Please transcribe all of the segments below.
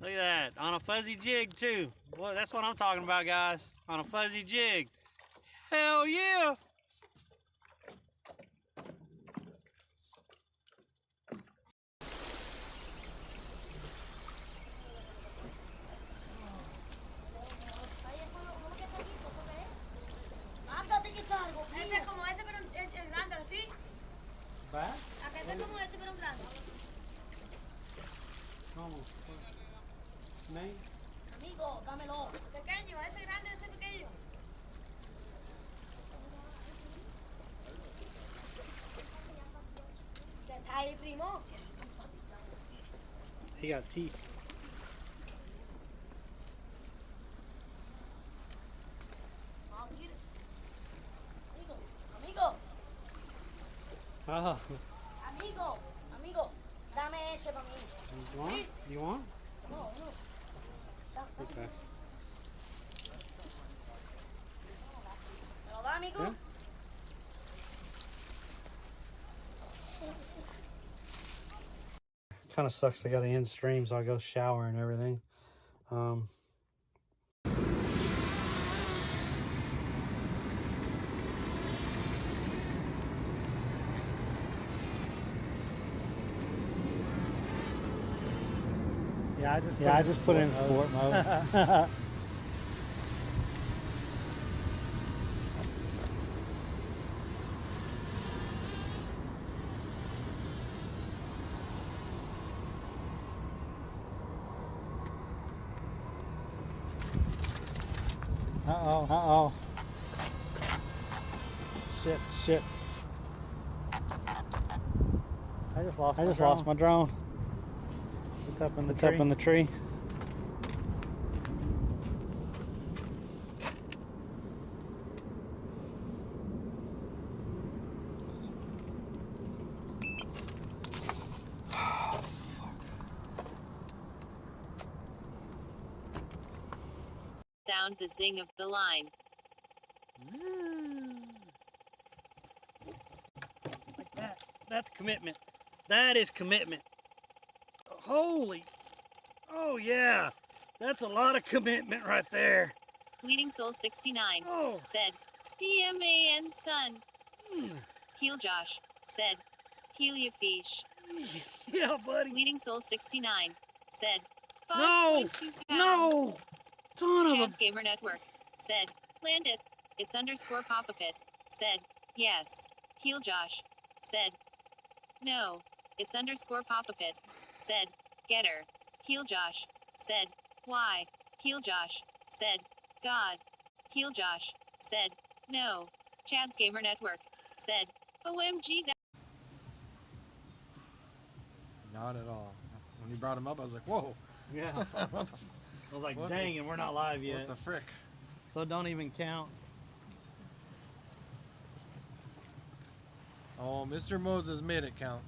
Look at that. On a fuzzy jig, too. Boy, that's what I'm talking about, guys. On a fuzzy jig. Hell yeah! Este es como este, pero es grande, ¿sí? ¿Va? Acá este es como este, pero grande. ¿Cómo? ¿Ney? Amigo, dámelo. Pequeño, ese grande, ese pequeño. ¿Qué está ahí, primo? He got teeth. Amigo, Oh. amigo, dame ese para mí. You want? You want? No. Okay. ¿Me lo da, amigo? Yeah. Kind of sucks. I got to end stream, so I go shower and everything. Yeah, I just put it in sport mode. Uh-oh. Shit. I just lost my drone. It's up in the tree. Sound the zing of the line. Like that. That's commitment. That is commitment. Holy. Oh, yeah. That's a lot of commitment right there. Bleeding Soul 69 Oh. said, DMAN son. Mm. Heel Josh said, Heel ya fish. Yeah, buddy. Bleeding Soul 69 said, No. 5.2 pounds. No. Son of a... Chance Gamer Network said, land it. It's underscore Papa Pit said, yes. Heel Josh said, no. It's underscore Papa Pit said, get her. Heel Josh said, why? Heel Josh said, God. Heel Josh said, no. Chad's Gamer Network said, OMG that. Not at all. When you brought him up, I was like, whoa. Yeah. What the, I was like, What dang, and we're not live what yet. the frick? So don't even count. Oh, Mr. Moses made it count.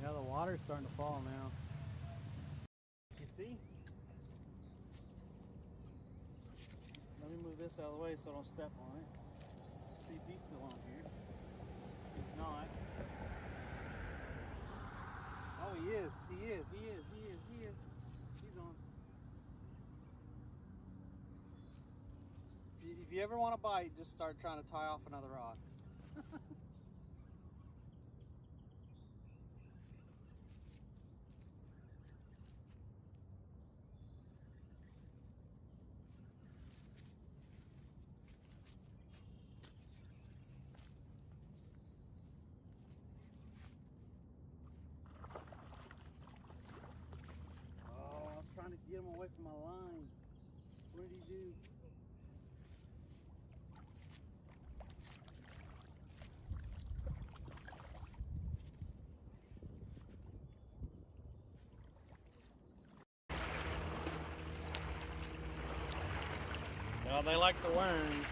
Yeah, the water's starting to fall now. You see? Let me move this out of the way so I don't step on it. See if he's still on here. He's not. Oh, he is. He's on. If you ever want to bite, just start trying to tie off another rod. Oh, I was trying to get him away from my line. What did he do? Well, they like the worms.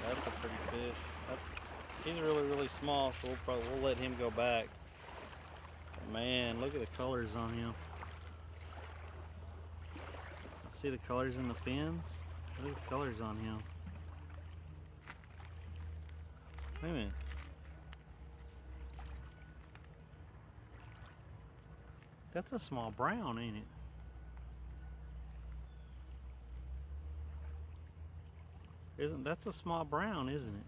That's a pretty fish. He's really small, so we'll let him go back. Man, look at the colors on him. See the colors in the fins? Look at the colors on him. Wait a minute. That's a small brown, ain't it? That's a small brown, isn't it?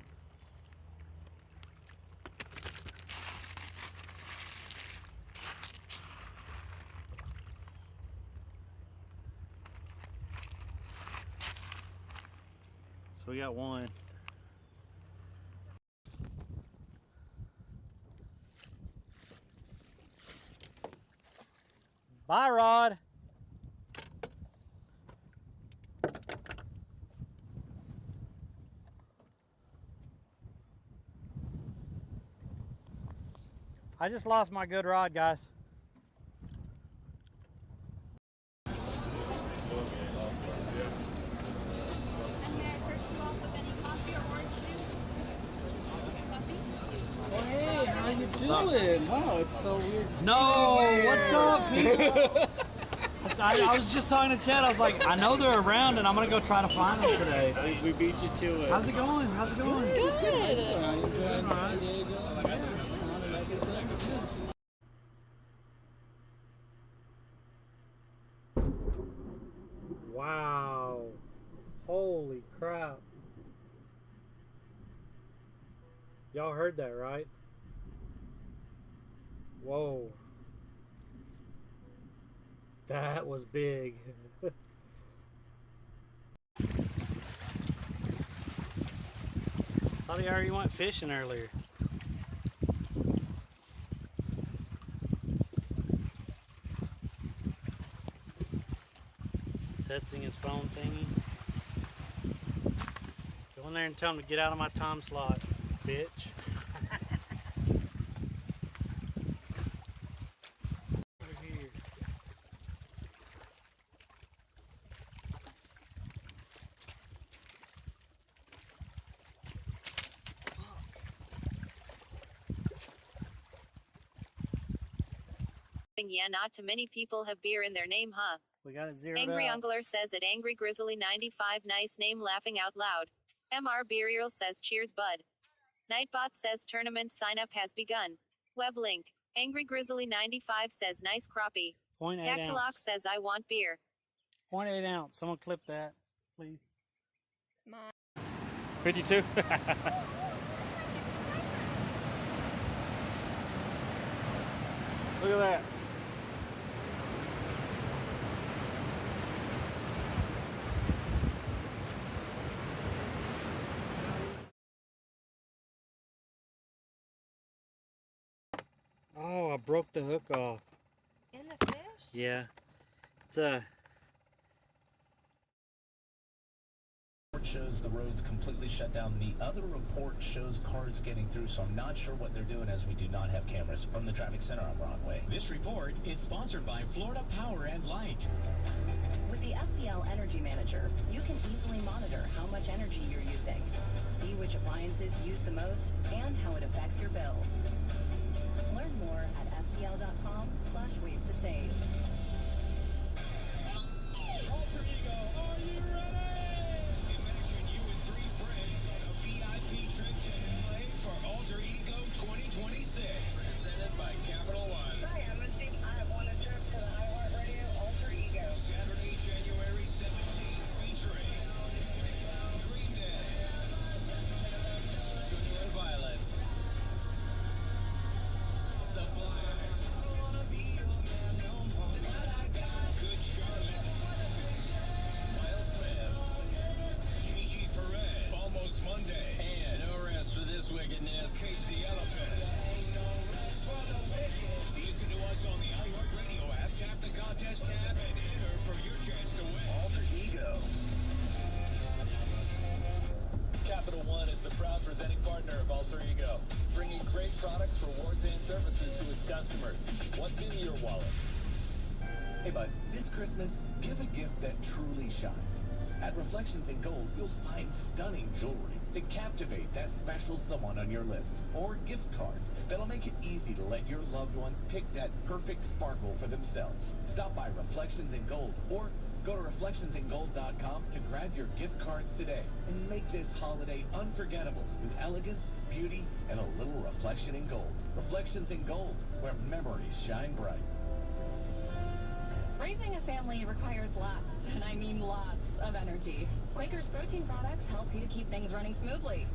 So we got one. Bye, Rod. I just lost my good rod, guys. Hey, how you doing? Wow, it's so weird. No, what's up, people? I was just talking to Chad. I was like, I know they're around, and I'm gonna go try to find them today. We beat you to it. How's it going? How's it going? Good. Wow. Holy crap. Y'all heard that, right? Whoa. That was big. Thought he already went fishing earlier. Testing his phone thingy. Go in there and tell him to get out of my time slot, bitch. Over here. Yeah, not too many people have beer in their name, huh? We got it zeroed Angry out. Ungler says at Angry Grizzly 95, nice name, laughing out loud. MR Burial says cheers, bud. Nightbot says tournament sign up has begun. Web link. Angry Grizzly 95 says nice crappie. 0.8 Tactilock ounce. says I want beer. 0.8 ounce. Someone clip that, please. 52? Look at that. Oh, I broke the hook off. In the fish? Yeah. It's a... shows the roads completely shut down. The other report shows cars getting through, so I'm not sure what they're doing as we do not have cameras. From the traffic center, I'm Ron Way. This report is sponsored by Florida Power and Light. With the FPL Energy Manager, you can easily monitor how much energy you're using, see which appliances use the most, and how it affects your bill. Learn more at fpl.com/ways to save. Alter Ego, are you ready? Imagine you and 3 friends on a VIP trip to LA for Alter Ego 2026. Presented by Capital One. Hi, I'm Misty. I want a trip to the iHeartRadio Alter Ego. Saturday, January 17th, featuring Green Day, Junior and Violence, Sublime, Good Charlotte, Miles Smith, Gigi Perez, Almost Monday, and no rest for this wickedness, Cage the Elephant. Listen to us on the iHeartRadio app, tap the contest tab, and enter for your chance to win. Alter Ego. Capital One is the proud presenting partner of Alter Ego, bringing great products, rewards, and services to its customers. What's in your wallet? Hey, bud, this Christmas, give a gift that truly shines. At Reflections in Gold, you'll find stunning jewelry to captivate that special someone on your list. Or gift cards that'll make it easy to let your loved ones pick that perfect sparkle for themselves. Stop by Reflections in Gold or Go to reflectionsingold.com to grab your gift cards today and make this holiday unforgettable with elegance, beauty, and a little reflection in gold. Reflections in Gold, where memories shine bright. Raising a family requires lots, and I mean lots, of energy. Quaker's protein products help you to keep things running smoothly.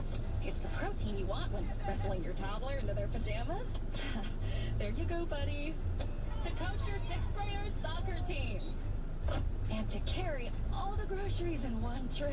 It's the protein you want when wrestling your toddler into their pajamas. There you go, buddy. To coach your 6th graders soccer team. And to carry all the groceries in one trip.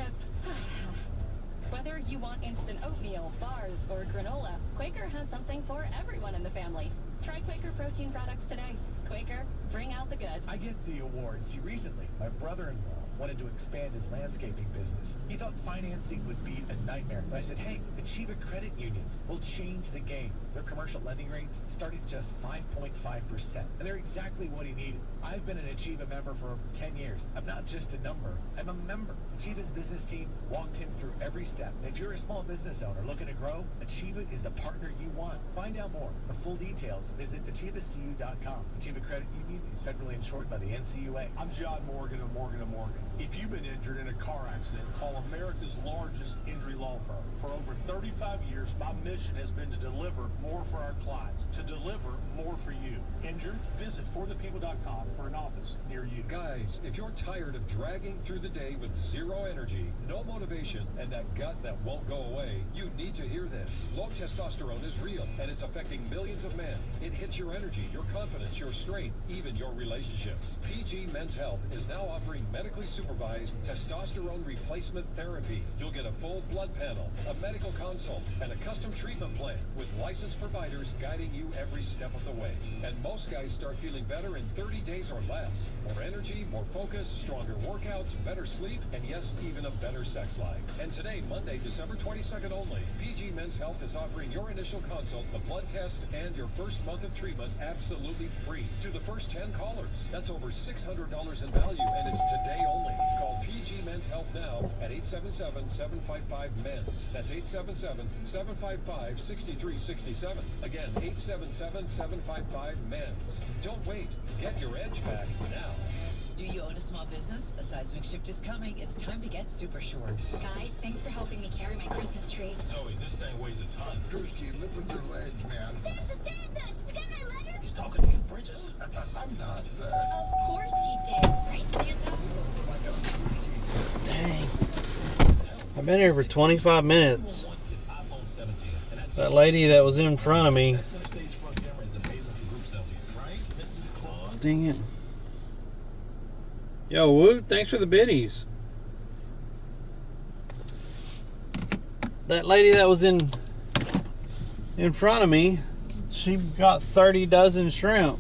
Whether you want instant oatmeal, bars, or granola, Quaker has something for everyone in the family. Try Quaker protein products today. Quaker, bring out the good. I get the awards. See, recently, my brother-in-law wanted to expand his landscaping business. He thought financing would be a nightmare. But I said, hey, Achieva Credit Union will change the game. Their commercial lending rates start at just 5.5%. And they're exactly what he needed. I've been an Achieva member for 10 years. I'm not just a number, I'm a member. Achieva's business team walked him through every step. If you're a small business owner looking to grow, Achieva is the partner you want. Find out more. For full details, visit achievacu.com. Achieva Credit Union is federally insured by the NCUA. I'm John Morgan of Morgan & Morgan. If you've been injured in a car accident, call America's largest injury law firm. For over 35 years, my mission has been to deliver more for our clients, to deliver more for you. Injured? Visit forthepeople.com for an office near you. Guys, if you're tired of dragging through the day with zero energy, no motivation, and that gut that won't go away, you need to hear this. Low testosterone is real, and it's affecting millions of men. It hits your energy, your confidence, your strength, even your relationships. PG Men's Health is now offering medically supervised testosterone replacement therapy. You'll get a full blood panel, a medical consult, and a custom treatment plan with licensed providers guiding you every step of the way. And most guys start feeling better in 30 days or less. More energy, more focus, stronger workouts, better sleep, and yes, even a better sex life. And today, Monday, December 22nd only, PG Men's Health is offering your initial consult, the blood test, and your first month of treatment absolutely free to the first 10 callers. That's over $600 in value, and it's today only. Call PG Men's Health now at 877-755-MENS. That's 877-755-6367. Again, 877-755-MENS. Don't wait. Get your edge back now. Do you own a small business? A seismic shift is coming. It's time to get super sure. Guys, thanks for helping me carry my Christmas tree. Zoe, this thing weighs a ton. Drewski, live with your legs, man. Santa! Did you get my letter? He's talking to you, Bridges. I'm not. Of course he did. Right, Santa? Dang. I've been here for 25 minutes. That lady that was in front of me. Dang it. Yo, Woo, thanks for the biddies. That lady that was in front of me, she got 30 dozen shrimp.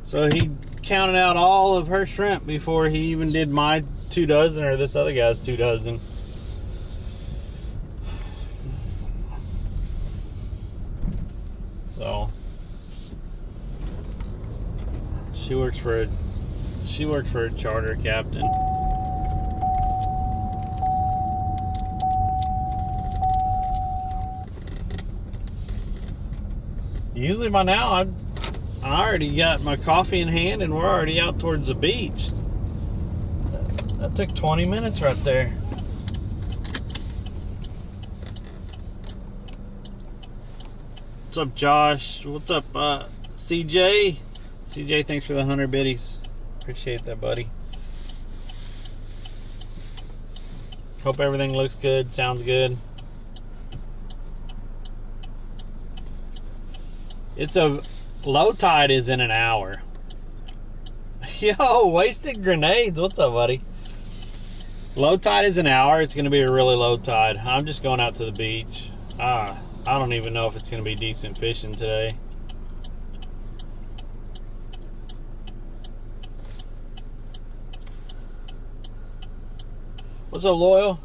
So he counted out all of her shrimp before he even did my 2 dozen or this other guy's 2 dozen. So she works for a charter captain. Usually by now I already got my coffee in hand and we're already out towards the beach. That took 20 minutes right there. What's up, Josh? What's up, CJ? CJ, thanks for the 100 biddies. Appreciate that, buddy. Hope everything looks good, sounds good. It's a low tide is in an hour. Yo, wasted grenades. What's up, buddy? Low tide is an hour. It's going to be a really low tide. I'm just going out to the beach. I don't even know if it's going to be decent fishing today. What's up, Loyal?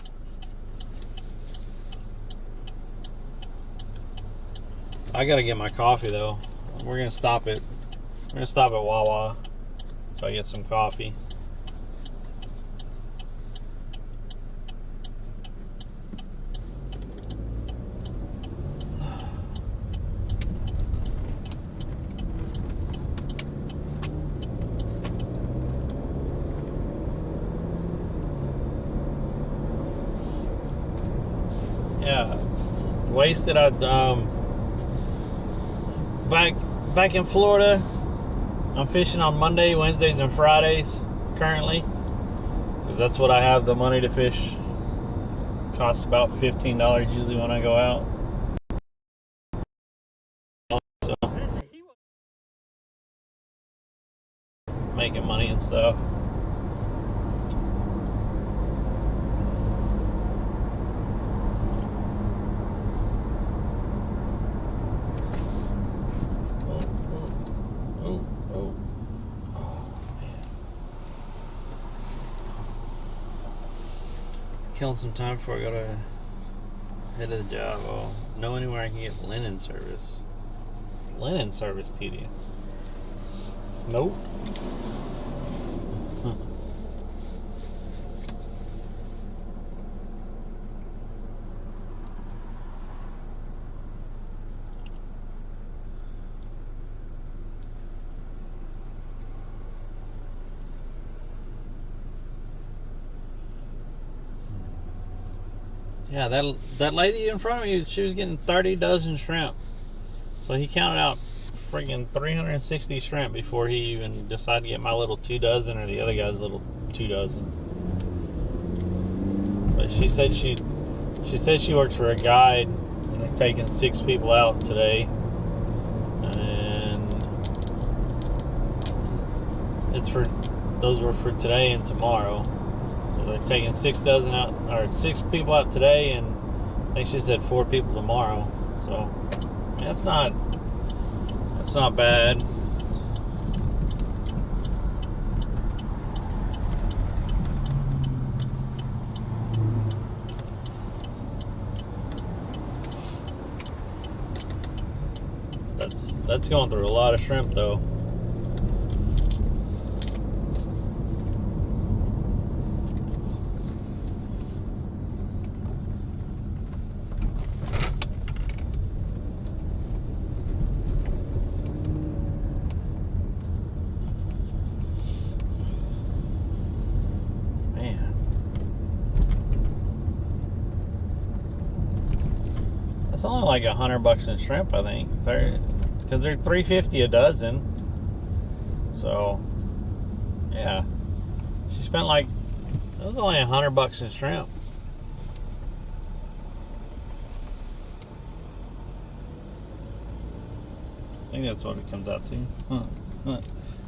I gotta get my coffee though. We're gonna stop at Wawa so I get some coffee. Wasted. Back in Florida, I'm fishing on Monday, Wednesdays, and Fridays currently, because that's what I have the money to fish. Costs about $15 usually when I go out. So, making money and stuff. Killing some time before I go to head to the job. Oh, know anywhere I can get linen service? Linen service, TD? Nope. Yeah, that lady in front of me, she was getting 30 dozen shrimp. So he counted out friggin' 360 shrimp before he even decided to get my little 2 dozen or the other guy's little 2 dozen. But she said she works for a guide and they're taking 6 people out today. And those were for today and tomorrow. They're taking 6 dozen out, or 6 people out today, and I think she said 4 people tomorrow. So yeah, that's not bad. That's going through a lot of shrimp though. It's only like $100 in shrimp, I think. Because they're $3.50 a dozen. So, yeah, she spent like, it was only $100 in shrimp. I think that's what it comes out to. I don't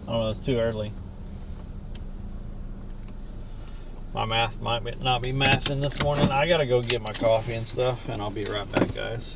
know. It's too early. My math might not be mathing this morning. I gotta go get my coffee and stuff, and I'll be right back, guys.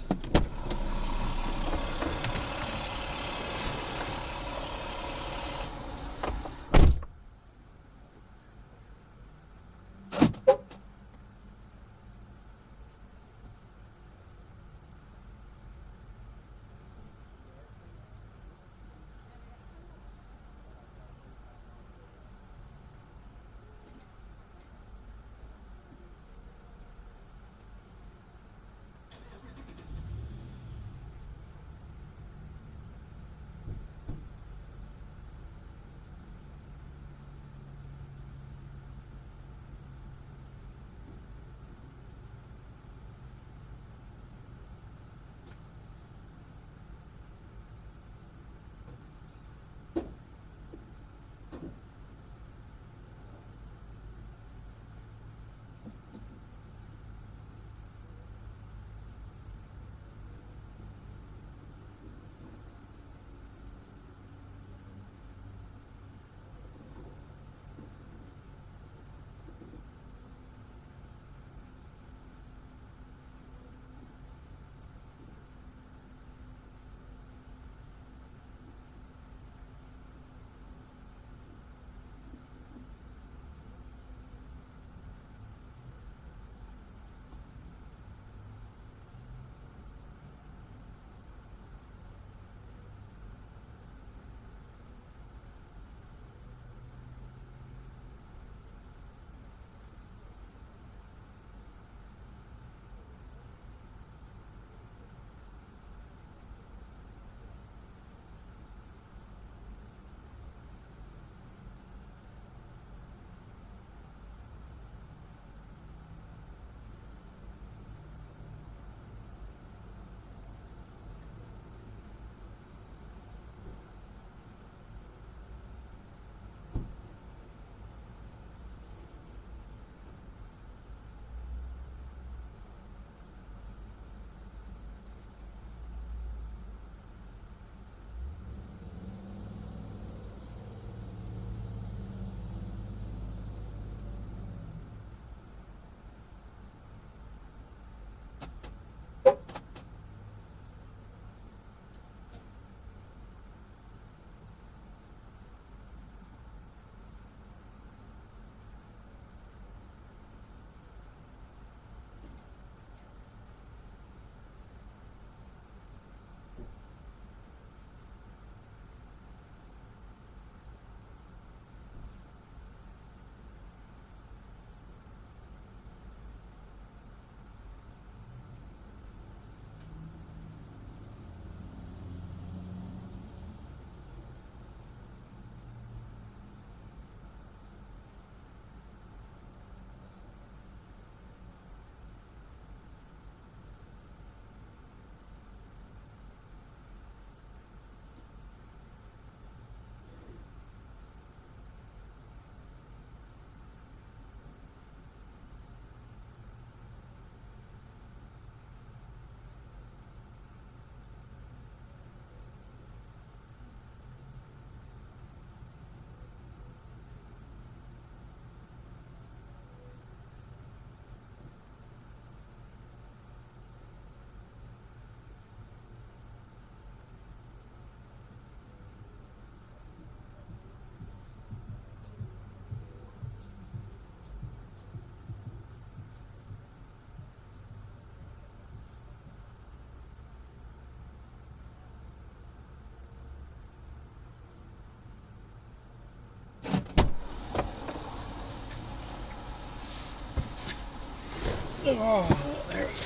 Oh, there we go.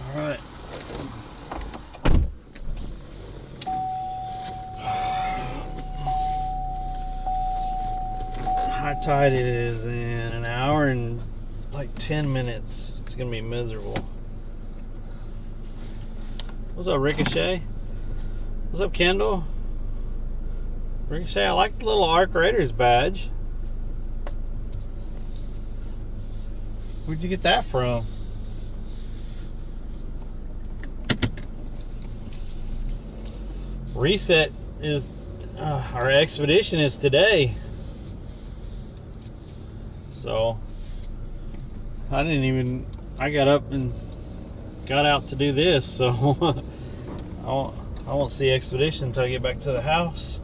All right. High tide is in an hour and like 10 minutes. It's gonna be miserable. What's up, Ricochet? What's up, Kendall? Ricochet, I like the little Arc Raiders badge. Where'd you get that from? Reset is, our expedition is today. So, I got up and got out to do this, so I won't see expedition until I get back to the house.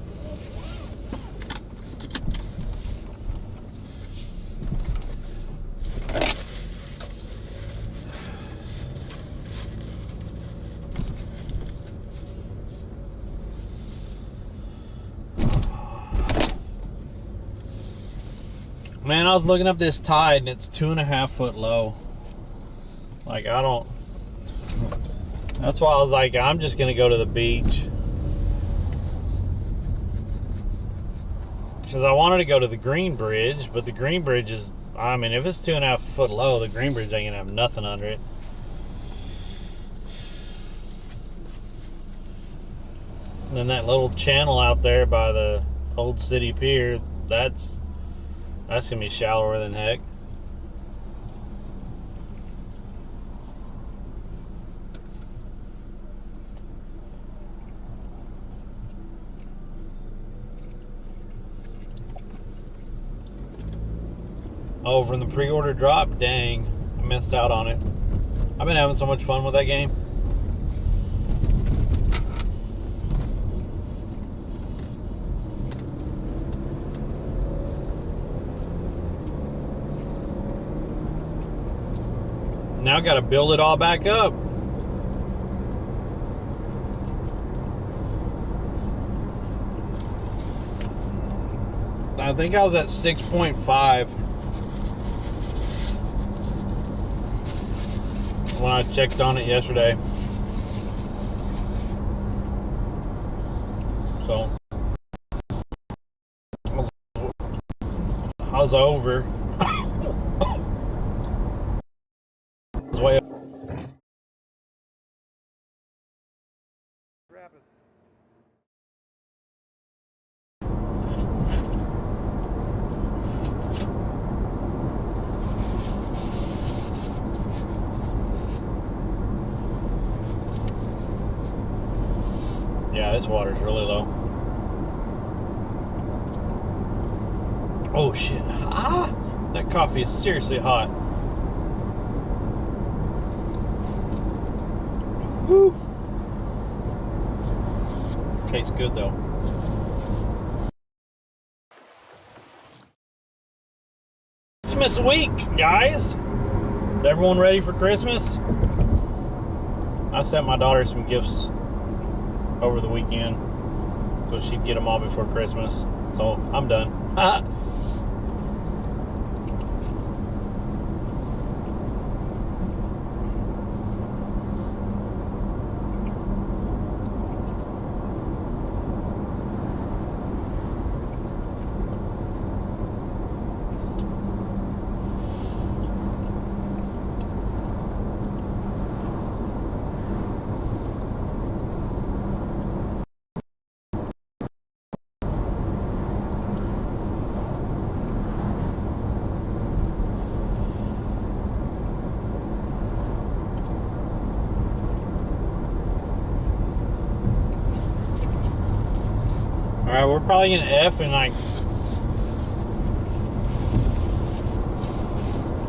Man, I was looking up this tide and it's 2.5 foot low. Like, that's why I was like, I'm just gonna go to the beach. Because I wanted to go to the Green Bridge, but the Green Bridge is, I mean, if it's 2.5 foot low, the Green Bridge ain't gonna have nothing under it. And then that little channel out there by the Old City Pier, that's gonna be shallower than heck. Oh, from the pre-order drop? Dang, I missed out on it. I've been having so much fun with that game. Now I gotta build it all back up. I think I was at 6.5 when I checked on it yesterday. So I was over. I was way up. Yeah, this water's really low. Oh shit. Ah! That coffee is seriously hot. Woo! Tastes good though. Christmas week, guys! Is everyone ready for Christmas? I sent my daughter some gifts over the weekend so she'd get them all before Christmas. So I'm done. Alright, we're probably gonna F in like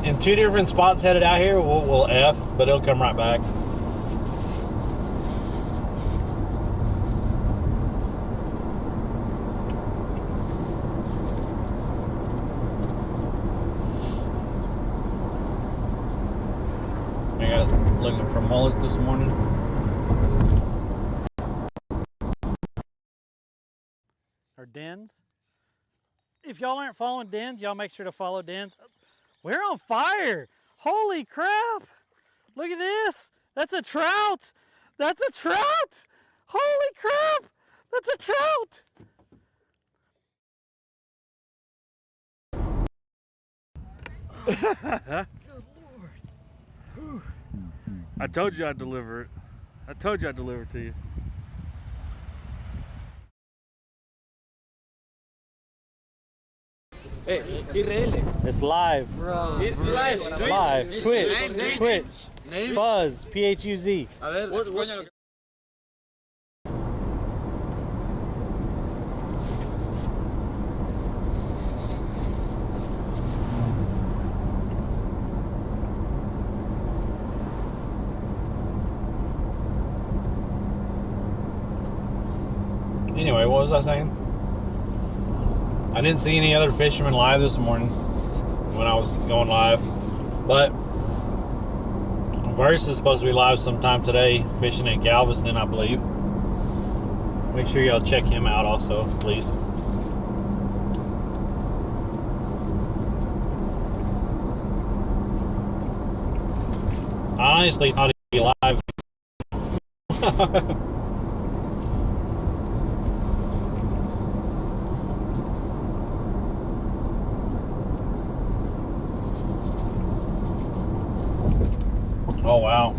in 2 different spots headed out here. We'll F, but it'll come right back. I got looking for mullet this morning. Or Dens. If y'all aren't following Dens, y'all make sure to follow Dens. We're on fire. Holy crap! Look at this! That's a trout! That's a trout! Holy crap! That's a trout! Good Lord. Whew. I told you I'd deliver it. I told you I'd deliver it to you. Hey, IRL. It's live. Bro. It's live. Twitch. Live. Twitch. Name. Twitch. Name. Fuzz. P-H-U-Z. A ver, coño. Anyway, what was I saying? I didn't see any other fishermen live this morning when I was going live, but Verse is supposed to be live sometime today, fishing in Galveston, I believe. Make sure y'all check him out also, please. I honestly thought he'd be live. Oh wow,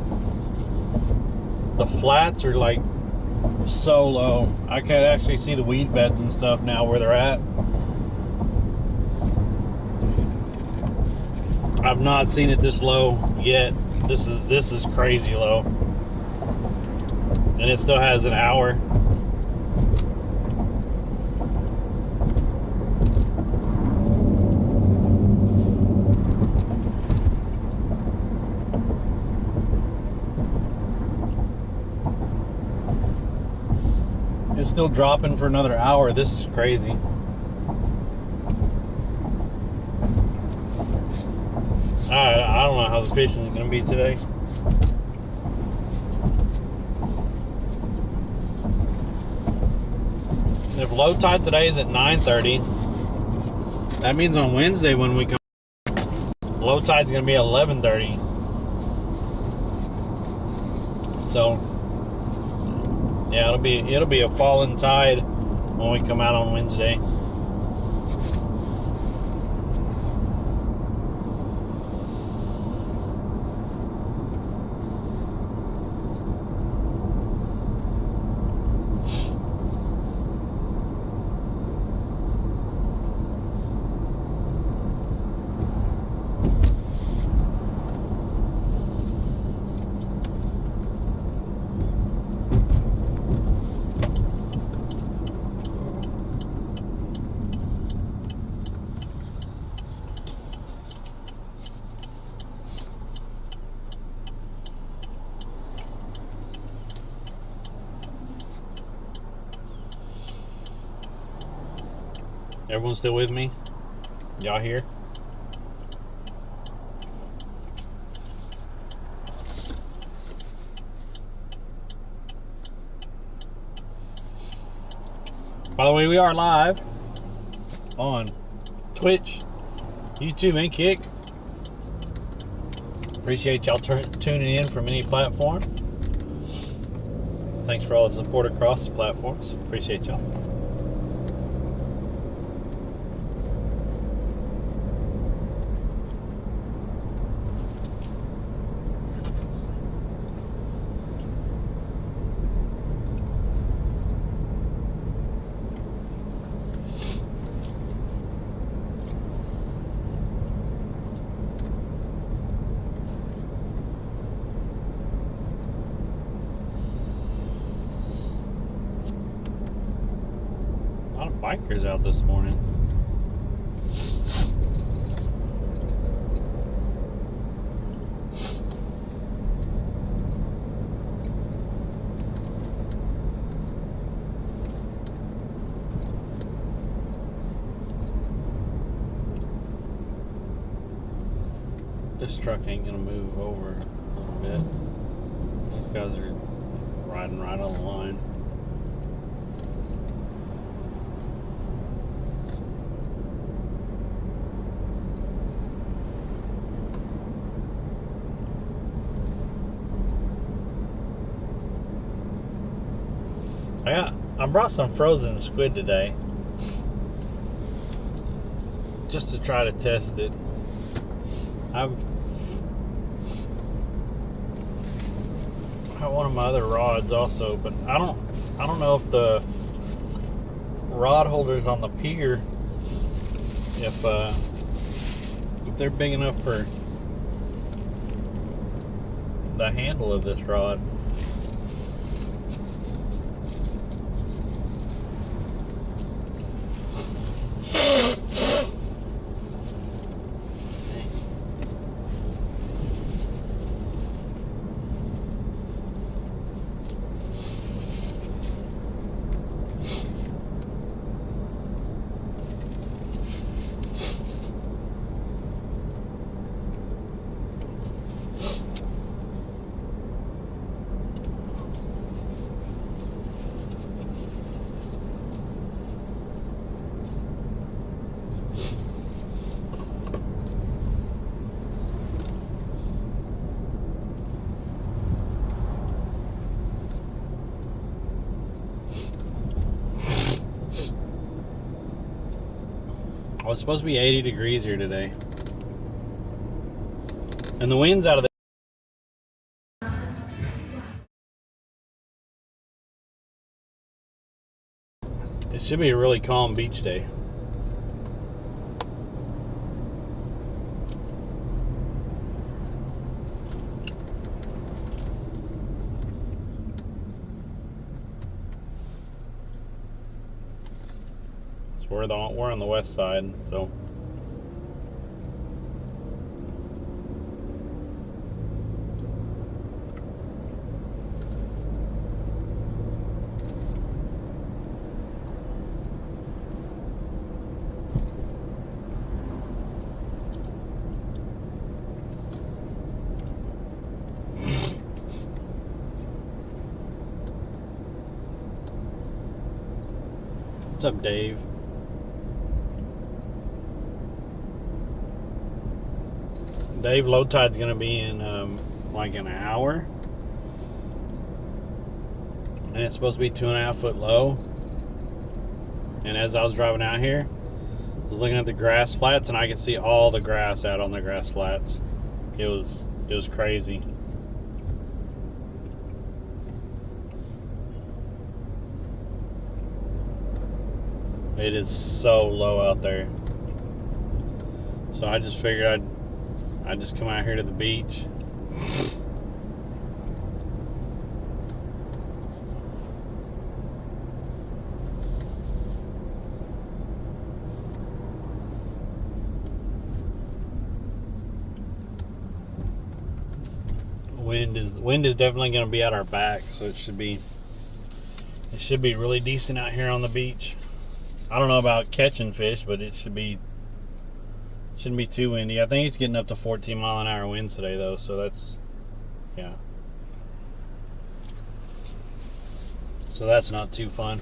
the flats are like so low. I can actually see the weed beds and stuff now where they're at. I've not seen it this low yet. This is crazy low, and it still has an hour. It's still dropping for another hour. This is crazy. I don't know how the fishing is going to be today. If low tide today is at 9:30, that means on Wednesday when we come, low tide is going to be at 11:30. So yeah, it'll be a falling tide when we come out on Wednesday. Everyone still with me? Y'all here? By the way, we are live on Twitch, YouTube, and Kick. Appreciate y'all tuning in from any platform. Thanks for all the support across the platforms. Appreciate y'all. Bikers out this morning. This truck ain't gonna move over a little bit. These guys are riding right on the line. I brought some frozen squid today, just to try to test it. I've got one of my other rods also, but I don't know if the rod holders on the pier, if they're big enough for the handle of this rod. Well, it's supposed to be 80 degrees here today. And the wind's out of the... It should be a really calm beach day. We're on the west side, so what's up, Dave? Dave, low tide's going to be in like an hour. And it's supposed to be 2.5 foot low. And as I was driving out here, I was looking at the grass flats and I could see all the grass out on the grass flats. It was crazy. It is so low out there. So I just figured I'd just come out here to the beach. Wind is definitely going to be at our back, so it should be really decent out here on the beach. I don't know about catching fish, but it shouldn't be too windy. I think it's getting up to 14 mile an hour winds today though, so that's, yeah. So that's not too fun.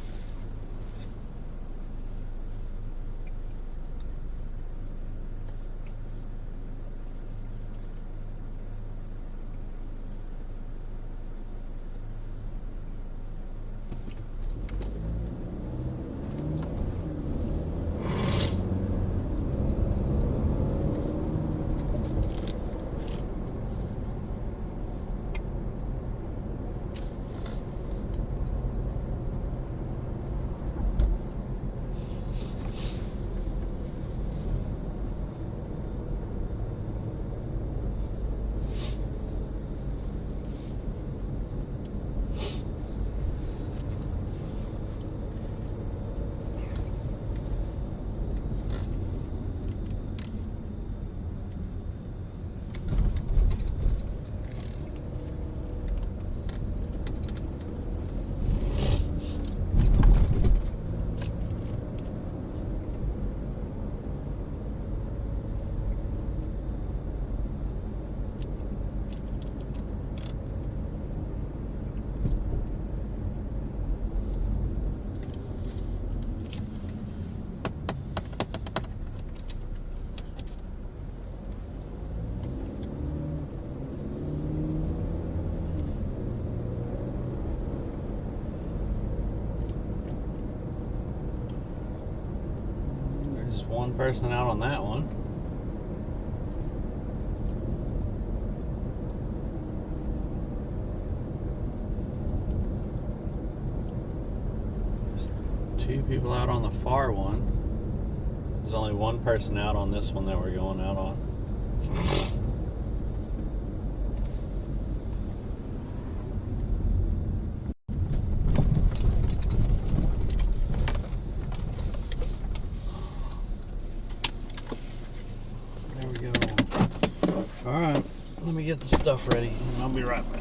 one person out on that one. There's 2 people out on the far one. There's only one person out on this one that we're going out on. There we go. Alright, let me get the stuff ready and I'll be right back.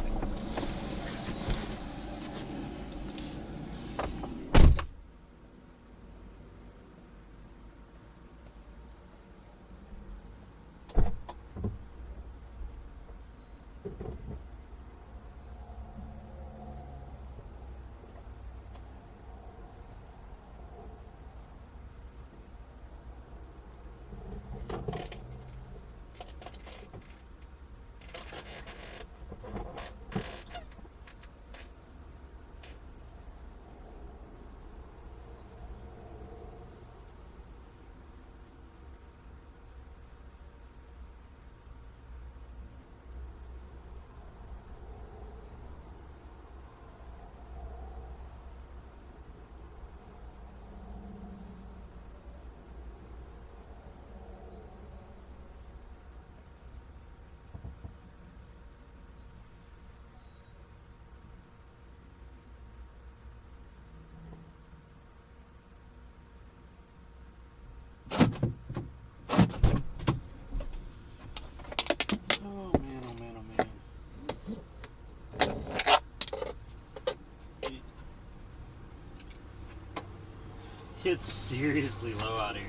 It's seriously low out here.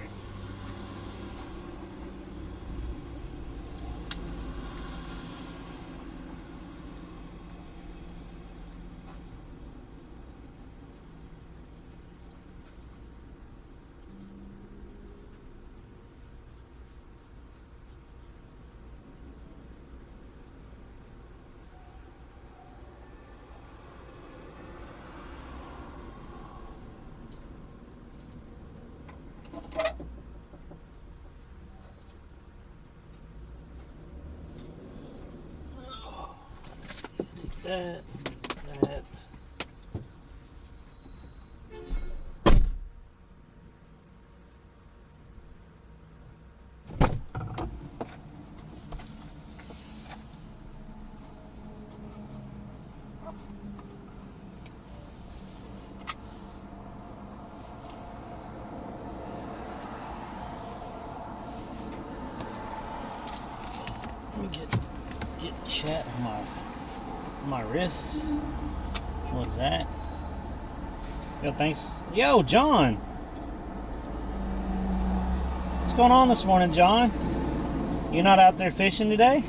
That. Let me get chat on my wrists. What's that? Yo, thanks. Yo, John. What's going on this morning, John? You not out there fishing today?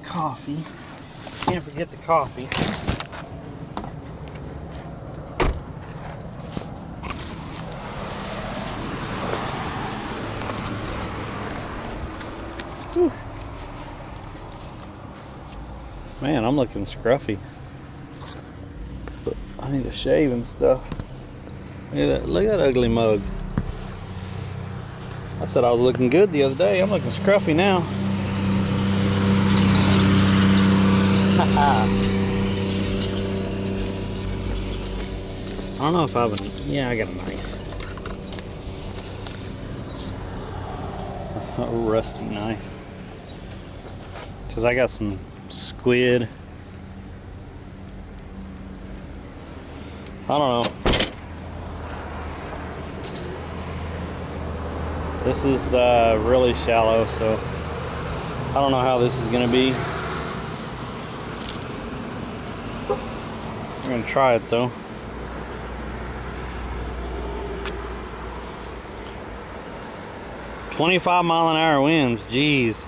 Coffee. Can't forget the coffee. Whew. Man, I'm looking scruffy. But I need to shave and stuff. Look at that ugly mug. I said I was looking good the other day. I'm looking scruffy now. I don't know if I have a... Yeah, I got a knife. A rusty knife. Because I got some squid. I don't know. This is really shallow, so I don't know how this is going to be. gonna try it though. "25-mile-an-hour winds, jeez."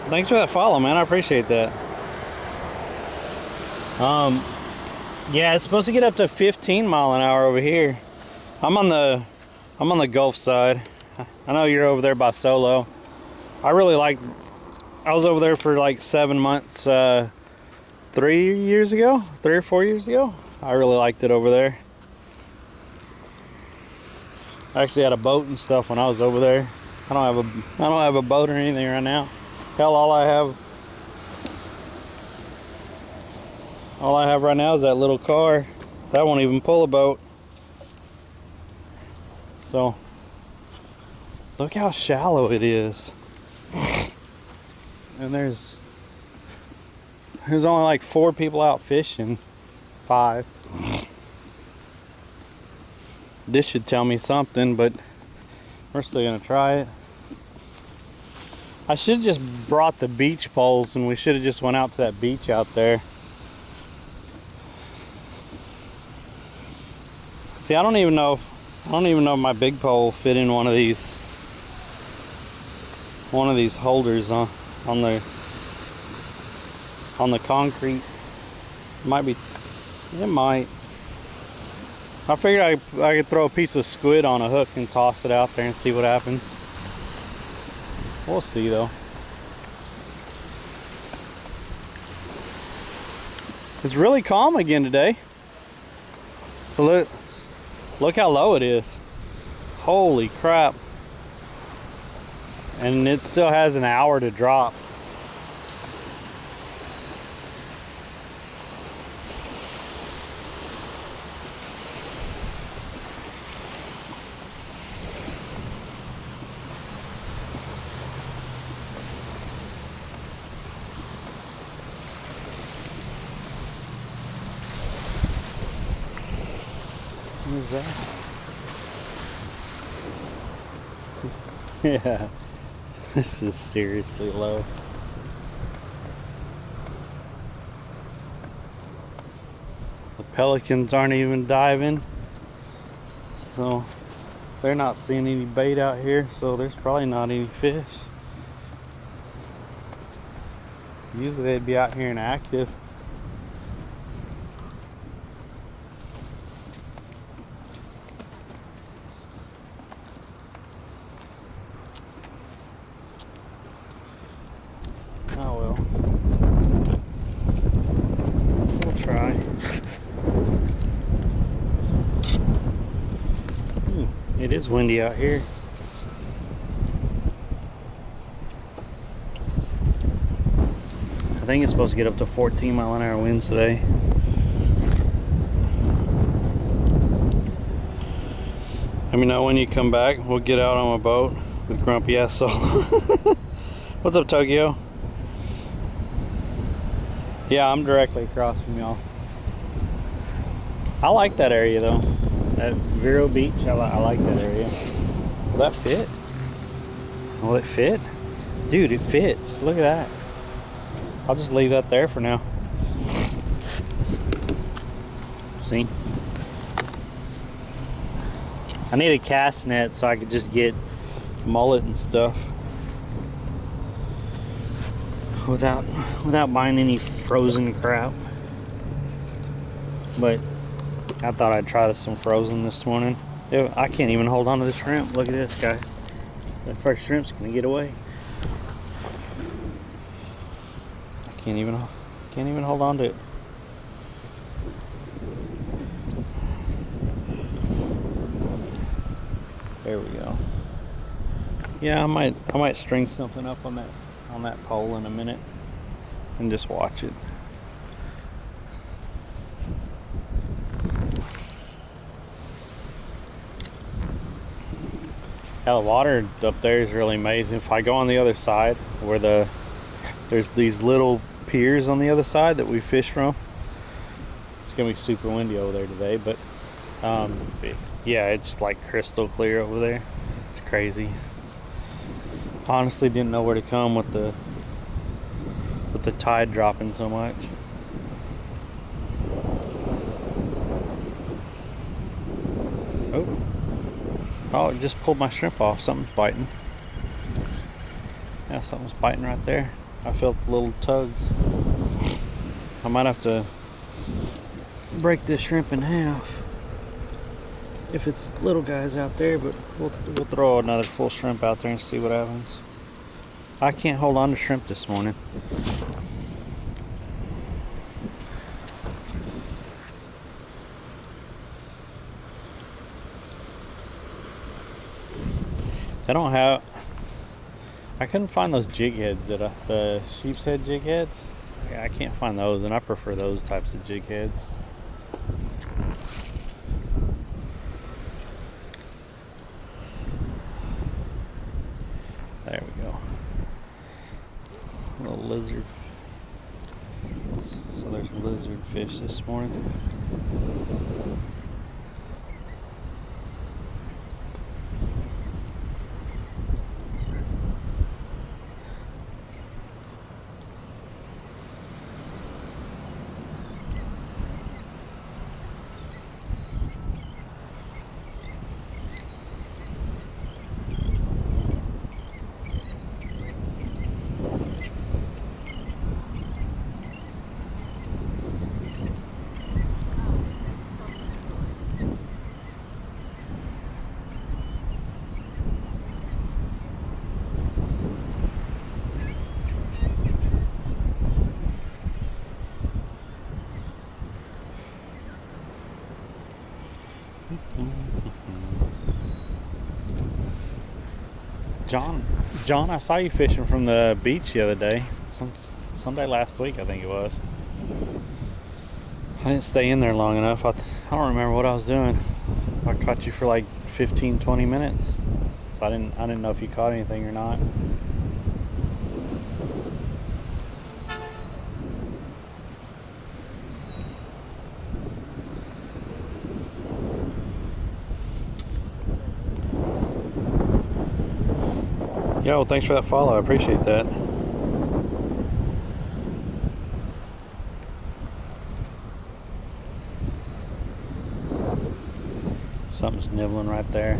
Thanks for that follow, man. I appreciate that. Yeah, it's supposed to get up to 15-mile-an-hour over here. I'm on the Gulf side. I know you're over there by Solo. I was over there for like 7 months 3 years ago, 3 or 4 years ago. I really liked it over there. I actually had a boat and stuff when I was over there. I don't have a boat or anything right now. Hell, all I have right now is that little car. That won't even pull a boat. So, look how shallow it is. And there's only like 4 people out fishing. 5. This should tell me something, but we're still gonna try it. I should have just brought the beach poles and we should have just went out to that beach out there. See, I don't even know if my big pole will fit in one of these holders on the concrete. It might. I figured I could throw a piece of squid on a hook and toss it out there and see what happens. We'll see though. It's really calm again today. Look how low it is. Holy crap. And it still has an hour to drop. What is that? Yeah, this is seriously low. The pelicans aren't even diving, so they're not seeing any bait out here, so there's probably not any fish. Usually they'd be out here and active. Oh well. We'll try. It is windy out here. I think it's supposed to get up to 14-mile-an-hour winds today. Let me know when you come back. We'll get out on my boat with grumpy ass Solo. What's up, Tokyo? Yeah, I'm directly across from y'all. I like that area though. That Vero Beach, I like that area. Will that fit? Will it fit? Dude, it fits. Look at that. I'll just leave that there for now. See? I need a cast net so I could just get mullet and stuff without buying any frozen crap. But I thought I'd try some frozen this morning. I can't even hold on to the shrimp. Look at this, guys. That first shrimp's gonna get away. I can't even hold on to it. There we go. Yeah, I might string something up on that pole in a minute and just watch it. Yeah, the water up there is really amazing. If I go on the other side where there's these little piers on the other side that we fish from, it's gonna be super windy over there today, but yeah, it's like crystal clear over there. It's crazy. Honestly didn't know where to come with the with the tide dropping so much. Oh, it just pulled my shrimp off. Something's biting. Yeah, something's biting right there. I felt the little tugs. I might have to break this shrimp in half if it's little guys out there, but we'll throw another full shrimp out there and see what happens. I can't hold on to shrimp this morning. They don't have. I couldn't find those jig heads the sheep's head jig heads. Yeah, I can't find those, and I prefer those types of jig heads. There we go. Little lizard. So there's lizard fish this morning. John, I saw you fishing from the beach the other day. Someday last week, I think it was. I didn't stay in there long enough. I don't remember what I was doing. I caught you for like 15-20 minutes. So I didn't know if you caught anything or not. Yeah, well, thanks for that follow. I appreciate that. Something's nibbling right there.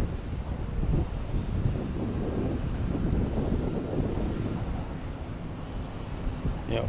Yep.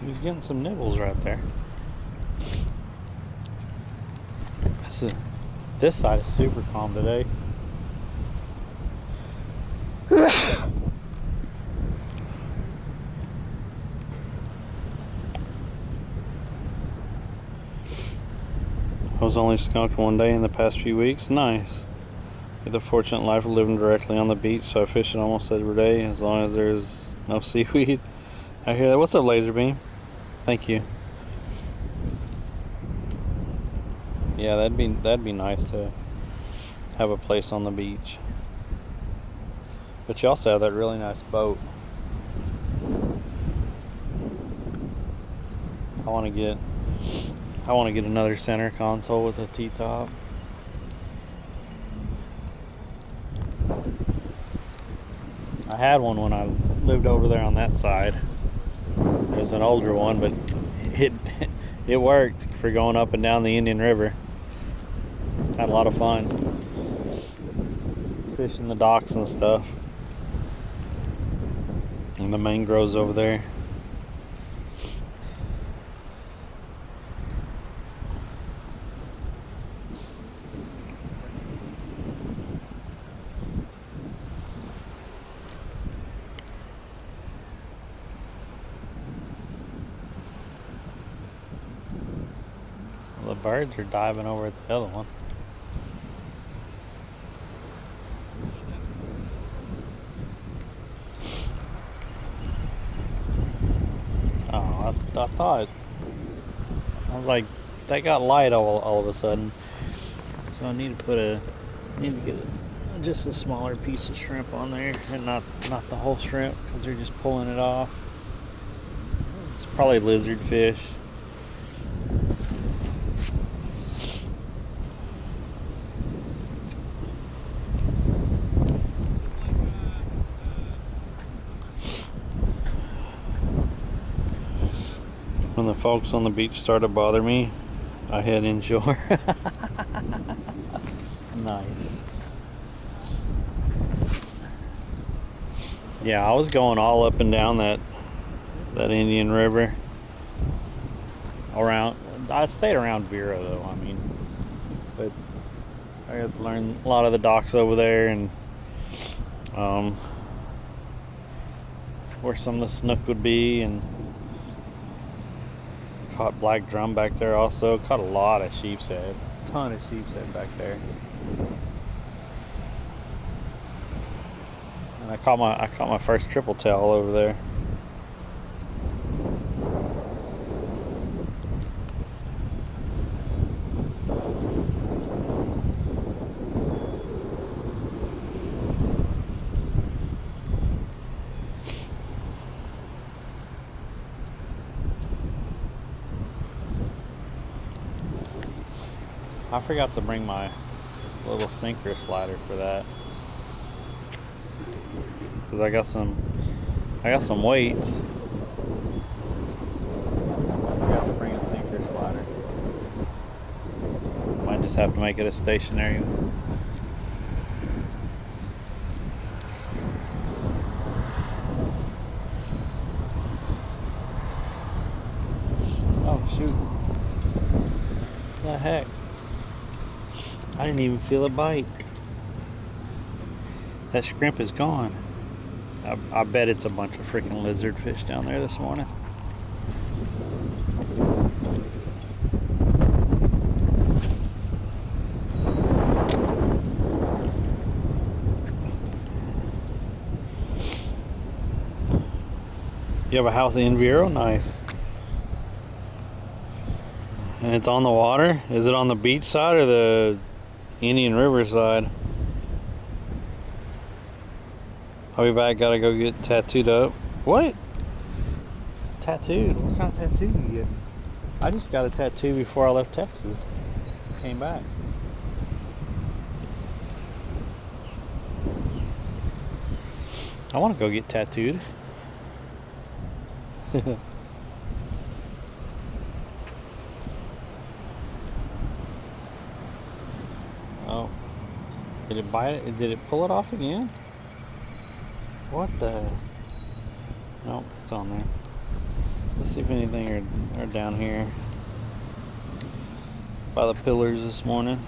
He's getting some nibbles right there. This side is super calm today. I was only skunked one day in the past few weeks. Nice. Get the fortunate life of living directly on the beach, so I fish it almost every day as long as there's no seaweed. I hear that. What's up, Laser Beam? Thank you. Yeah, that'd be nice to have a place on the beach. But you also have that really nice boat. I want to get another center console with a T-top. I had one when I lived over there on that side. It was an older one, but it worked for going up and down the Indian River. Had a lot of fun fishing the docks and stuff, and the mangroves over there. The birds are diving over at the other one. Oh, I thought. I was like, that got light all of a sudden. So I need to get just a smaller piece of shrimp on there, and not the whole shrimp, because they're just pulling it off. It's probably lizard fish. When the folks on the beach started to bother me, I head inshore. Nice. Yeah, I was going all up and down that Indian River. I stayed around Vero though, I mean, but I got to learn a lot of the docks over there, and where some of the snook would be, and caught black drum back there also. Caught a lot of sheep's head. Ton of sheep's head back there. And I caught my first triple tail over there. I forgot to bring my little sinker slider for that, because I got some weights. I forgot to bring a sinker slider. Might just have to make it a stationary. Oh shoot! What the heck? I didn't even feel a bite. That shrimp is gone. I bet it's a bunch of freaking lizard fish down there this morning. You have a house in Vero? Nice. And it's on the water? Is it on the beach side or the Indian River side? I'll be back. Gotta go get tattooed up. What? Tattooed? What kind of tattoo do you get? I just got a tattoo before I left Texas. Came back. I want to go get tattooed. Oh, did it bite it? Did it pull it off again? What the? Nope, it's on there. Let's see if anything are down here by the pillars this morning.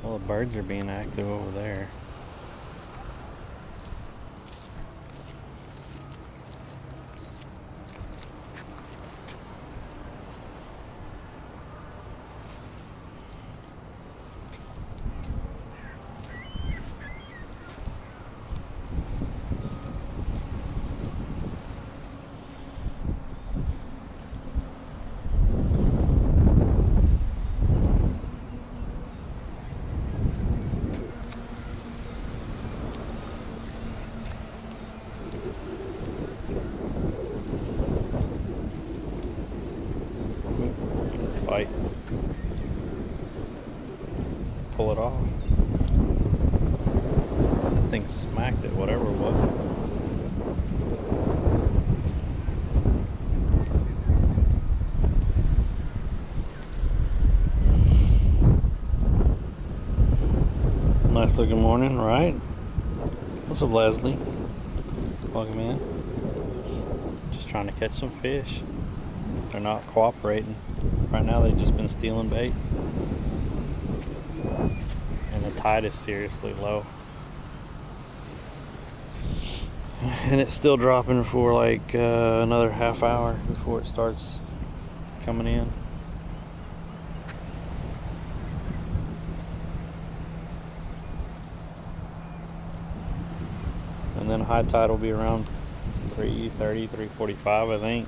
Well, the birds are being active over there. Bite. Pull it off. thing smacked it, whatever it was. Nice looking morning, right? What's up, Leslie? Welcome in. Just trying to catch some fish. They're not cooperating. Right now they've just been stealing bait. And the tide is seriously low. And it's still dropping for like another half hour before it starts coming in. And then high tide will be around 3:30, 3:45, I think.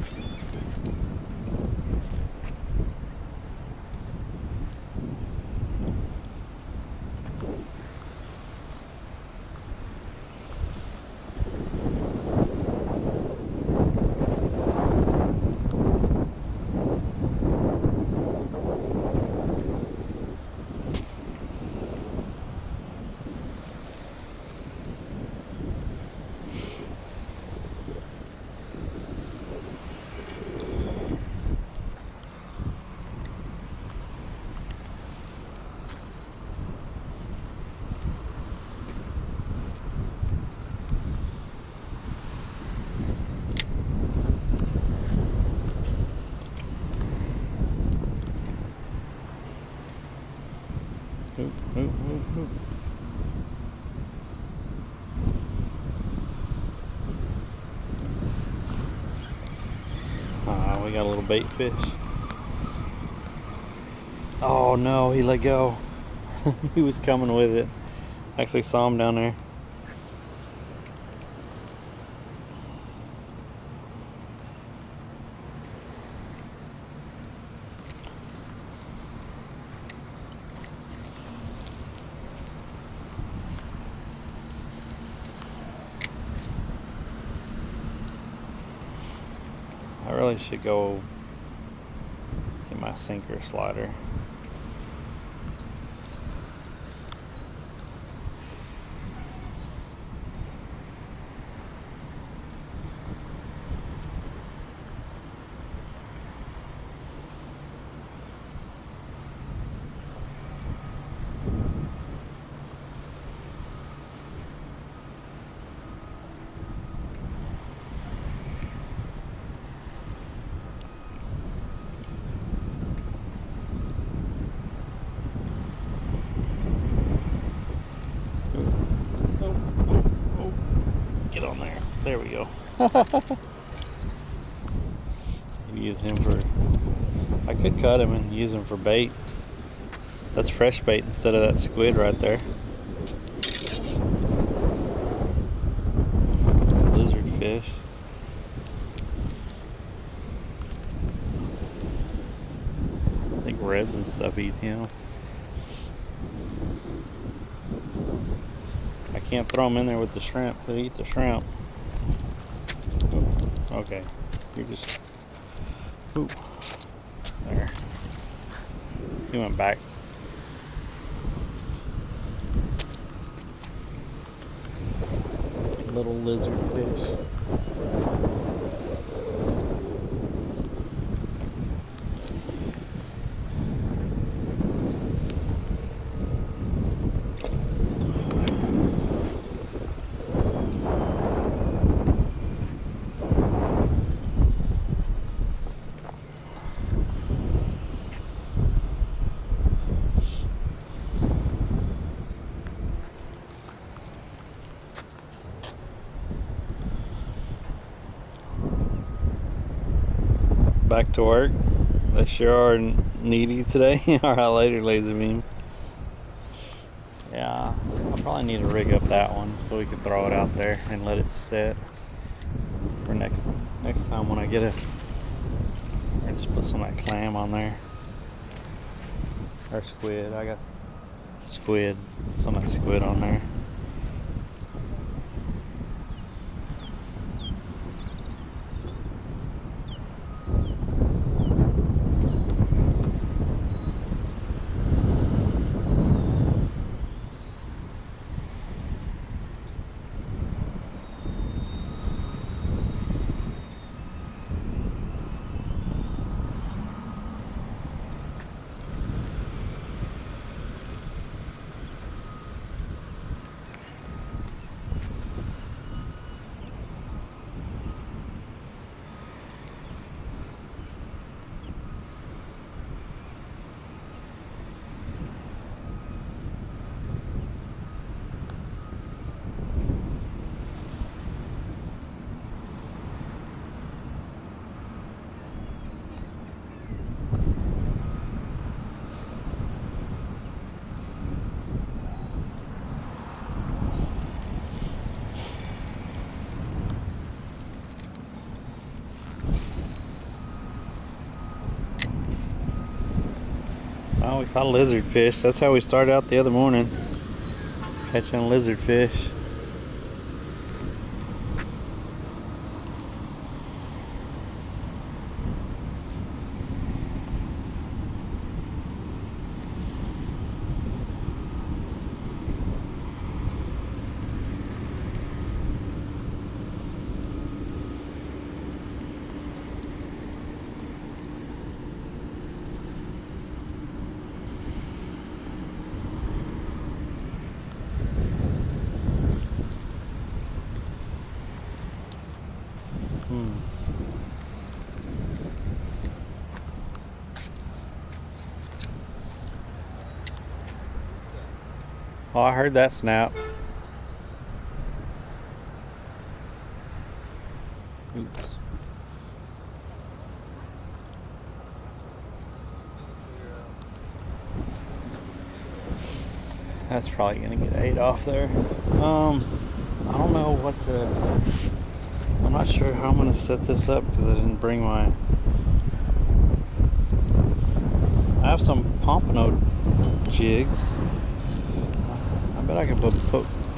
We got a little bait fish. Oh no, he let go. He was coming with it. Actually saw him down there. I really should go get my sinker slider. Get on there. There we go. Use him for... I could cut him and use him for bait. That's fresh bait instead of that squid right there. Lizard fish. I think reds and stuff eat him. I can't throw them in there with the shrimp. They eat the shrimp. Okay, you're just... Ooh. There. He went back. Little lizard fish. Back to work. They sure are needy today. Alright, later, Laser Beam. Yeah, I probably need to rig up that one so we can throw it out there and let it set for next time when I get it. Or just put some of that clam on there. Or squid. I got squid. Some of that squid on there. We caught a lizard fish. That's how we started out the other morning. Catching a lizard fish. Oh, I heard that snap. Oops. That's probably gonna get 8 off there. I don't know what to. I'm not sure how I'm gonna set this up because I didn't bring my. I have some pompano jigs. I bet I can put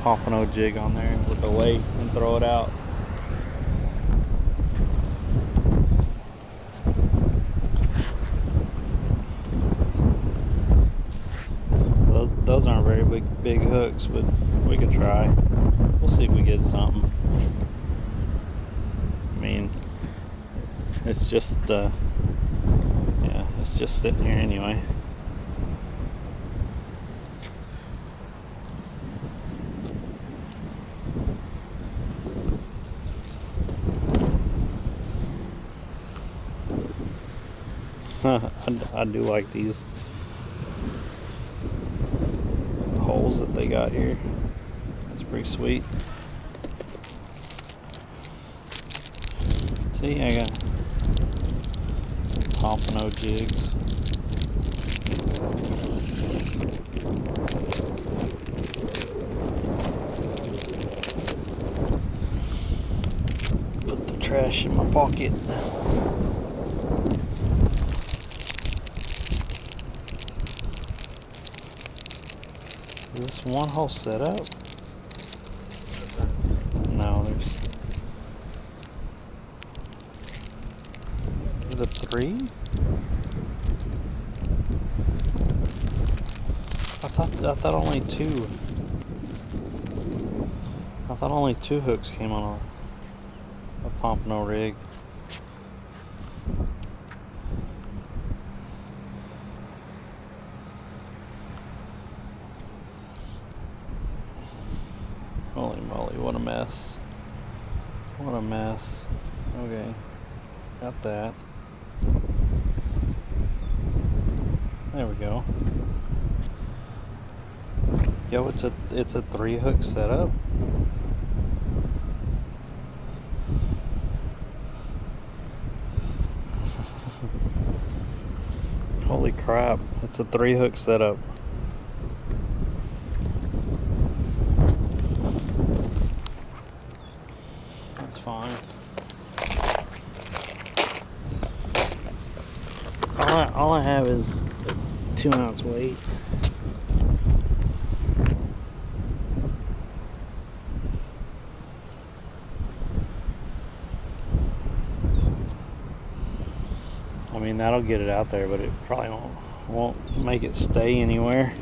pompano jig on there with the weight and throw it out. Those aren't very big hooks, but we could try. We'll see if we get something. I mean, it's just yeah, it's just sitting here anyway. I do like these holes that they got here. That's pretty sweet. See, I got pompano jigs. Put the trash in my pocket. Is this one hole set up? No, there's. Is it a 3? I thought only 2. I thought only 2 hooks came on a pompano rig. Holy moly, what a mess. What a mess. Okay. Got that. There we go. Yo, it's a 3 hook setup. Holy crap, it's a 3 hook setup. That's fine. All I have is a 2-ounce weight. I mean, that'll get it out there, but it probably won't make it stay anywhere.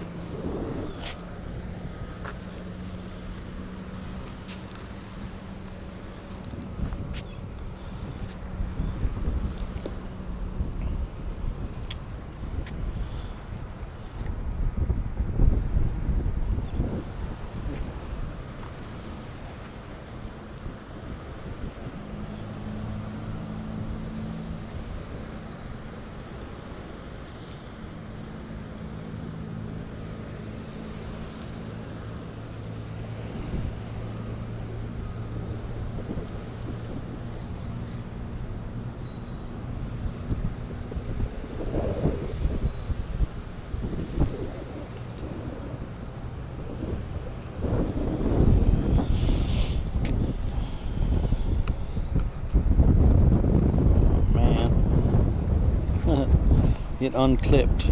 It unclipped.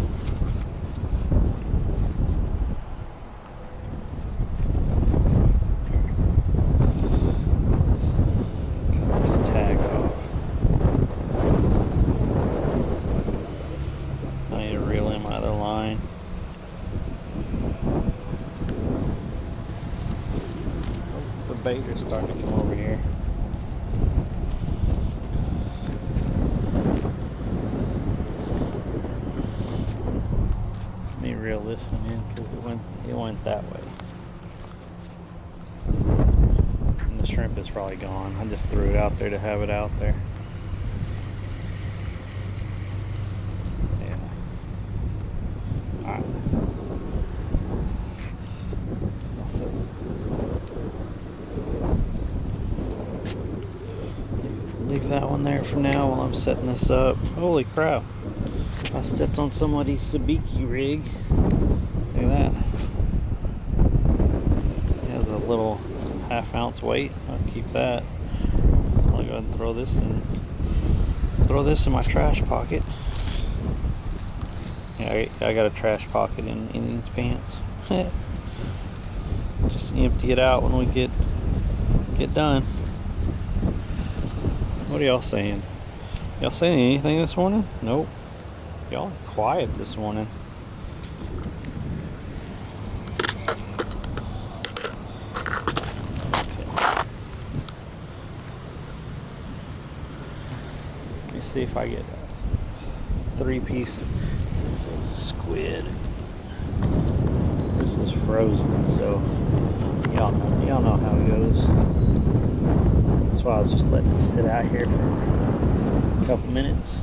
bait are starting to come over here. Let me reel this one in because it went that way. And the shrimp is probably gone. I just threw it out there to have it out there. Yeah. Alright. Leave that one there for now while I'm setting this up. Holy crap. I stepped on somebody's sabiki rig. Look at that. It has a little half-ounce weight. I'll keep that. I'll go ahead and throw this in my trash pocket. Yeah, I got a trash pocket in these pants. Just empty it out when we get done. What are y'all saying? Y'all saying anything this morning? Nope. Y'all are quiet this morning. Okay. Let me see if I get a 3-piece squid. This is frozen, so y'all know how it goes. That's why I was just letting it sit out here for a couple minutes.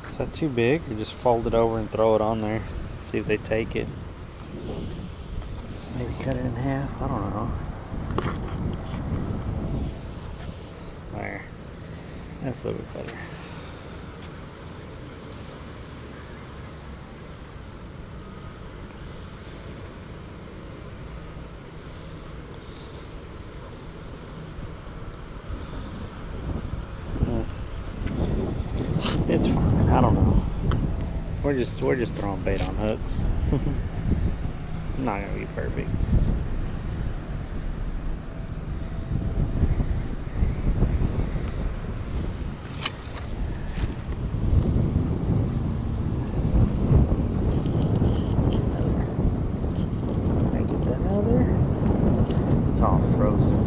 Is that too big? Or just fold it over and throw it on there? See if they take it. Maybe cut it in half. I don't know. There. That's a little bit better. It's fine. I don't know. We're just throwing bait on hooks. Not gonna be perfect. Can I get that out of there? It's all frozen.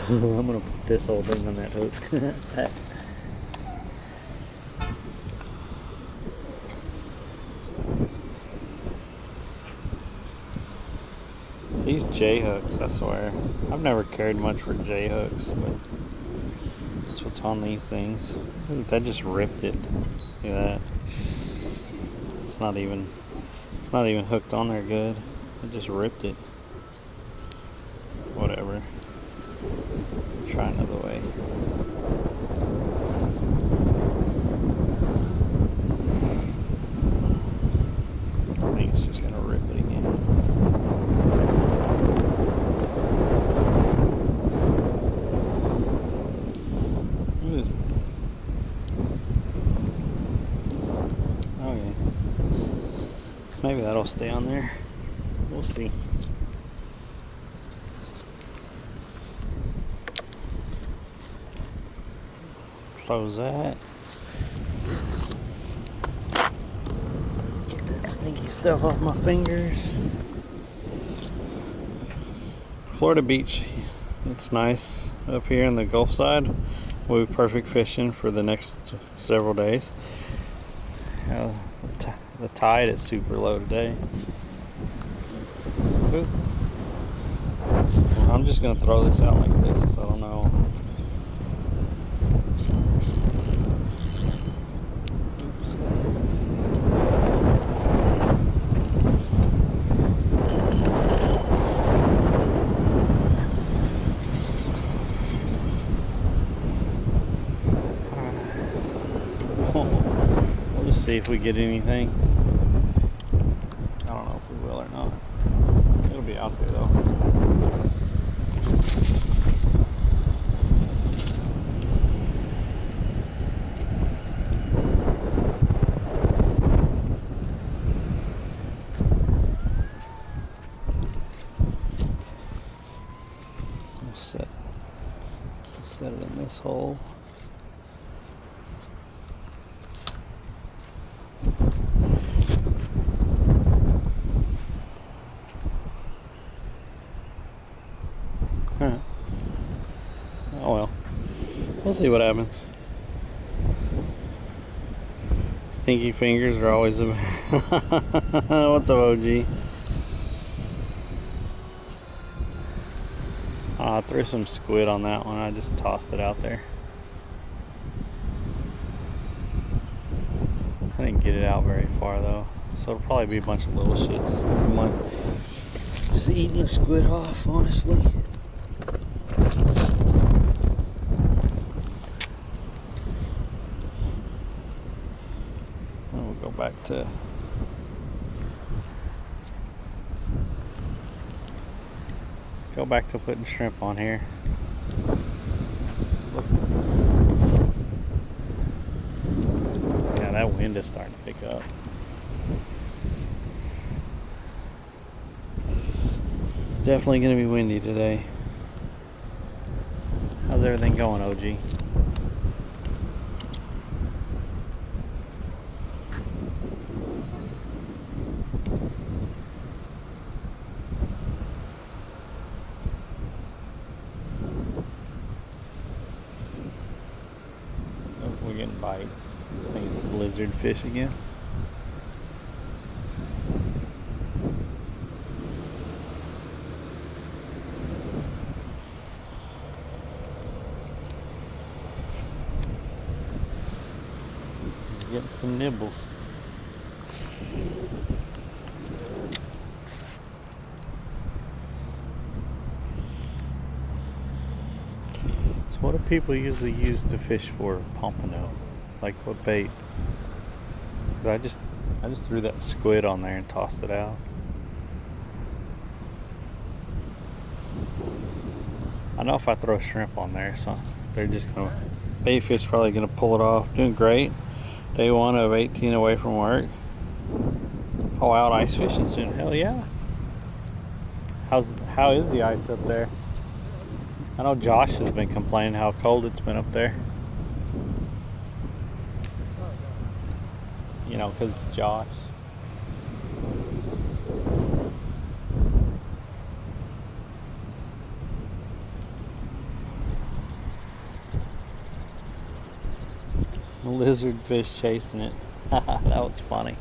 I'm gonna put this whole thing on that hook. These J hooks, I swear. I've never cared much for J hooks, but that's what's on these things. Ooh, that just ripped it. Look at that. It's not even hooked on there good. It just ripped it. Whatever. Try another way. I think it's just gonna rip it again. Okay. Maybe that'll stay on there. We'll see. Close that. Get that stinky stuff off my fingers. Florida Beach, it's nice up here in the Gulf side. Will be perfect fishing for the next several days. The tide is super low today. Ooh. I'm just gonna throw this out like this. I don't know. We'll just see if we get anything. I don't know if we will or not. It'll be out there though. asshole. Huh. Oh well. We'll see what happens. Stinky fingers are always a... What's up, OG? I threw some squid on that one. I just tossed it out there. I didn't get it out very far though, so it'll probably be a bunch of little shit. Just eating the squid off, honestly. And we'll go back to putting shrimp on here. Yeah, that wind is starting to pick up. Definitely gonna be windy today. How's everything going, OG? We're getting bites. I think it's lizard fish again. Getting some nibbles. So what do people usually use to fish for pompano? Like what bait? 'Cause I just threw that squid on there and tossed it out. I know if I throw shrimp on there, so they're just gonna, bait fish probably gonna pull it off. Doing great. Day 1 of 18 away from work. Oh, out ice fishing soon. Hell yeah. How is the ice up there? I know Josh has been complaining how cold it's been up there. You know, because Josh. A lizard fish chasing it. That was funny.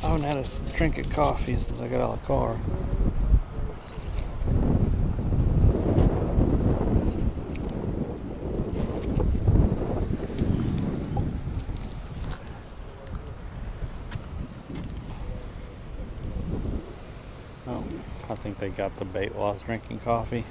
I haven't had a drink of coffee since I got out of the car. Oh, I think they got the bait while I was drinking coffee.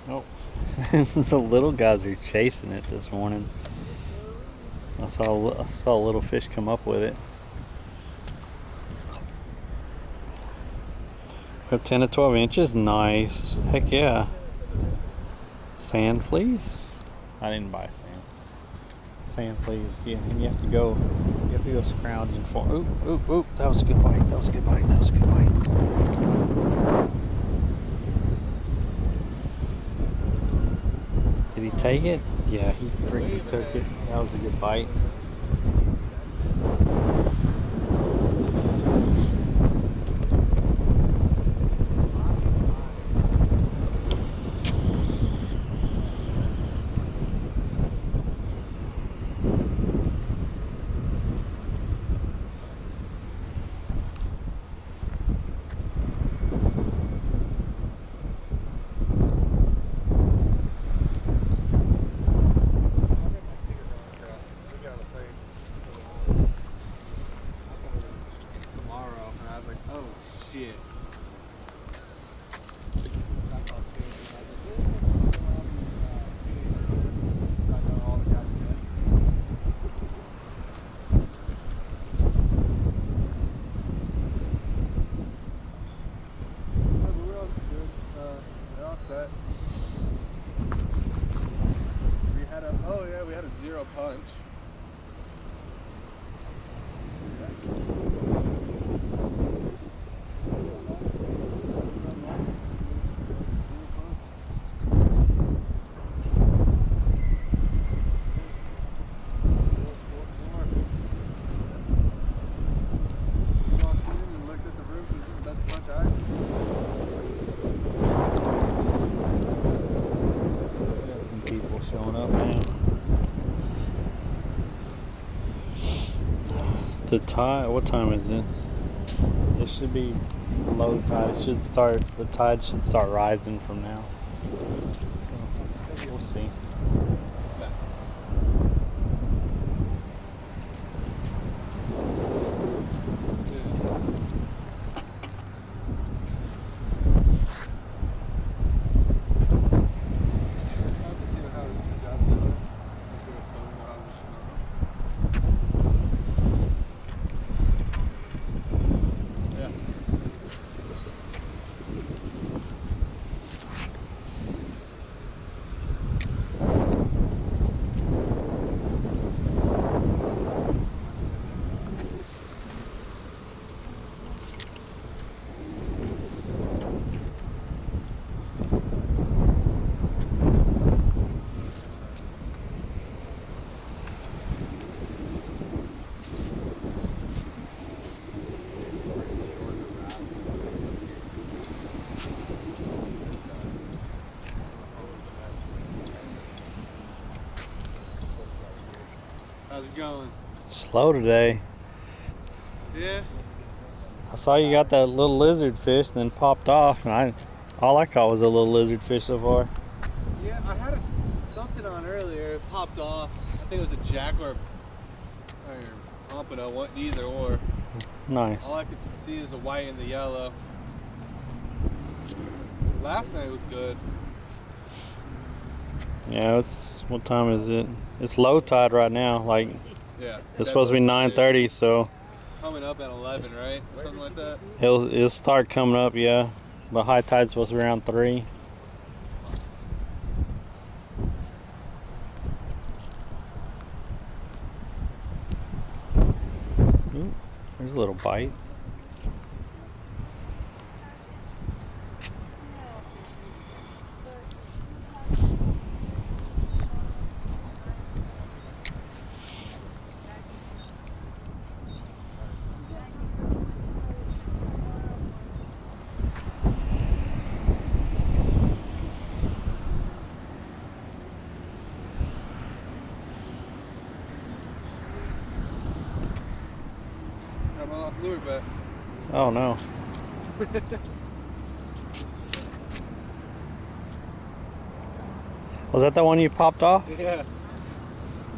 Oh, the little guys are chasing it this morning. I saw a little fish come up with it. We have 10 to 12 inches. Nice. Heck yeah. Sand fleas? I didn't buy sand. Sand fleas. Yeah, and you have to go scrounging for. Oop, oop, oop. That was a good bite. That was a good bite. That was a good bite. Did he take it? Yeah, he freaking took it. That was a good bite. bet. We had a 0 punch. Got some people showing up now. The tide, what time is it? It should be low tide. It should start, the tide should start rising from now. So, we'll see. How's it going? Slow today. Yeah. I saw you got that little lizard fish, then popped off, and all I caught was a little lizard fish so far. Yeah, I had something on earlier. It popped off. I think it was a jack or pompano, either or. Nice. All I could see is the white and the yellow. Last night was good. Yeah, what time is it? It's low tide right now. Like, yeah, it's supposed to be 9:30, so coming up at 11, right? Something like that. it'll start coming up, yeah. But high tide's supposed to be around 3. Ooh, there's a little bite. Got my lure back. Oh no. Was that the one you popped off? Yeah.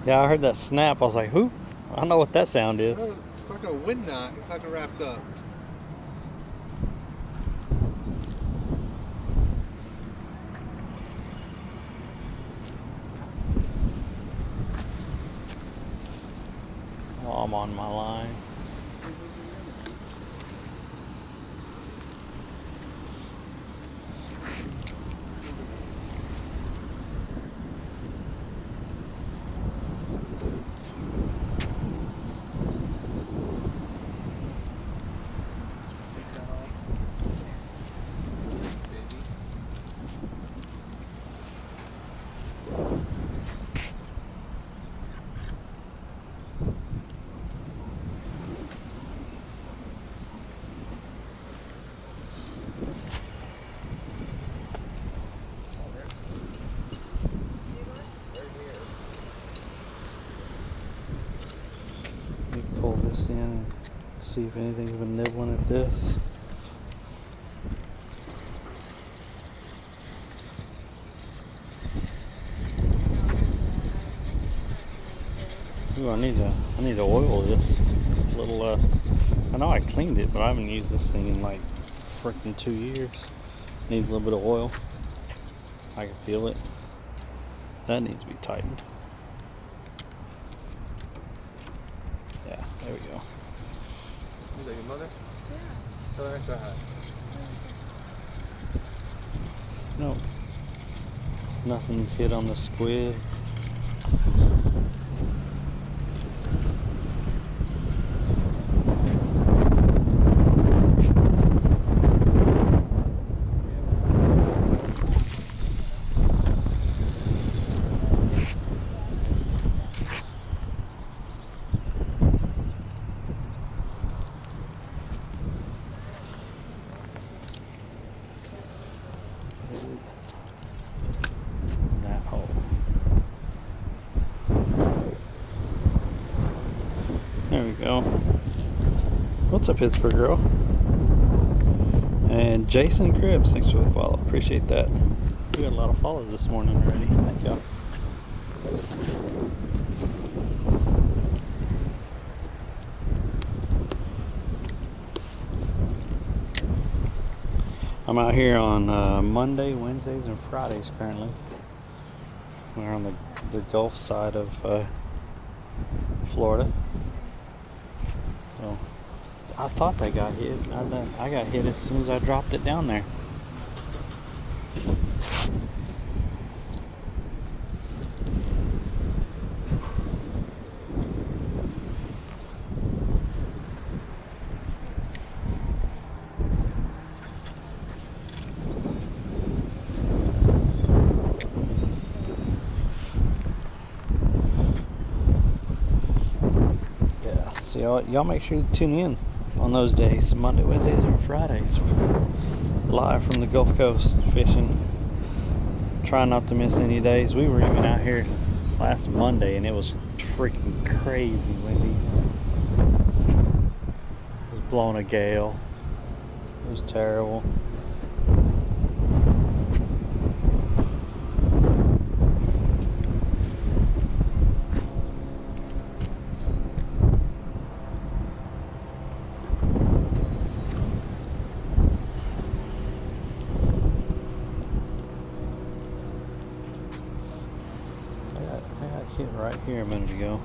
Yeah, I heard that snap. I was like, who? I don't know what that sound is. Oh, fucking a wind knot. Fucking wrapped up. Oh, I'm on my line. Let me pull this in and see if anything's been nibbling at this. Ooh, I need to oil this little. I know I cleaned it, but I haven't used this thing in like freaking 2 years. Needs a little bit of oil. I can feel it. That needs to be tightened. Yeah, there we go. Is that your mother? Yeah. Tell her I said hi. No. Nothing's hit on the squid. That hole. There we go. What's up, Pittsburgh girl? And Jason Cribs, thanks for the follow. Appreciate that. We got a lot of follows this morning already. Thank y'all. I'm out here on Monday, Wednesdays, and Fridays currently. We're on the Gulf side of Florida. So I thought they got hit. I got hit as soon as I dropped it down there. So y'all make sure you tune in on those days, Monday, Wednesdays, or Fridays, live from the Gulf Coast fishing. Try not to miss any days. We were even out here last Monday and it was freaking crazy windy. It was blowing a gale. It was terrible. Hit right here a minute ago.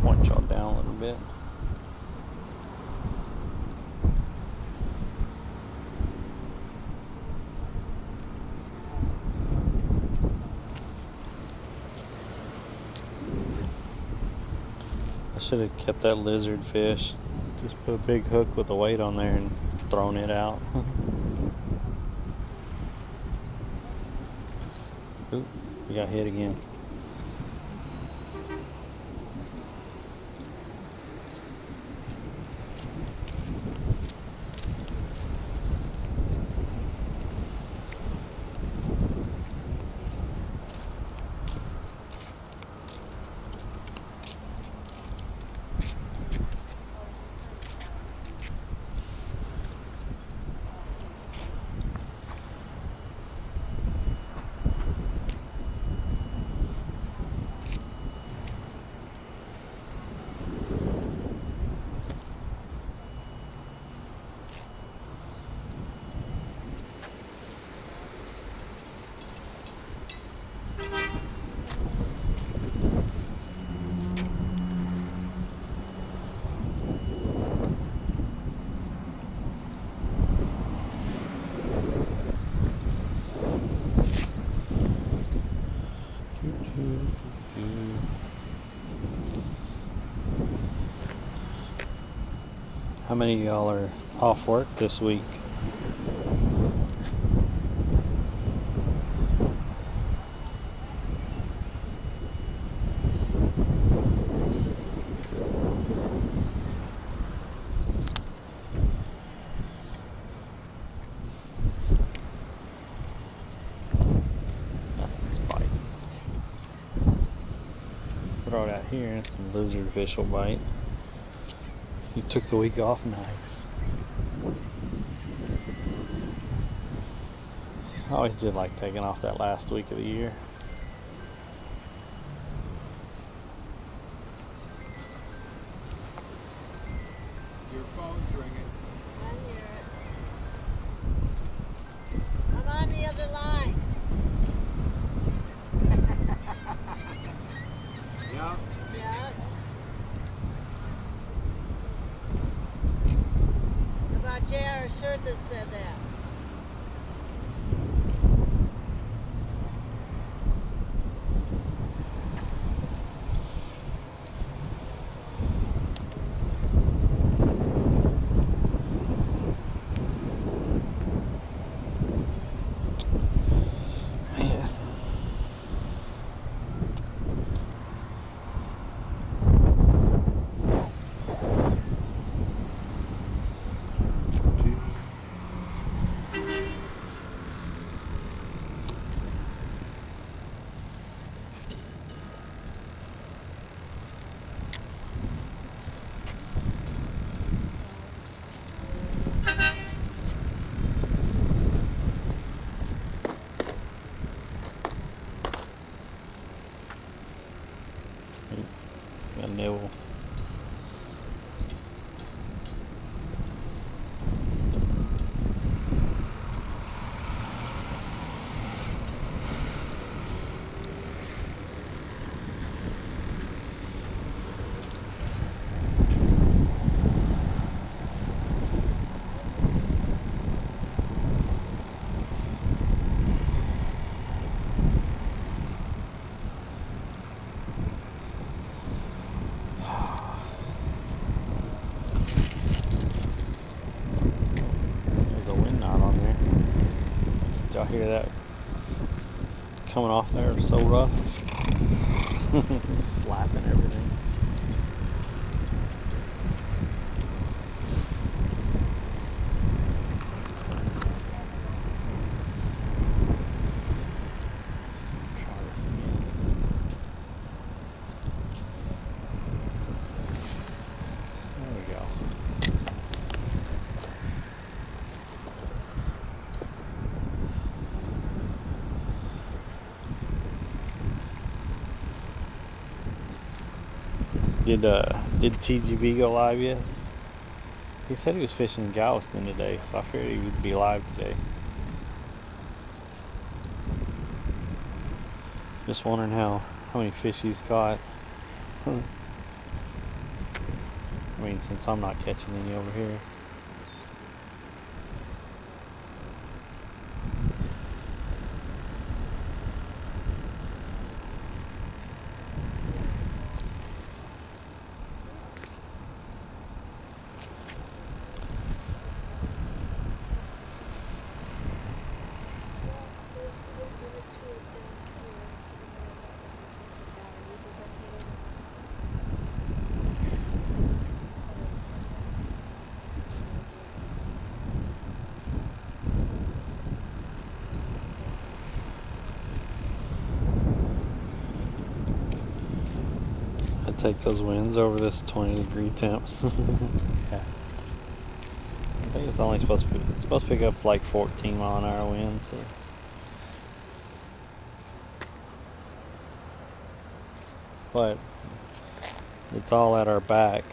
Point y'all down a little bit. Should have kept that lizard fish. Just put a big hook with a weight on there and thrown it out. Ooh, we got hit again. How many of y'all are off work this week? Nothing's biting. Throw it out here and some lizard fish will bite. You took the week off, nice. I always did like taking off that last week of the year. Your phone's ringing. I hear it. I'm on the other line. Yeah, Yeah. Yeah. About J.R. shirt that said that. Got a nibble. There's a wind knot on there. Did y'all hear that coming off there? So rough. Just slapping everything. Try this again. There we go. Did TGB go live yet? He said he was fishing in Galveston today, so I figured he would be live today. Just wondering how many fish he's caught. I mean, since I'm not catching any over here. I'd take those winds over this 20-degree temps. Yeah. I think it's only supposed to pick up like 14-mile-an-hour winds. So but it's all at our back.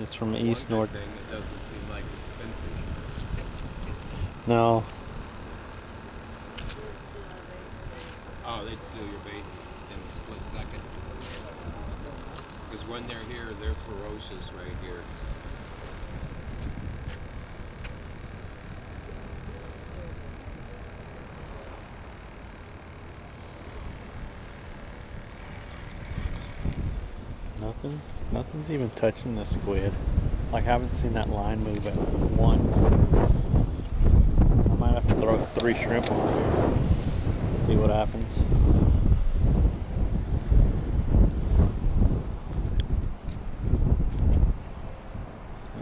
It's from the east north. Thing, it doesn't seem like it's been fishing. No. Oh, they'd steal your bait in a split second. Because when they're here, they're ferocious right here. Nothing's even touching the squid. Like, I haven't seen that line move at once. I might have to throw 3 shrimp on there. See what happens.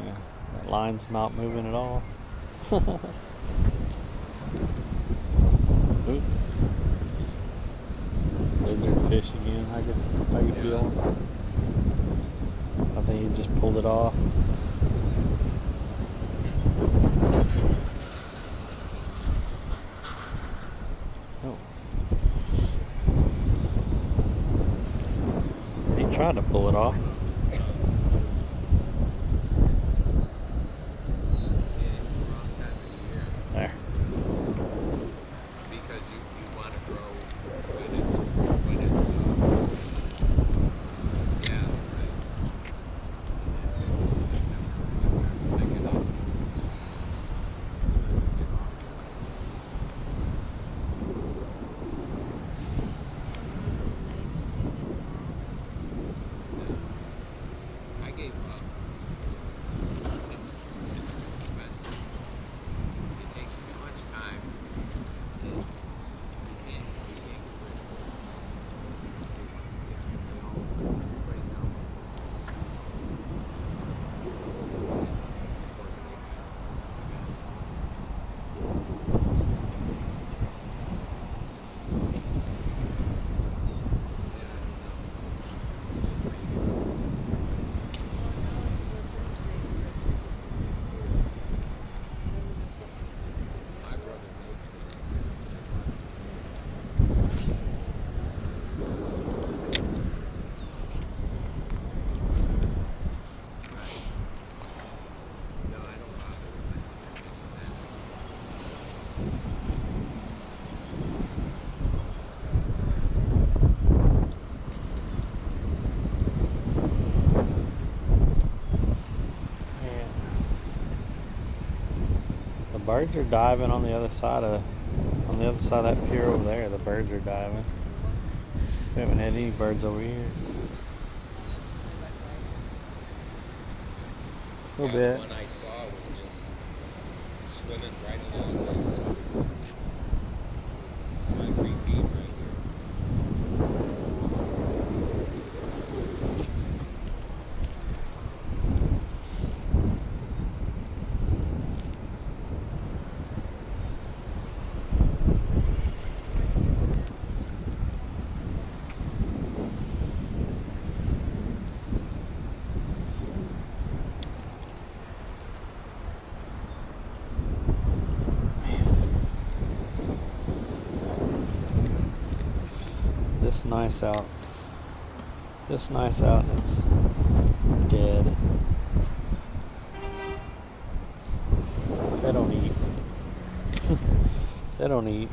Yeah, that line's not moving at all. Oop. Lizard fish again. How you feeling? I think he just pulled it off. Oh. He tried to pull it off. There. Because you want to grow when it's Birds are diving on the other side of that pier over there. The birds are diving. We haven't had any birds over here. A little bit. The one I saw was just swimming right along this concrete beam right here. Nice out. This nice out and it's dead. They don't eat. They don't eat.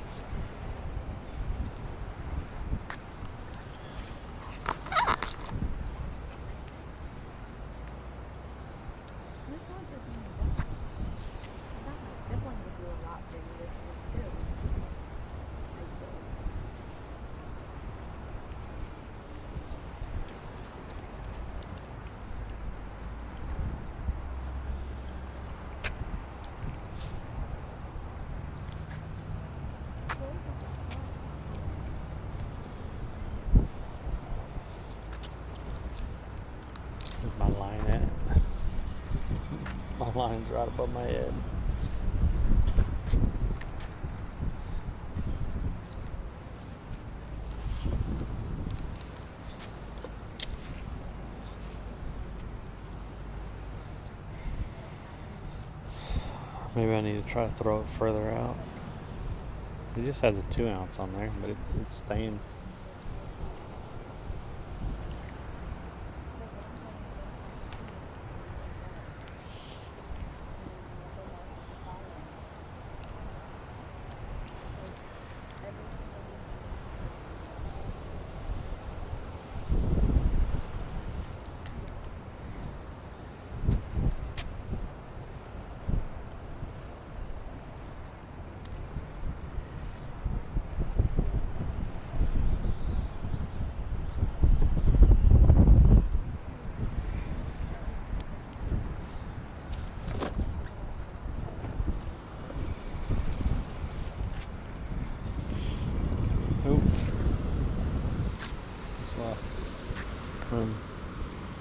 Where's my line at? My line's right above my head. Maybe I need to try to throw it further out. It just has a 2 ounce on there, but it's staying.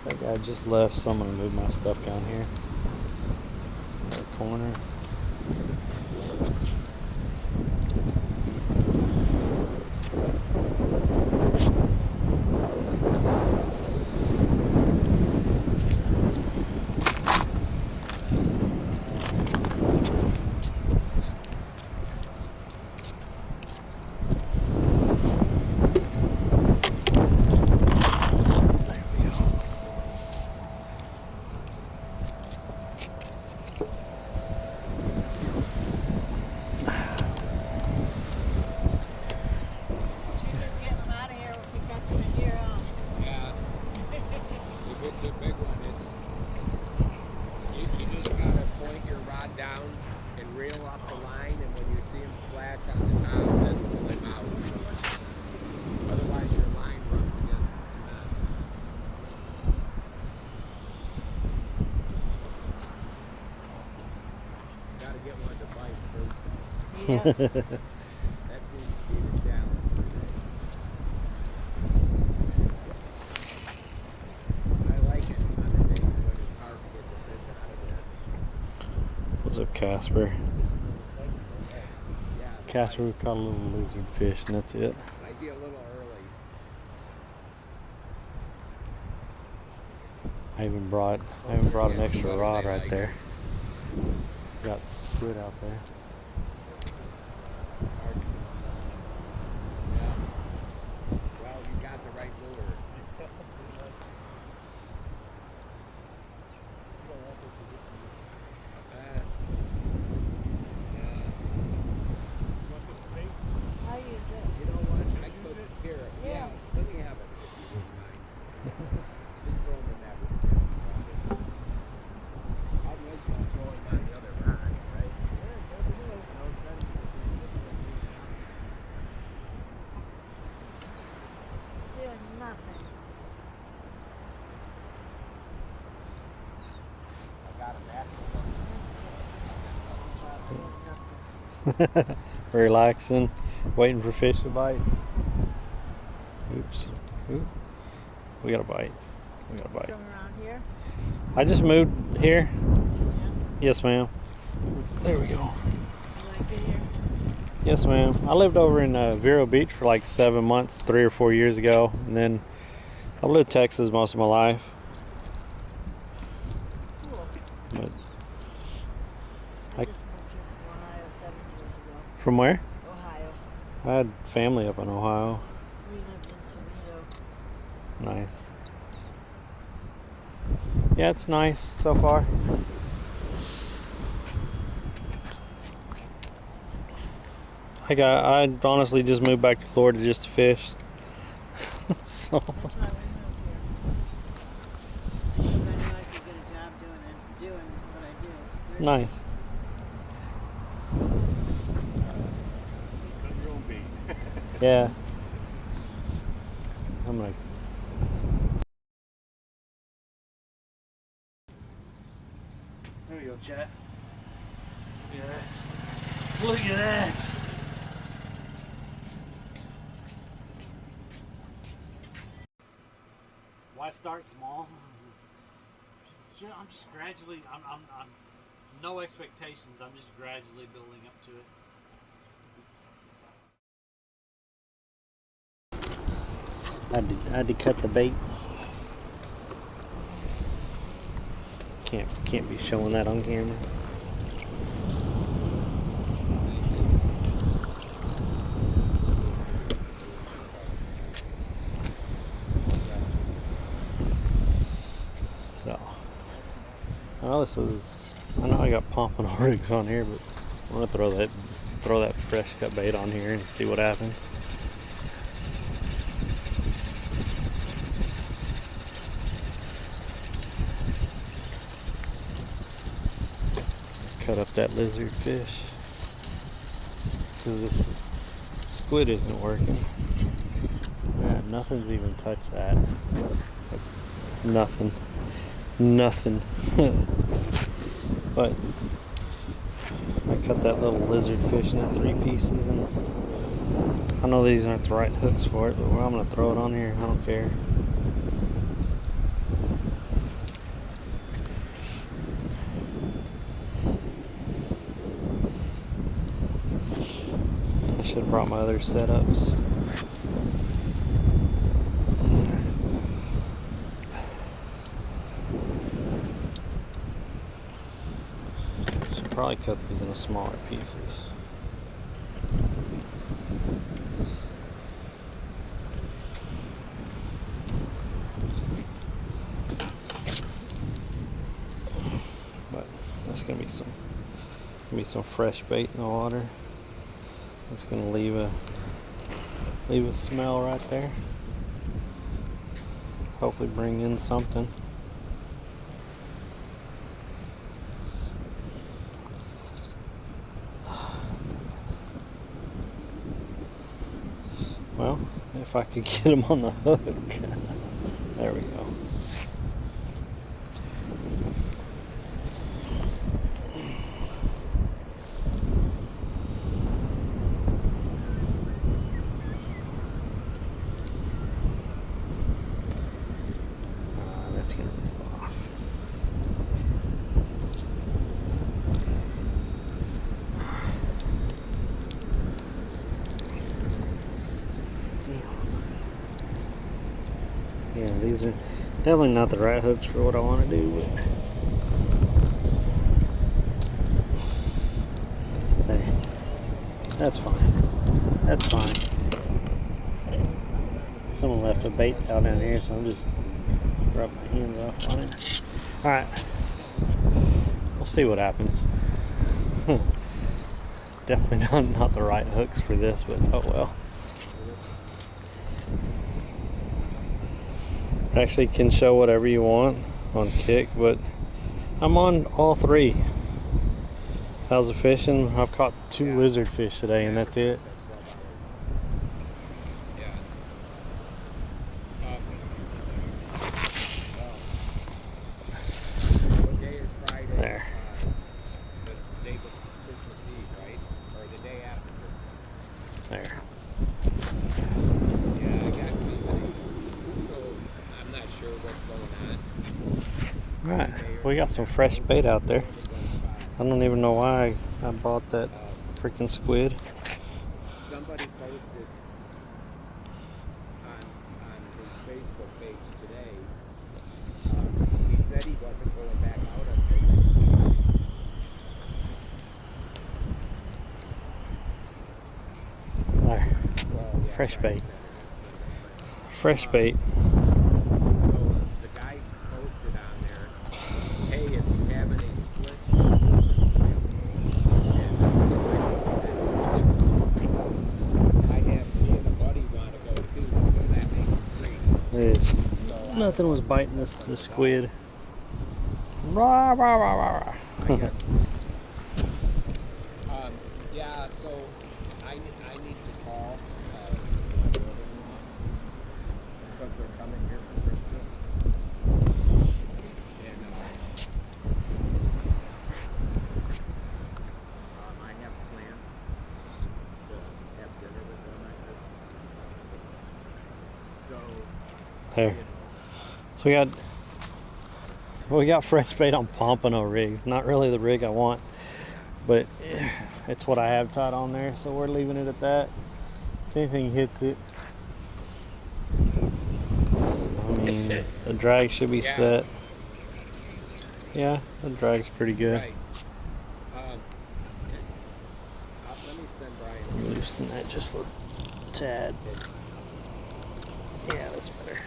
That guy just left, so I'm gonna move my stuff down here. That corner. That seems to be the challenge today. I like it on the days when it's hard to get the fish out of there. What's up, Casper? Yeah, Casper, we caught a little lizard fish, and that's it. might be a little early. I even brought an extra rod right there. Got squid out there. Well, you got the right lure. I use it. You know what? I could here. Yeah, let me have it if you wouldn't mind. Just throw them in that one. I'll let you throw them on the other rod, right? Relaxing, waiting for fish to bite. Oops. Ooh. We got a bite. We got a bite. From around here? I just moved here. Yes, ma'am. There we go. You like it here? Yes, ma'am. I lived over in Vero Beach for like 7 months, 3 or 4 years ago, and then I've lived in Texas most of my life. Cool. But I just moved here from Ohio 7 years ago. from where? Ohio. I had family up in Ohio. We lived in Toledo. Nice. Yeah, it's nice so far. I honestly just moved back to Florida just to fish. So. That's why we moved here. Because I knew I could get a job doing what I do. Nice. Yeah. I'm gonna. There we go, chat. Look at that. Look at that. Why start small? I'm just gradually. I'm no expectations. I'm just gradually building up to it. I had to cut the bait. Can't be showing that on camera. So, I know I got pompano rigs on here, but I'm gonna throw that fresh cut bait on here and see what happens. Cut up that lizard fish because this squid isn't working. Yeah, nothing's even touched that. That's nothing. But I cut that little lizard fish into 3 pieces, and I know these aren't the right hooks for it, but I'm gonna throw it on here. I don't care. I should have brought my other setups. Should probably cut these into smaller pieces. But that's gonna be some fresh bait in the water. It's gonna leave a smell right there. Hopefully bring in something. Well, if I could get him on the hook. There we go. That's gonna move off. Yeah, these are definitely not the right hooks for what I want to do, but hey, that's fine. That's fine. Someone left a bait towel down here, so I'm just rub my hands off on it. Alright. We'll see what happens. Definitely not the right hooks for this, but oh well. Actually can show whatever you want on Kick, but I'm on all 3. How's the fishing? I've caught 2 lizard fish today, and that's it. What day is Friday? There. The day before Christmas Eve, right? Or the what's going on. Right, we got some fresh bait out there. I don't even know why I bought that freaking squid. Somebody posted on his Facebook page today. He said he wasn't going back out on There, fresh bait. Fresh bait. So the guy posted on there, hey, if you have any split, and so I posted, I have me and a buddy want to go too, so that makes 3. Nothing was biting the squid. Rah, rah, rah, rah, rah. I guess. Yeah, so I need to call my brother-in-law because they're coming here for Christmas. And I have plans to have dinner with them at Christmas. So, There. So we got fresh bait on Pompano rigs. Not really the rig I want, but it's what I have tied on there, so we're leaving it at that. If anything hits it, I mean, the drag should be set. Yeah, the drag's pretty good. right. Let me send Brian. Loosen that just a tad. Yeah, that's better.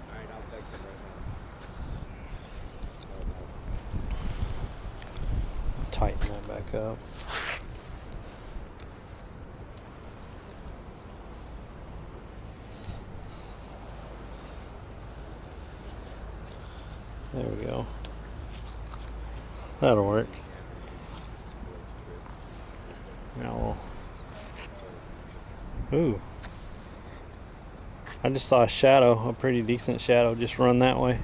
Alright, I'll take them right Tighten that back up. There we go. That'll work. Now we'll... Ooh. I just saw a shadow, a pretty decent shadow, just run that way.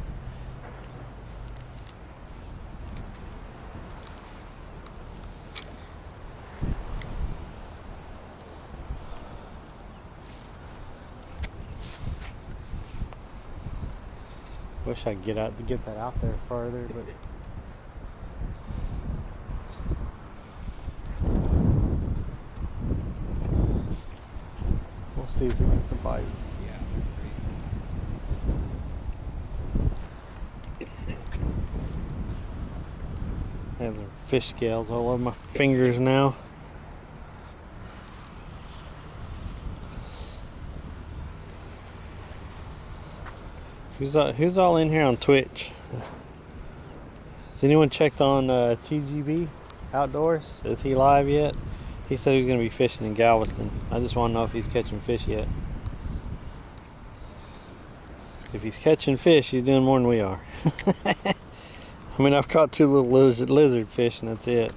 Wish I could get that out there farther, but we'll see if it gets a bite. I have fish scales all over my fingers now. Who's all in here on Twitch? Has anyone checked on TGB Outdoors? Is he live yet? He said he was going to be fishing in Galveston. I just want to know if he's catching fish yet. 'Cause if he's catching fish, he's doing more than we are. I mean, I've caught 2 little lizard fish and that's it.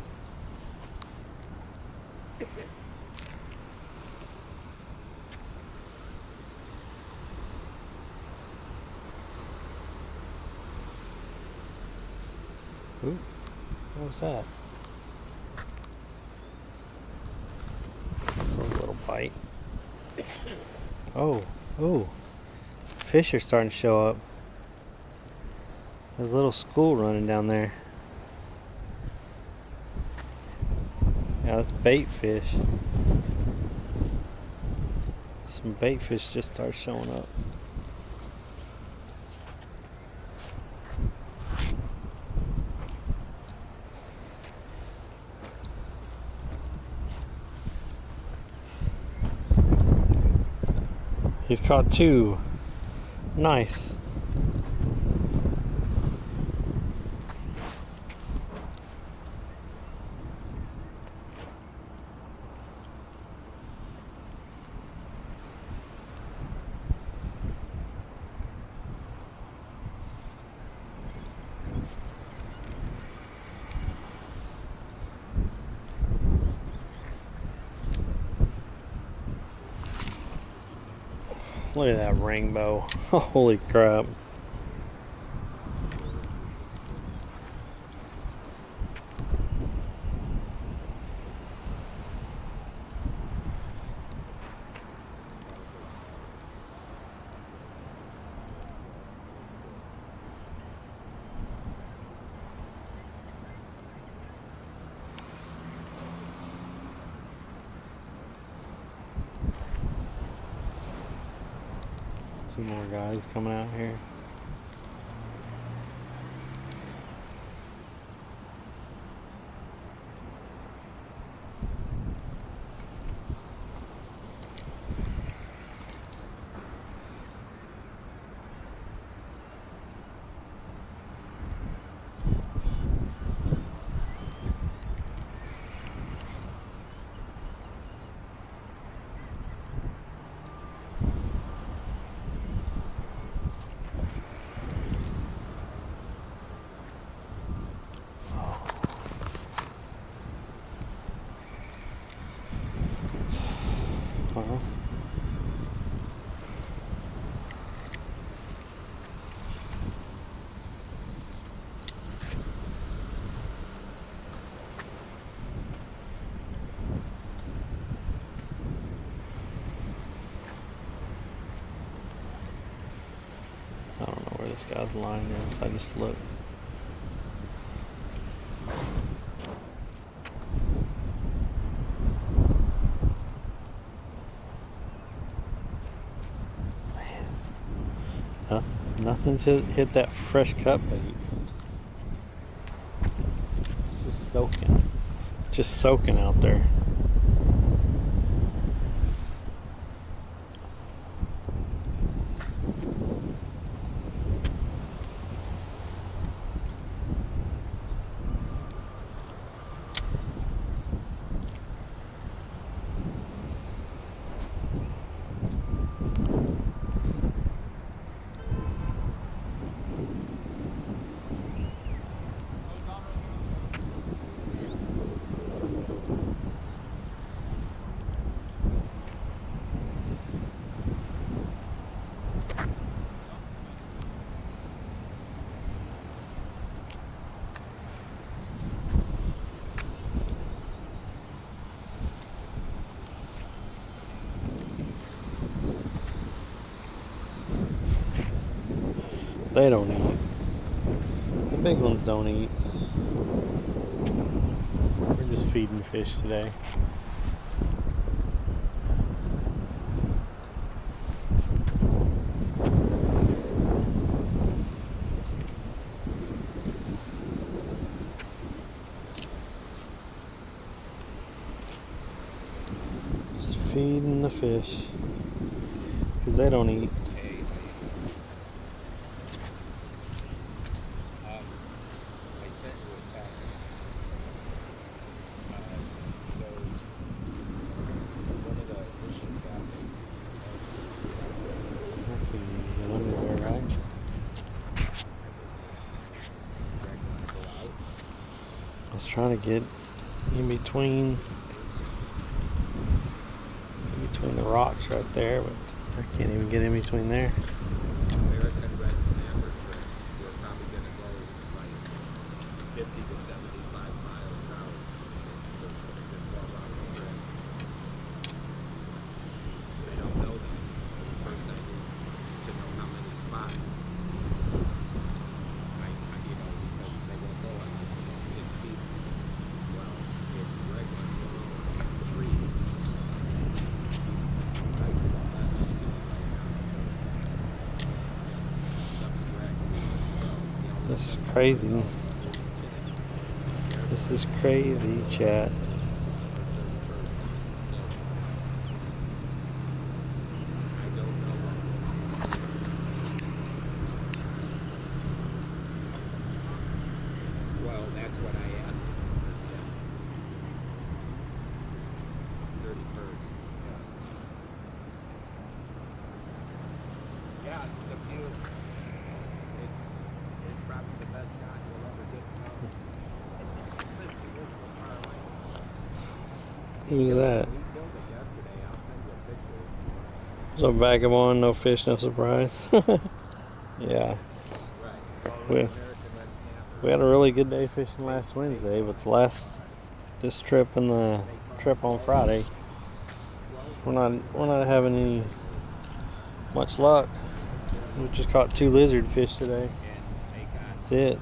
Ooh, what was that? That's a little bite. Oh, fish are starting to show up. There's a little school running down there. Yeah, that's bait fish. Some bait fish just start showing up. He's caught 2. Nice. Look at that rainbow. Holy crap. Two more guys coming out here. Well, I don't know where this guy's line is. I just looked. Nothing's hit that fresh cut bait. It's just soaking. Just soaking out there. They don't eat. The big ones don't eat. We're just feeding fish today. Just feeding the fish. Because they don't eat. I sent you a text. So one of the fishing captains is Okay, get under there, right? I was trying to get in between the rocks right there, but I can't even get in between there. American red snapper trip. We're probably gonna go like 50 to 75 miles out. It's a 12-hour trip. They don't know that. First, I need to know how many spots. Because they won't go unless they get 6 people. Well, if Greg wants to go 3. This is crazy. This is crazy, chat. Well, that's what I asked him. Yeah. 31st. Yeah, it's up to you. It's probably the best shot you'll ever get. Since he lives so far away. Who's that? He killed it yesterday. I'll send you a picture. So vagabond, no fish, no surprise. Yeah. We had a really good day fishing last Wednesday, but this trip and the trip on Friday, we're not having any much luck. We just caught 2 lizard fish today. That's it.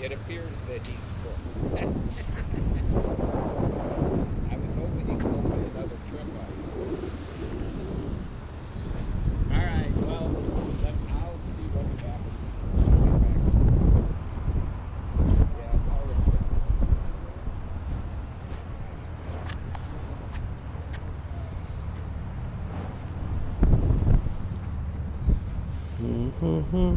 It appears that he's cooked. I was hoping he could go with another trip up. Alright, well, I'll see what happens. Yeah, it's already good. Mm-hmm.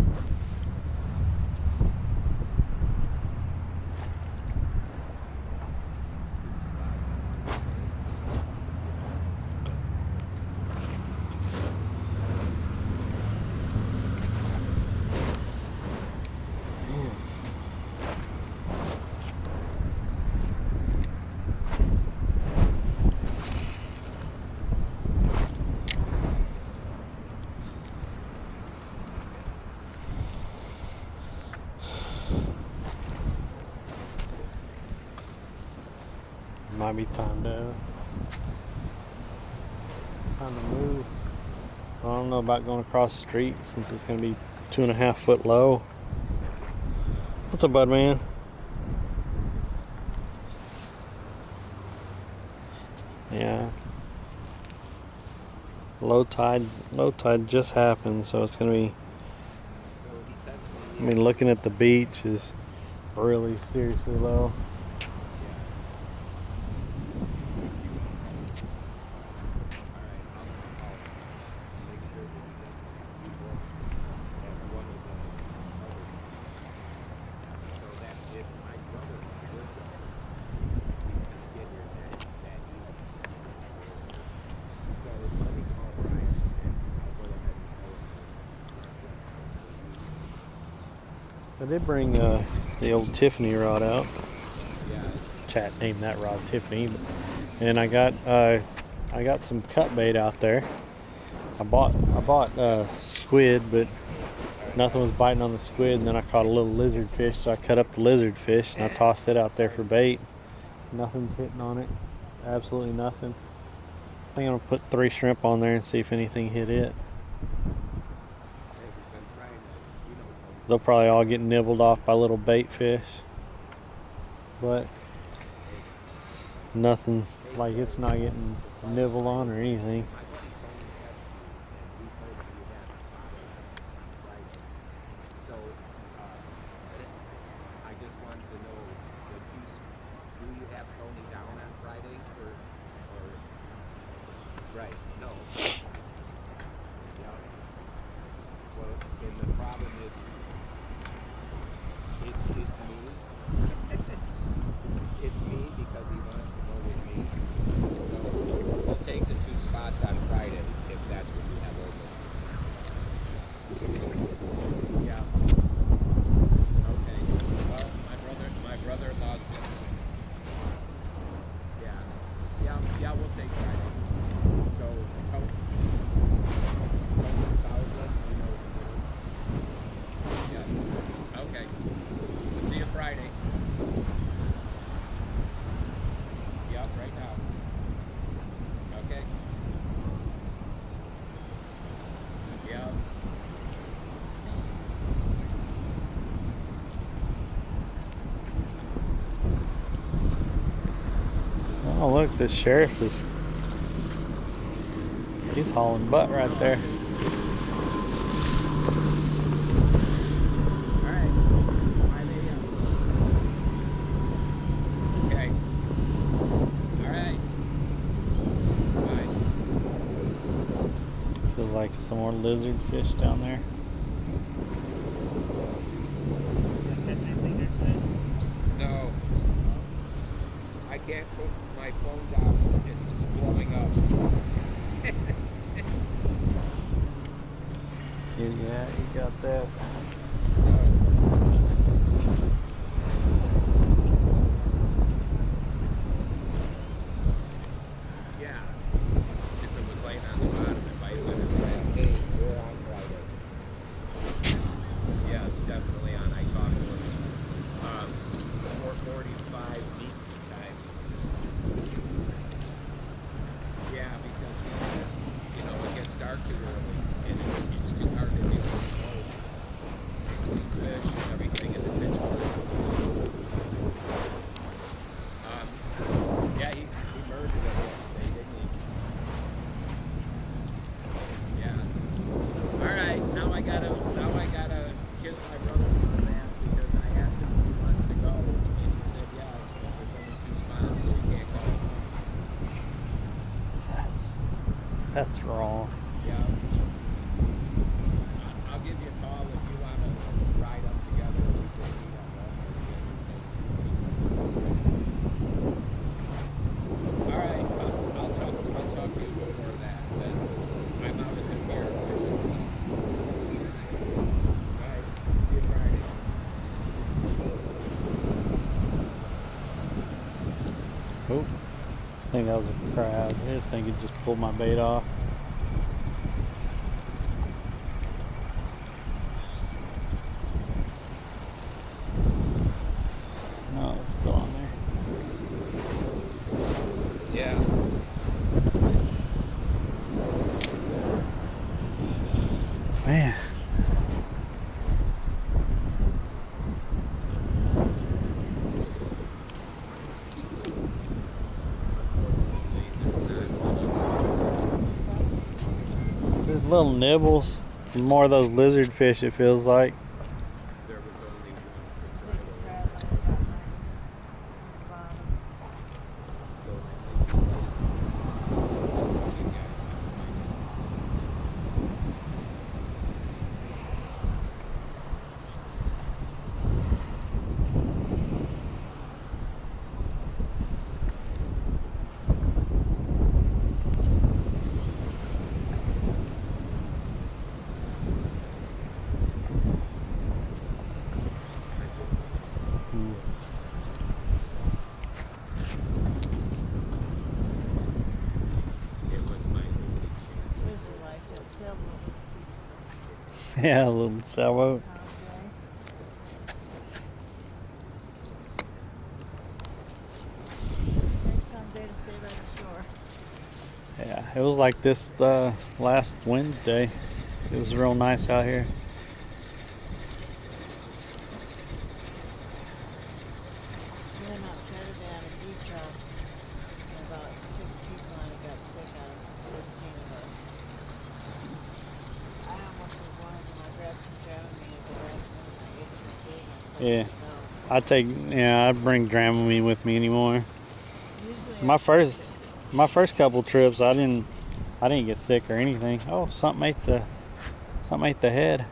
Might be time to move. I don't know about going across the street since it's going to be 2.5 foot low. What's up, bud, man? Yeah. Low tide just happened, so it's going to be. I mean, looking at the beach is really seriously low. I did bring the old Tiffany rod out. Chat named that rod Tiffany, and I got some cut bait out there. I bought squid, but nothing was biting on the squid, and then I caught a little lizard fish, so I cut up the lizard fish and I tossed it out there for bait. Nothing's hitting on it, absolutely nothing. I think I'm gonna put 3 shrimp on there and see if anything hit it. They'll probably all get nibbled off by little bait fish, but nothing, like it's not getting nibbled on or anything. So, I just wanted to know, do you have Tony down on Friday or right? No. Yeah. Well, and the problem is, it's me. It's me because he wants to go with me. So we'll take the 2 spots on Friday if that's what you have open. Yeah. Okay. Well, my brother-in-law's good. Yeah, we'll take Friday. So Tony Fowler, you know. Yeah. Okay. We'll see you Friday. Yeah, right now. Okay. Yeah. Oh look, the sheriff he's hauling butt right there. Like some more lizard fish down there. No. I can't put my phone down. It's blowing up. Yeah, you got that. Yeah. If it was laying on the bottom, it might have been right. Hey, we're on Friday. Yeah, it's definitely on. I talked to him. 4:45 meet time. Yeah, because it gets dark too early, and it's too hard to get smoke. That's wrong. Yeah. I'll give you a call if you want to ride up together. We can meet on Walmart. All right. I'll talk to you before that. Then I'm out in the pier fishing. So. All right. See you Friday. Oh, I think that was a crab. I just think it just pulled my bait off. No, it's still on there. Yeah. Man. There's little nibbles. More of those lizard fish, it feels like. There was only Yeah, a little sailboat. Yeah, it was like this last Wednesday. It was real nice out here. Yeah, I bring Dramamine with me anymore. My first couple trips, I didn't get sick or anything. Oh, something ate the head.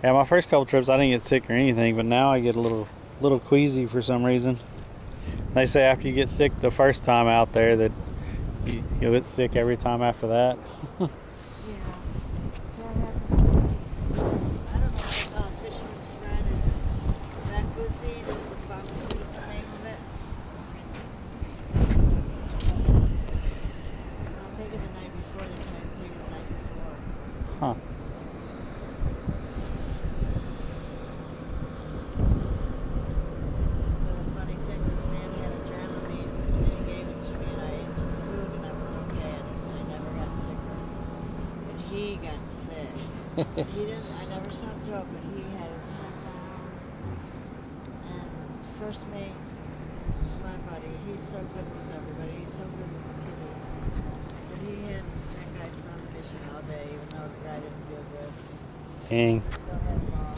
Yeah, my first couple trips, I didn't get sick or anything, but now I get a little queasy for some reason. They say after you get sick the first time out there that you'll get sick every time after that. Huh. But a funny thing, this man had a Dramamine and he gave it to me and I ate some food and I was okay and I never got sicker. And he got sick. I never saw him throw up, but he had his head down. And first mate, my buddy, he's so good with everybody. He's so good with the kiddies. But he had that guy sunfishing all day, even though the guy didn't feel good. Dang. Still had him all.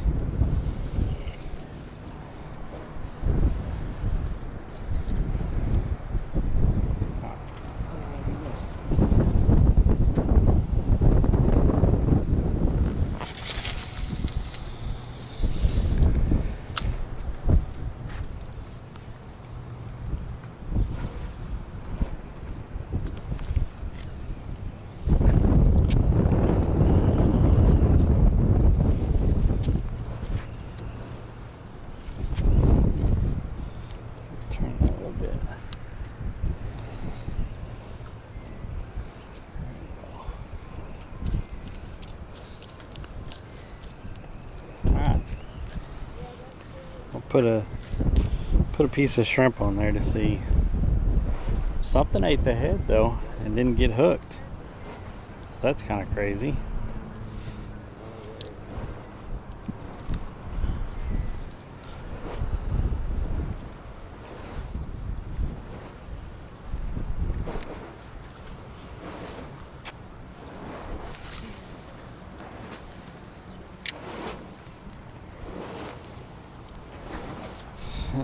Turn that a little bit. Alright. We'll put a piece of shrimp on there to see. Something ate the head though and didn't get hooked. So that's kind of crazy.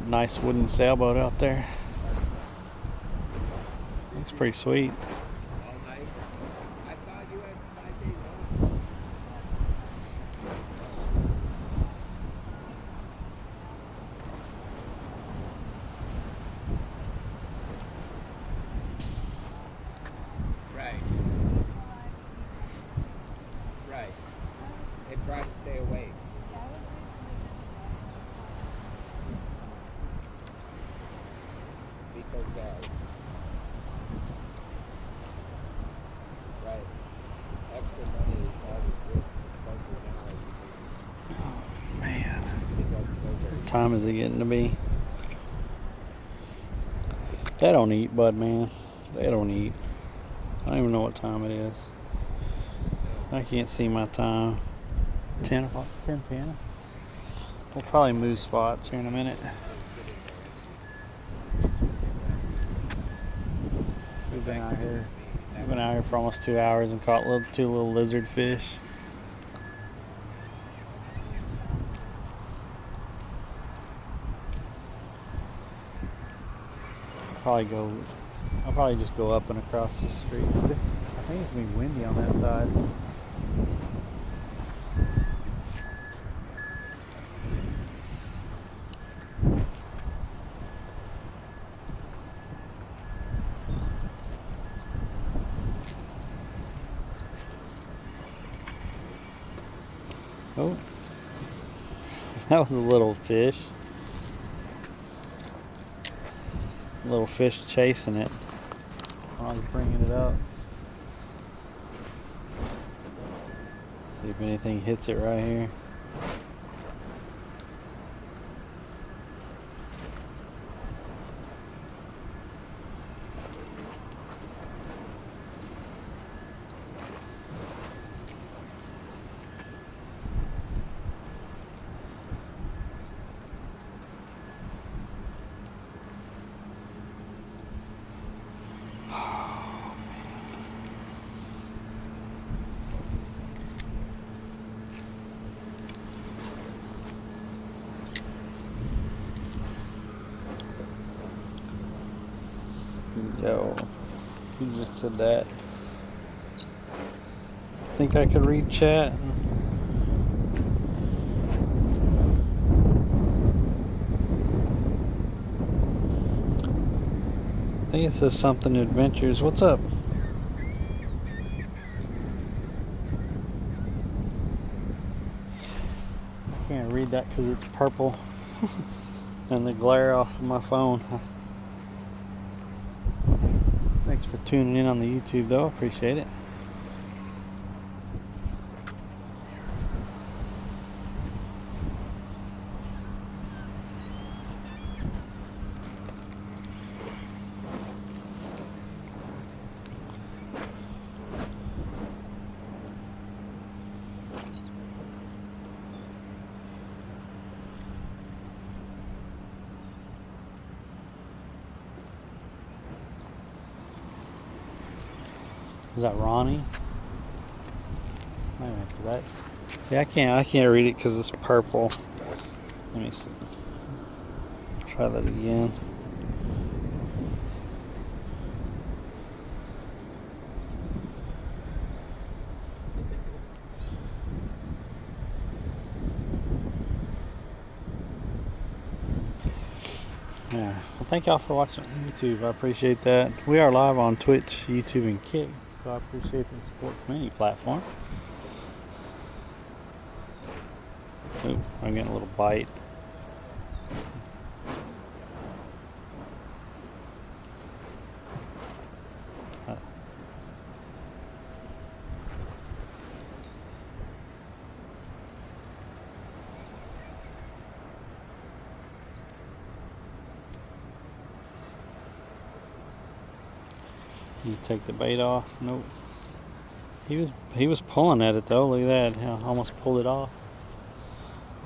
Nice wooden sailboat out there. Looks pretty sweet. those guys. Right. Extra money is always good. Man. What time is it getting to be? They don't eat, bud, man. They don't eat. I don't even know what time it is. I can't see my time. 10 o'clock, 10:10. We'll probably move spots here in a minute. We've been out here. We've been out here for almost 2 hours and caught two little lizard fish. I'll probably just go up and across the street. I think it's gonna be windy on that side. Oh, that was a little fish. Little fish chasing it. I was bringing it up. See if anything hits it right here. Yo, you just said that. Think I could read chat? I think it says something adventures. What's up? I can't read that because it's purple and the glare off of my phone. Thanks for tuning in on the YouTube though, appreciate it. Is that Ronnie? Wait a minute, that? See, I can't read it because it's purple. Let me see. Try that again. Yeah. Well, thank y'all for watching YouTube. I appreciate that. We are live on Twitch, YouTube, and Kick. So I appreciate the support from any platform. Ooh, I'm getting a little bite. You take the bait off? Nope. He was pulling at it though. Look at that. I almost pulled it off.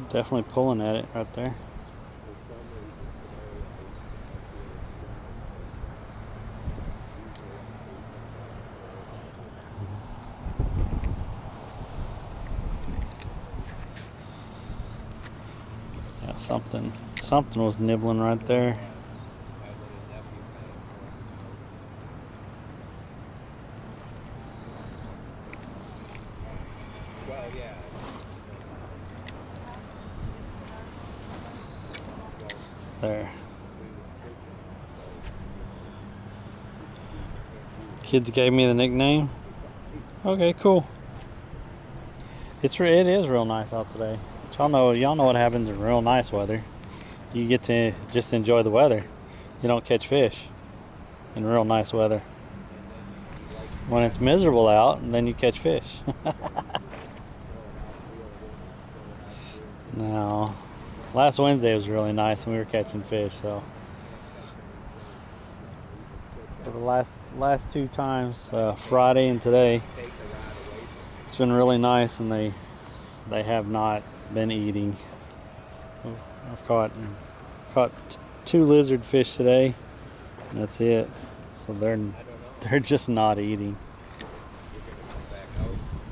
Definitely pulling at it right there. Yeah, something was nibbling right there. There. Kids gave me the nickname. Okay, cool. It is real nice out today. Y'all know what happens in real nice weather. You get to just enjoy the weather. you don't catch fish in real nice weather. When it's miserable out, and then you catch fish. No, last Wednesday was really nice and we were catching fish. So for the last two times, Friday and today, it's been really nice, and they have not been eating. I've caught 2 lizard fish today, and that's it. So they're just not eating.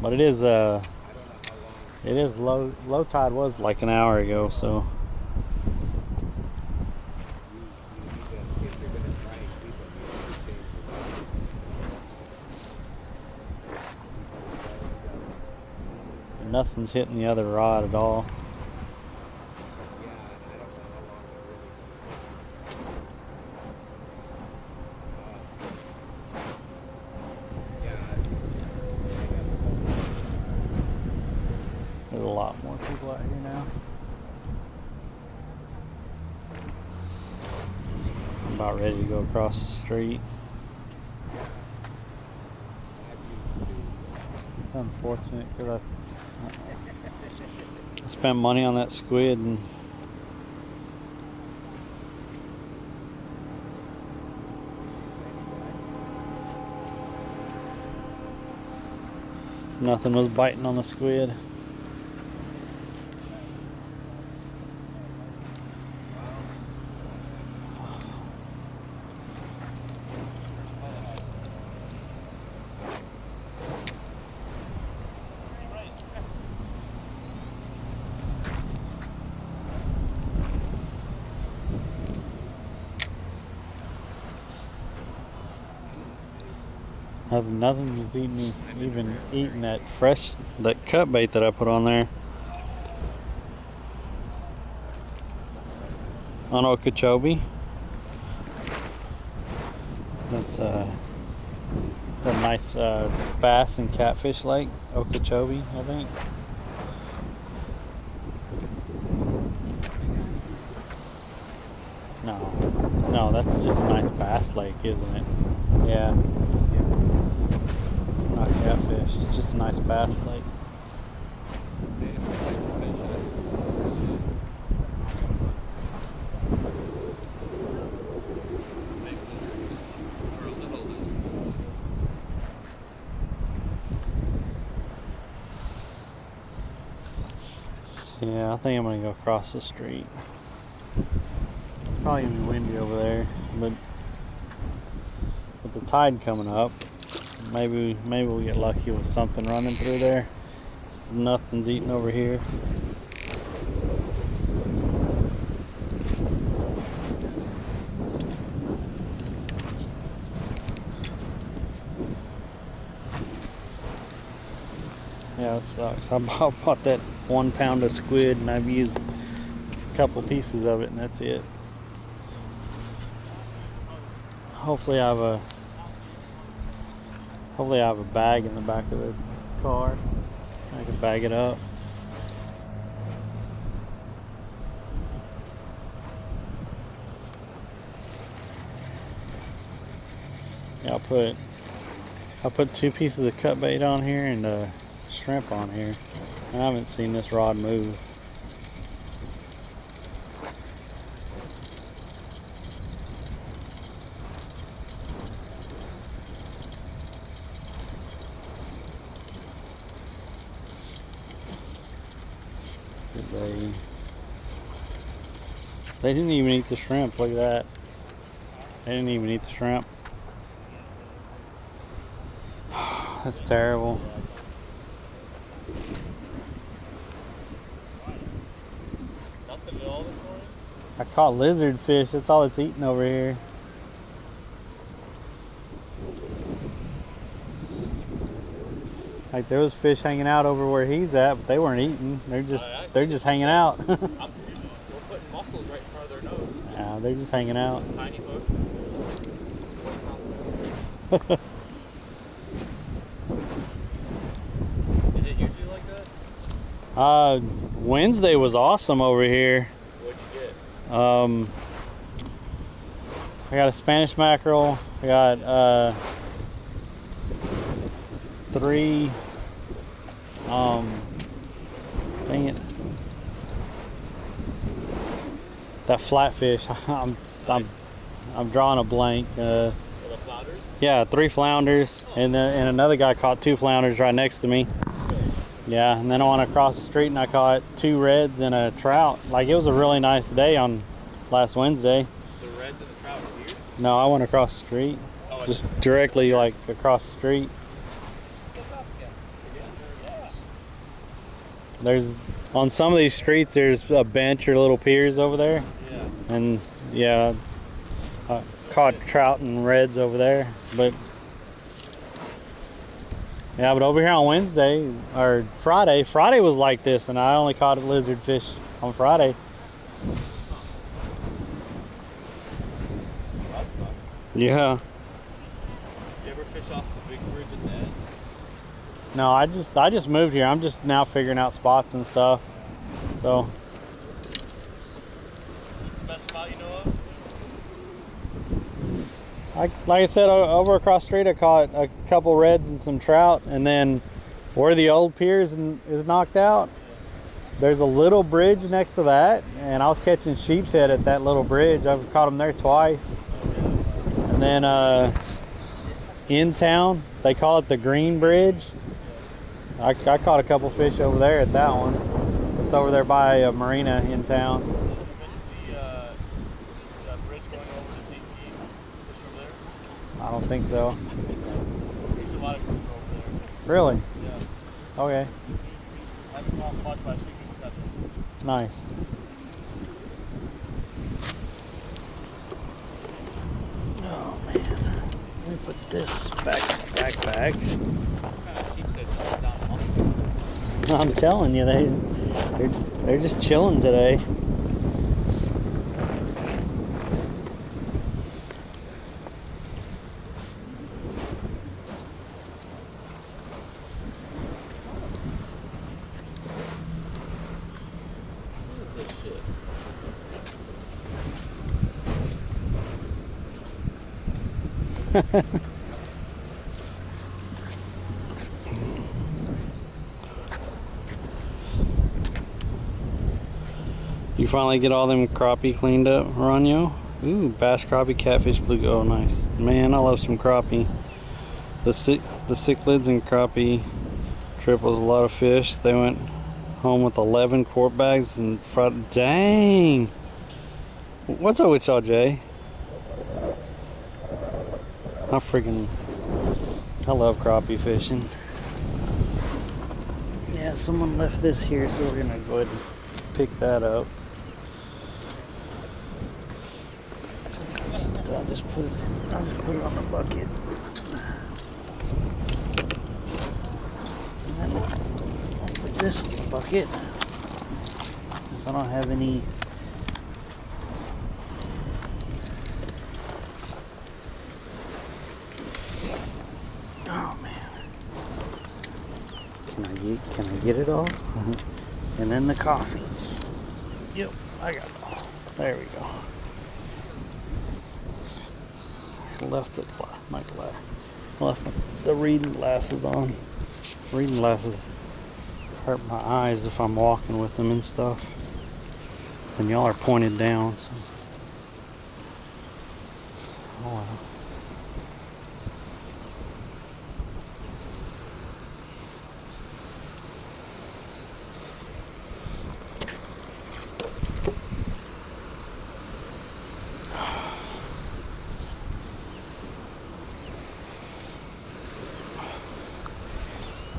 But it is low tide was like an hour ago, so nothing's hitting the other rod at all. There's a lot more people out here now. I'm about ready to go across the street. It's unfortunate because I spent money on that squid, and nothing was biting on the squid. Nothing is even eating that cut bait that I put on there. On Okeechobee. That's a nice bass and catfish lake, Okeechobee, I think. No, that's just a nice bass lake, isn't it? Yeah. Not catfish, it's just a nice bass lake. Yeah, I think I'm gonna go across the street. It's probably gonna be windy over there, but with the tide coming up, maybe we'll get lucky with something running through there. Nothing's eating over here. Yeah, it sucks. I bought that 1 pound of squid, and I've used a couple pieces of it, and that's it. Hopefully I have a bag in the back of the car. I can bag it up. Yeah, I'll put 2 pieces of cut bait on here and shrimp on here. I haven't seen this rod move. They didn't even eat the shrimp. Look at that. They didn't even eat the shrimp. That's terrible. Nothing at all this morning? I caught lizard fish. That's all it's eating over here. Like there was fish hanging out over where he's at, but they weren't eating. They're just hanging out. We're putting mussels right in front of their nose. Yeah, they're just hanging out. Tiny hook. Is it usually like that? Wednesday was awesome over here. What'd you get? I got a Spanish mackerel. I got 3. Dang it. That flatfish. I'm drawing a blank. The flounders? Yeah, 3 flounders, and another guy caught 2 flounders right next to me. Yeah, and then I went across the street and I caught 2 reds and a trout. Like, it was a really nice day on last Wednesday. The reds and the trout were here? No, I went across the street. Oh, Just directly, like, across the street. There's, on some of these streets, there's a bench or little piers over there. Yeah. And, yeah, I caught trout and reds over there. But, yeah, but over here on Wednesday, or Friday was like this, and I only caught a lizard fish on Friday. That sucks. Yeah. You ever fish off the big bridge at the end? No, I just moved here. I'm just now figuring out spots and stuff. So. This is the best spot you know of? Like I said, over across the street, I caught a couple reds and some trout, and then where the old piers is knocked out, there's a little bridge next to that, and I was catching sheep's head at that little bridge. I've caught them there twice. And then in town, they call it the Green Bridge. I caught a couple fish over there at that one. It's over there by a marina in town. The bridge going over to St. Pete, fish over there? I don't think so. There's a lot of people over there. Really? Yeah. Okay. I haven't caught much, but I've seen people catch them. Nice. Oh man. Let me put this back in the backpack. I'm telling you, they're just chilling today. What is this shit? You finally get all them crappie cleaned up, Ronyo? Ooh, bass, crappie, catfish, bluegill. Oh, nice. Man, I love some crappie. The cichlids and crappie trip was a lot of fish. They went home with 11 quart bags and fried. Dang! What's up with y'all, Jay? I love crappie fishing. Yeah, someone left this here, so we're gonna go ahead and pick that up. I'll just put it on the bucket. And then I'll put this in the bucket. If I don't have any oh man. Can I get it all? And then the coffee. Yep, I got it all. There we go. Left the reading glasses on. Reading glasses hurt my eyes if I'm walking with them and stuff. And y'all are pointed down. So. Oh well.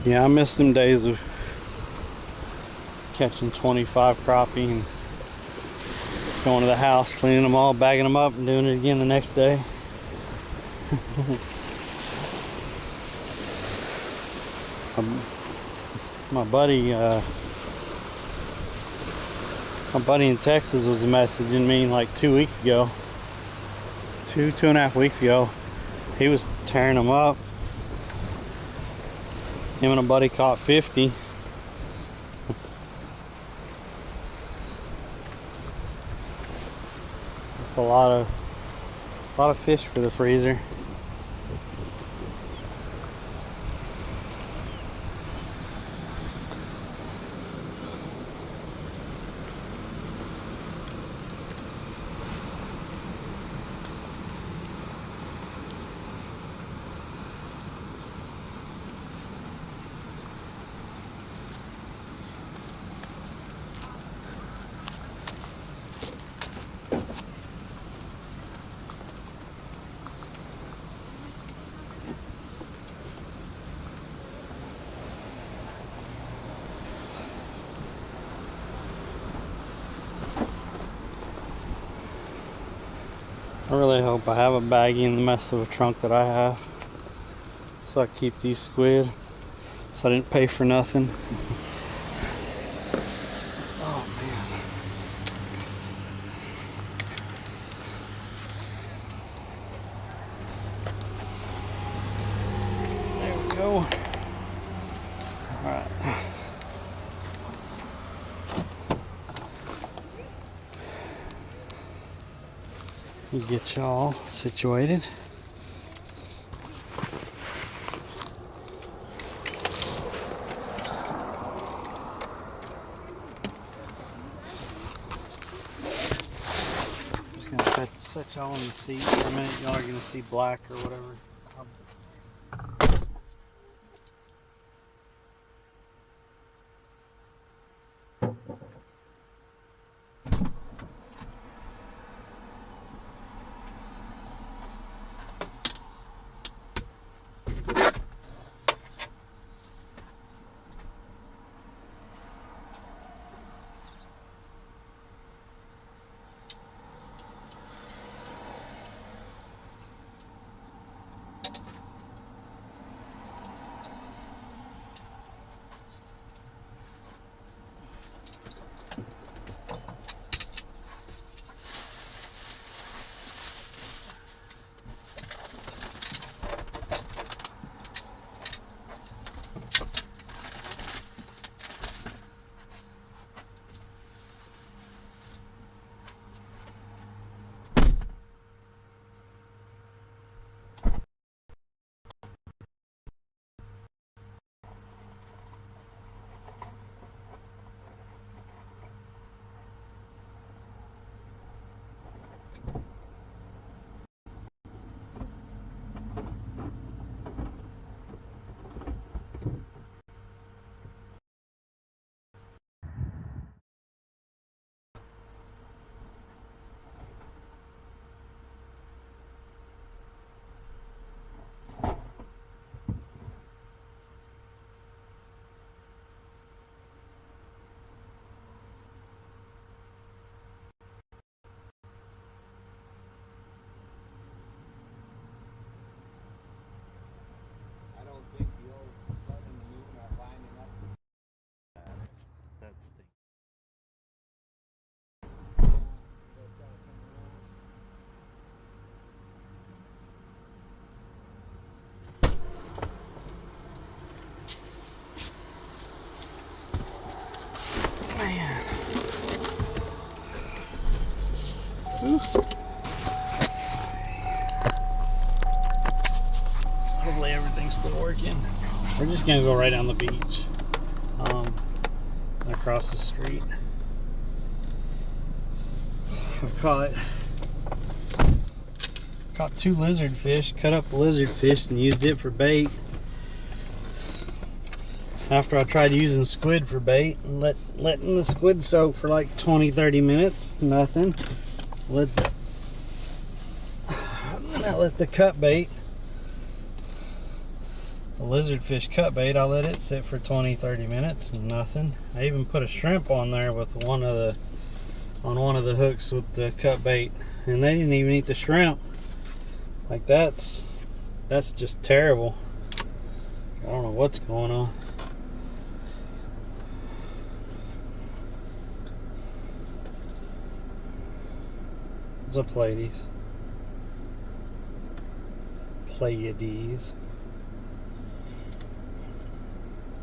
Yeah, I miss them days of catching 25 crappie and going to the house, cleaning them all, bagging them up, and doing it again the next day. My buddy in Texas was messaging me like 2 weeks ago. Two and a half weeks ago. He was tearing them up. Him and a buddy caught 50. That's a lot A lot of fish for the freezer. I really hope I have a baggie in the mess of a trunk that I have, so I keep these squid, so I didn't pay for nothing. Oh man. There we go. Alright. Get y'all situated. Just gonna set y'all in the seat for a minute. Y'all are gonna see black or whatever. Hopefully everything's still working. We're just gonna go right down the beach, across the street. I've caught 2 lizard fish, cut up a lizard fish and used it for bait. After I tried using squid for bait and letting the squid soak for like 20-30 minutes, nothing. Let the cut bait, the lizard fish cut bait, I let it sit for 20-30 minutes and nothing. I even put a shrimp on there with one of the hooks with the cut bait, and they didn't even eat the shrimp. Like that's just terrible. I don't know what's going on. What's up, ladies? Pleiades.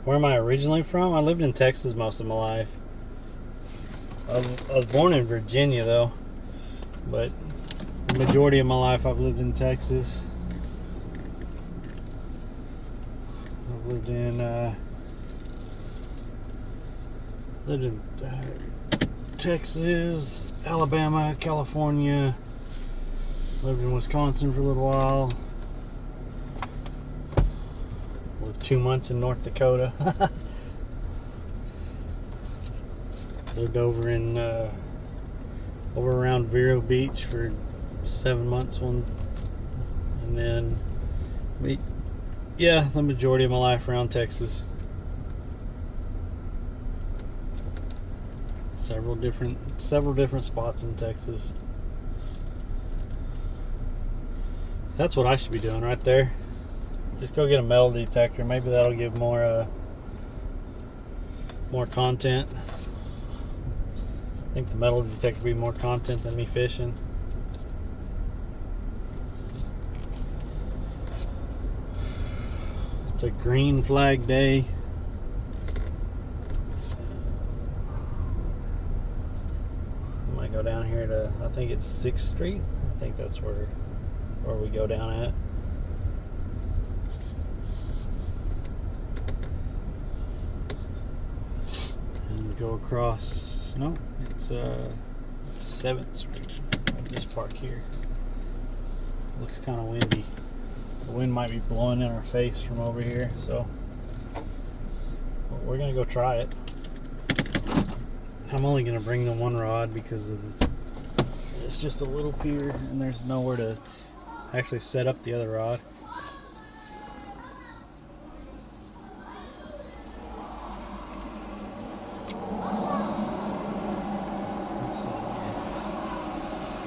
Where am I originally from? I lived in Texas most of my life. I was born in Virginia though, but The majority of my life I've lived in Texas. I've lived in Texas, Alabama, California. Lived in Wisconsin for a little while. Lived 2 months in North Dakota. Lived over in over around Vero Beach for 7 months and then yeah, the majority of my life around Texas. Several different spots in Texas. That's what I should be doing right there. Just go get a metal detector. Maybe that'll give more content. I think the metal detector will be more content than me fishing. It's a green flag day. I might go down here to, I think it's 6th Street. I think that's where we go down at. And go across, no, it's 7th Street. I'll just park here. Looks kind of windy. The wind might be blowing in our face from over here, so we're gonna go try it. I'm only gonna bring the one rod because it's just a little pier and there's nowhere to actually set up the other rod.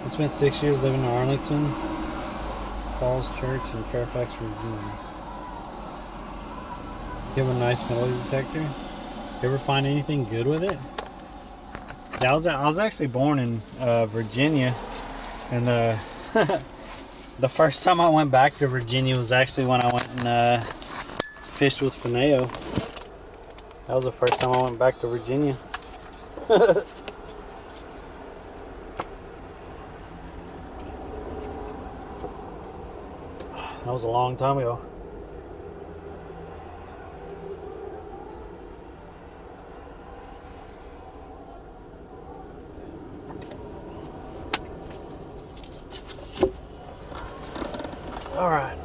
I spent 6 years living in Arlington Falls Church in Fairfax, Virginia. You have a nice metal detector? You ever find anything good with it? Yeah, I was actually born in Virginia, and the first time I went back to Virginia was actually when I went and fished with Fineo. That was the first time I went back to Virginia. That was a long time ago. All right.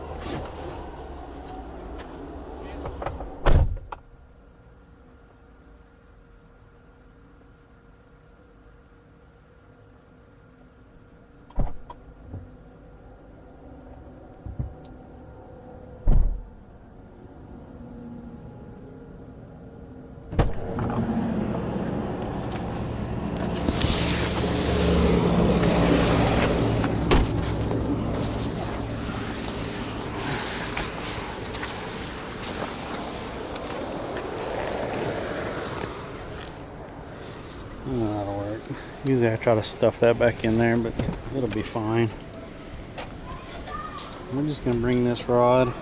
That'll work. Usually I try to stuff that back in there, but it'll be fine. We're just gonna bring this rod.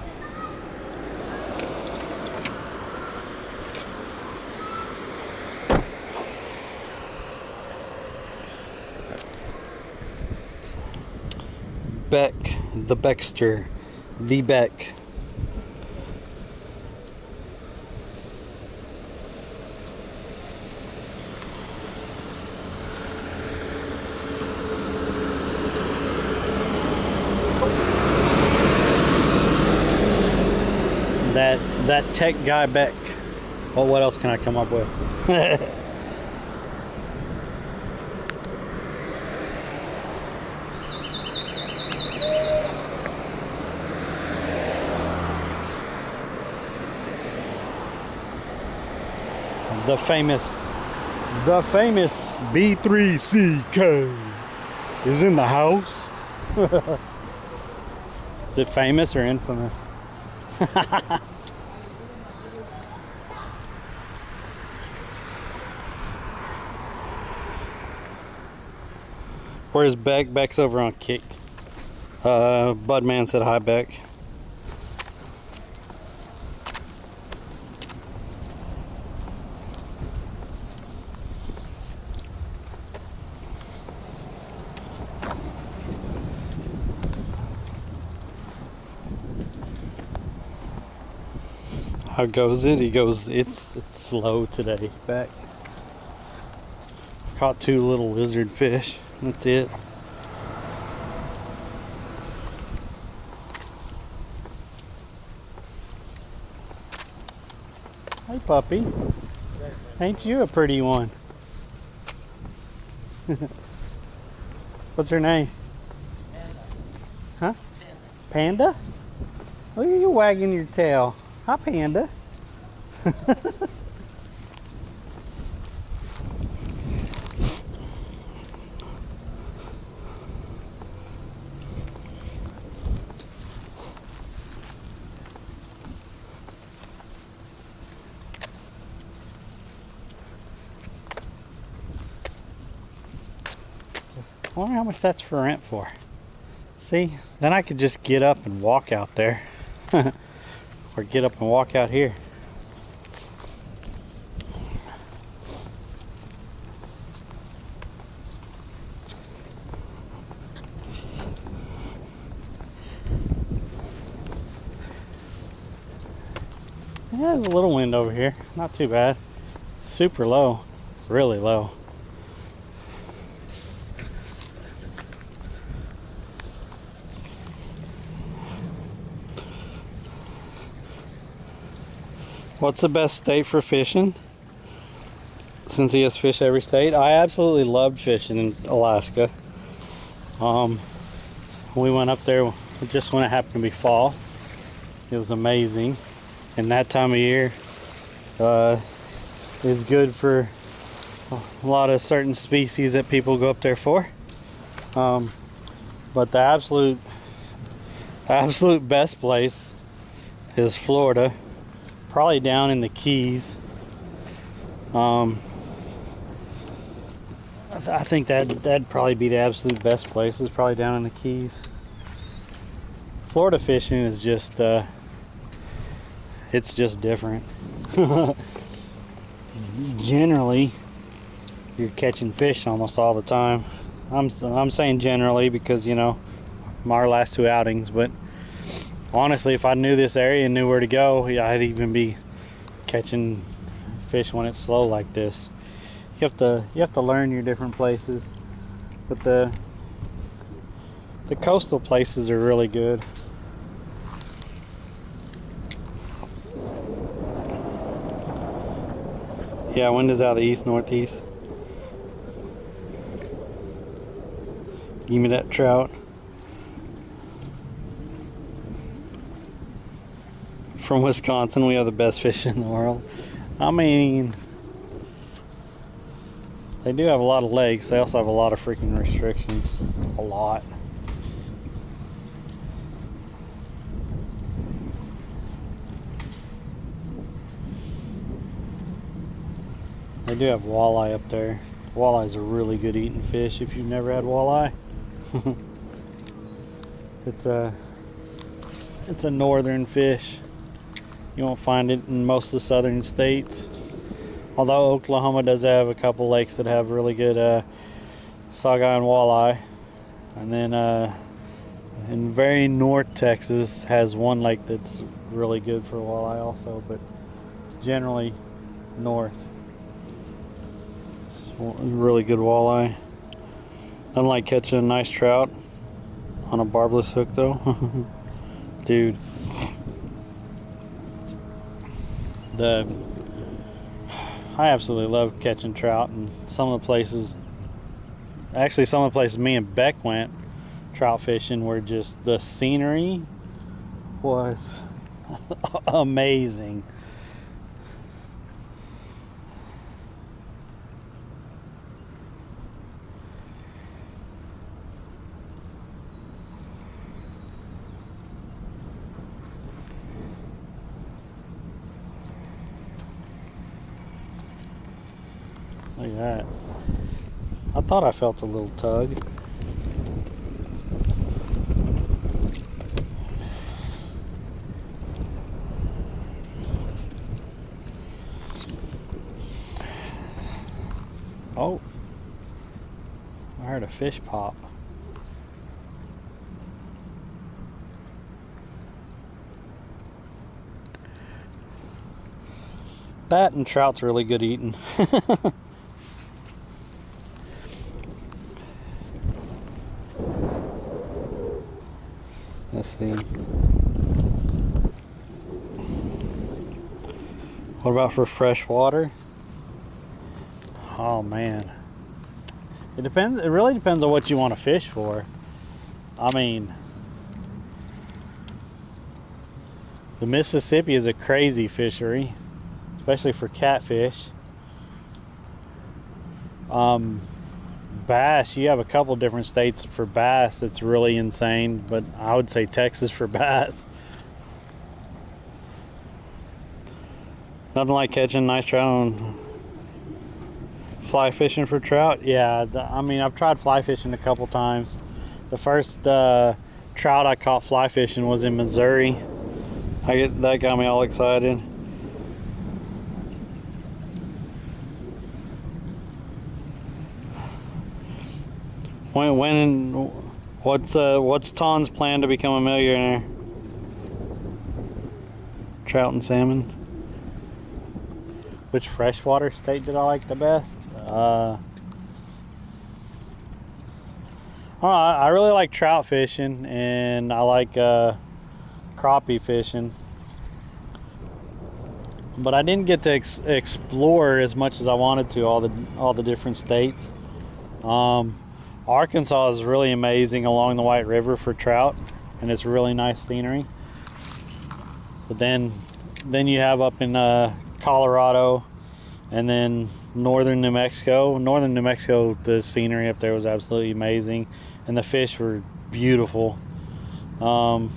Beck, the Beckster, the Beck. That tech guy Beck. Well, what else can I come up with? The famous B3CK is in the house. Is it famous or infamous? Where's Beck? Beck's over on Kick. Budman said hi, Beck. How goes it? He goes, it's slow today. Back. Caught 2 little lizard fish. That's it. Hey puppy. Ain't you a pretty one? What's her name? Huh? Panda? Look at you wagging your tail. Hi, Panda. I wonder how much that's for rent for. See, then I could just get up and walk out there. Or get up and walk out here. Yeah, there's a little wind over here. Not too bad. Super low. Really low. What's the best state for fishing? Since he has fish every state. I absolutely loved fishing in Alaska. We went up there just when it happened to be fall. It was amazing. And that time of year is good for a lot of certain species that people go up there for. But the absolute best place is Florida. Probably down in the Keys. I think that'd probably be the absolute best place. Is probably down in the Keys. Florida fishing is just it's just different. Generally, you're catching fish almost all the time. I'm saying generally because, you know, our last 2 outings, but honestly, if I knew this area and knew where to go, yeah, I'd even be catching fish when it's slow like this. You have to learn your different places, but the coastal places are really good. Yeah, wind is out of the east northeast. Give me that trout. From Wisconsin, we have the best fish in the world. I mean, they do have a lot of lakes. They also have a lot of freaking restrictions. A lot. They do have walleye up there. Walleye's a really good eating fish if you've never had walleye. It's a northern fish. You won't find it in most of the southern states. Although Oklahoma does have a couple lakes that have really good saugeye and walleye. And then in very north Texas has one lake that's really good for walleye also, but generally north. It's really good walleye. Unlike catching a nice trout on a barbless hook though. Dude. I absolutely love catching trout, and some of the places me and Beck went trout fishing were just, the scenery was amazing. Look at that. I thought I felt a little tug. Oh, I heard a fish pop. That and trout's really good eating. Let's see. What about for fresh water? Oh man. It depends. It really depends on what you want to fish for. I mean, the Mississippi is a crazy fishery, especially for catfish. Bass, you have a couple different states for bass. It's really insane, but I would say Texas for bass. Nothing like catching nice trout and fly fishing for trout. Yeah, I mean, I've tried fly fishing a couple times. The first trout I caught fly fishing was in Missouri. That got me all excited. What's Ton's plan to become a millionaire? Trout and salmon. Which freshwater state did I like the best? I really like trout fishing, and I like crappie fishing. But I didn't get to explore as much as I wanted to all the different states. Arkansas is really amazing along the White River for trout, and it's really nice scenery. But then you have up in Colorado, and then northern New Mexico. Northern New Mexico, the scenery up there was absolutely amazing, and the fish were beautiful. And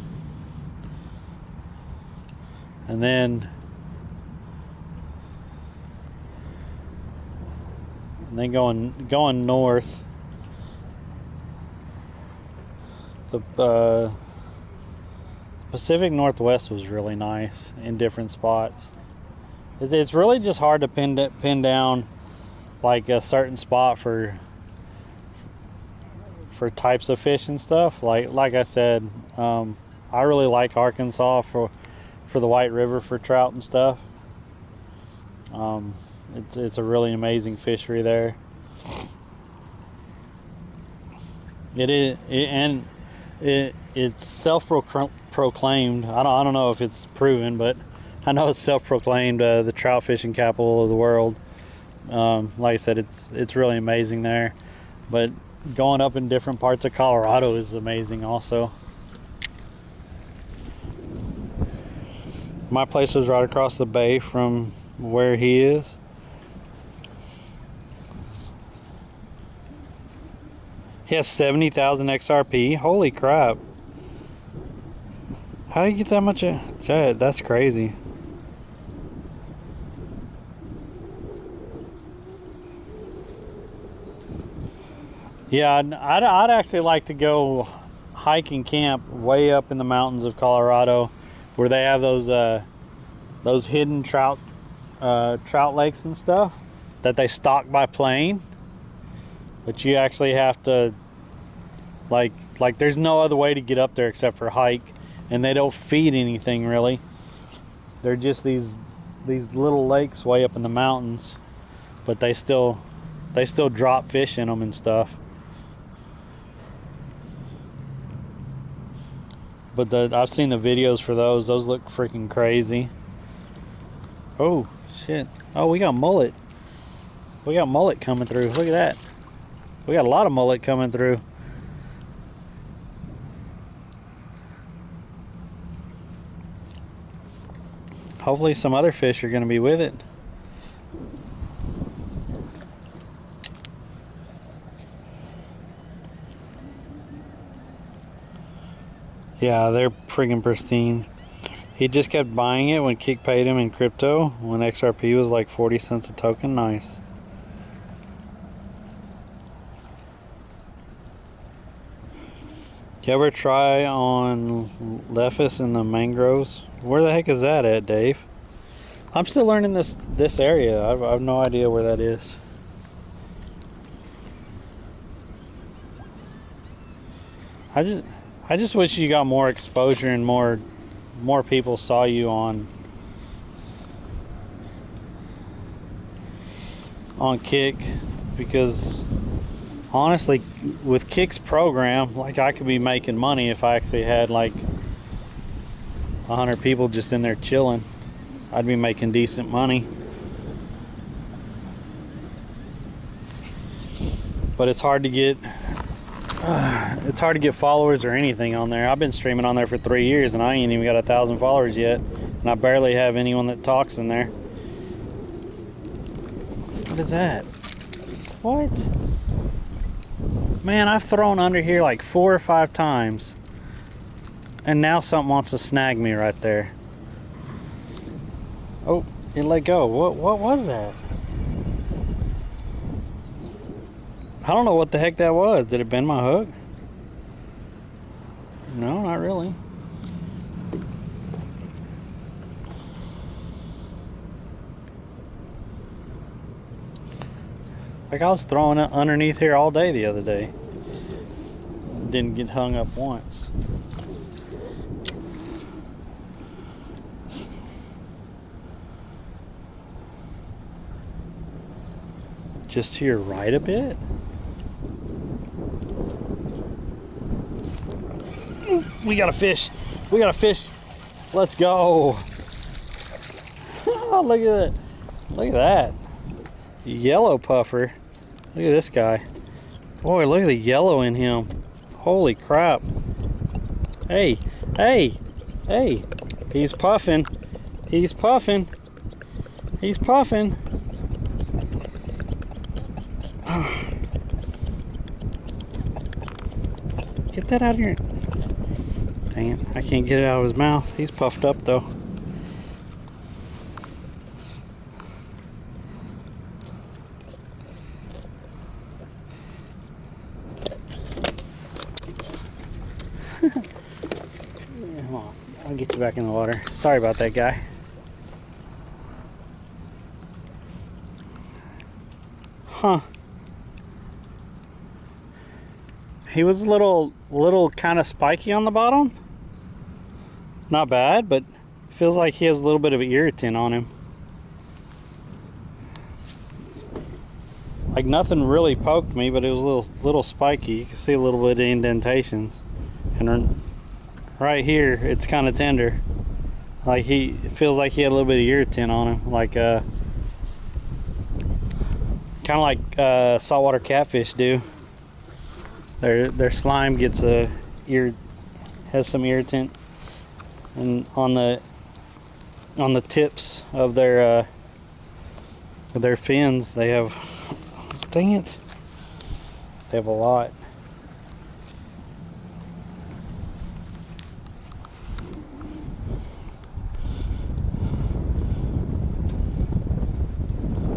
then going north, the Pacific Northwest was really nice in different spots. It's really just hard to pin down like a certain spot for types of fish and stuff. Like I said, I really like Arkansas for the White River for trout and stuff. It's a really amazing fishery there. It's self-proclaimed. I don't know if it's proven, but I know it's self-proclaimed the trout fishing capital of the world. Like I said, it's really amazing there. But going up in different parts of Colorado is amazing also. My place was right across the bay from where he is. He has 70,000 XRP. Holy crap. How do you get that much? That's crazy. Yeah, I'd actually like to go hike and camp way up in the mountains of Colorado, where they have those hidden trout lakes and stuff that they stock by plane, but you actually have to like there's no other way to get up there except for hike, and they don't feed anything really. They're just these little lakes way up in the mountains, but they still drop fish in them and stuff. But I've seen the videos for those. Those look freaking crazy. Oh, shit. Oh, we got mullet. We got mullet coming through. Look at that. We got a lot of mullet coming through. Hopefully some other fish are going to be with it. Yeah, they're friggin' pristine. He just kept buying it when Kick paid him in crypto when XRP was like 40 cents a token. Nice. You ever try on Lephis in the mangroves? Where the heck is that at, Dave? I'm still learning this area. I have no idea where that is. I just wish you got more exposure and more people saw you on on Kick, because honestly, with Kick's program, like, I could be making money if I actually had like 100 people just in there chilling. I'd be making decent money. But it's hard to get followers or anything on there. I've been streaming on there for 3 years and I ain't even got 1,000 followers yet, and I barely have anyone that talks in there. What is that? What? Man, I've thrown under here like 4 or 5 times, and now something wants to snag me right there. Oh, it let go. What was that? I don't know what the heck that was. Did it bend my hook? No, not really. Like, I was throwing it underneath here all day the other day. Didn't get hung up once. Just to your right a bit. We got a fish. We got a fish. Let's go. Oh, look at that. Look at that. Yellow puffer. Look at this guy. Boy, look at the yellow in him. Holy crap. Hey, hey, hey. He's puffing. He's puffing. He's puffing. Get that out of here. Dang it, I can't get it out of his mouth. He's puffed up though. Come on, I'll get you back in the water. Sorry about that, guy. Huh. He was a little kind of spiky on the bottom. Not bad, but feels like he has a little bit of an irritant on him. Like, nothing really poked me, but it was a little spiky. You can see a little bit of indentations. And right here, it's kind of tender. Like, it feels like he had a little bit of irritant on him. Like, kind of like saltwater catfish do. Their slime gets has some irritant, and on the tips of their fins they have, dang it, they have a lot.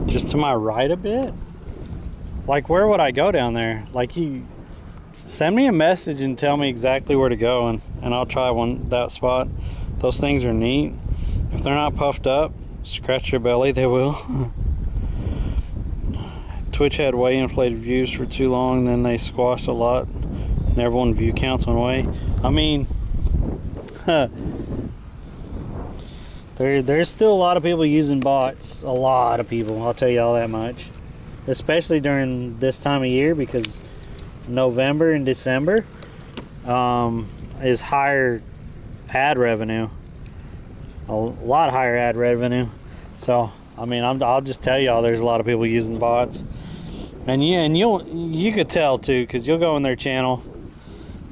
Just to my right a bit. Like, where would I go down there? Like, send me a message and tell me exactly where to go, and I'll try that spot. Those things are neat. If they're not puffed up, scratch your belly, they will. Twitch had way inflated views for too long, then they squashed a lot, and everyone view counts went away. I mean, there's still a lot of people using bots. A lot of people, I'll tell you all that much. Especially during this time of year, because November and December is higher ad revenue, a lot higher ad revenue. So I mean, I'll just tell y'all, there's a lot of people using bots, and you could tell too, because you'll go in their channel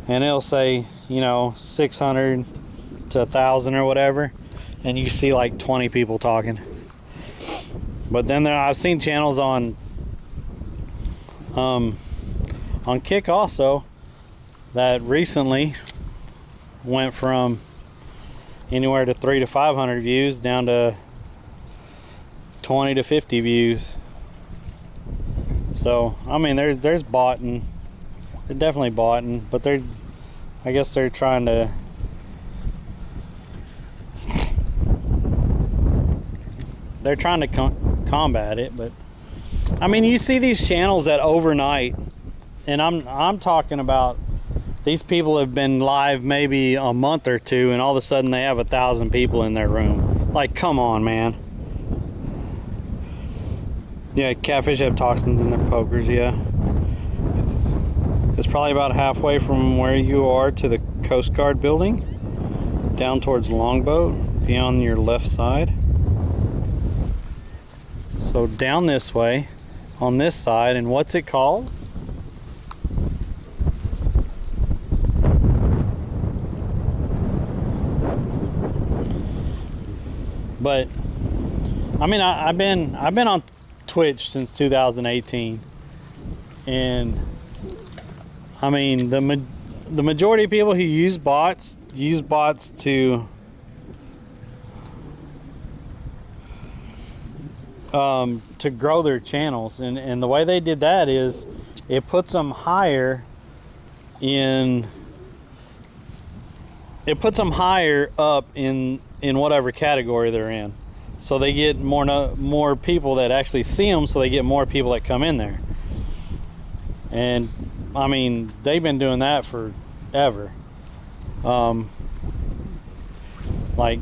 and it'll say, you know, 600 to 1,000 or whatever, and you see like 20 people talking. But then I've seen channels on Kick also that recently went from anywhere to 300 to 500 views down to 20 to 50 views. So I mean, there's botting. They're definitely botting, but I guess they're trying to combat it. But I mean, you see these channels that overnight, and I'm talking about, these people have been live maybe a month or two, and all of a sudden they have 1,000 people in their room. Like, come on, man. Yeah, catfish have toxins in their pokers, yeah. It's probably about halfway from where you are to the Coast Guard building, down towards Longboat, be on your left side. So down this way, on this side, and what's it called? But I mean, I've been on Twitch since 2018, and I mean the majority of people who use bots to grow their channels, and the way they did that is it puts them higher up in whatever category they're in, so they get more people that actually see them, so they get more people that come in there. And I mean, they've been doing that forever. Like,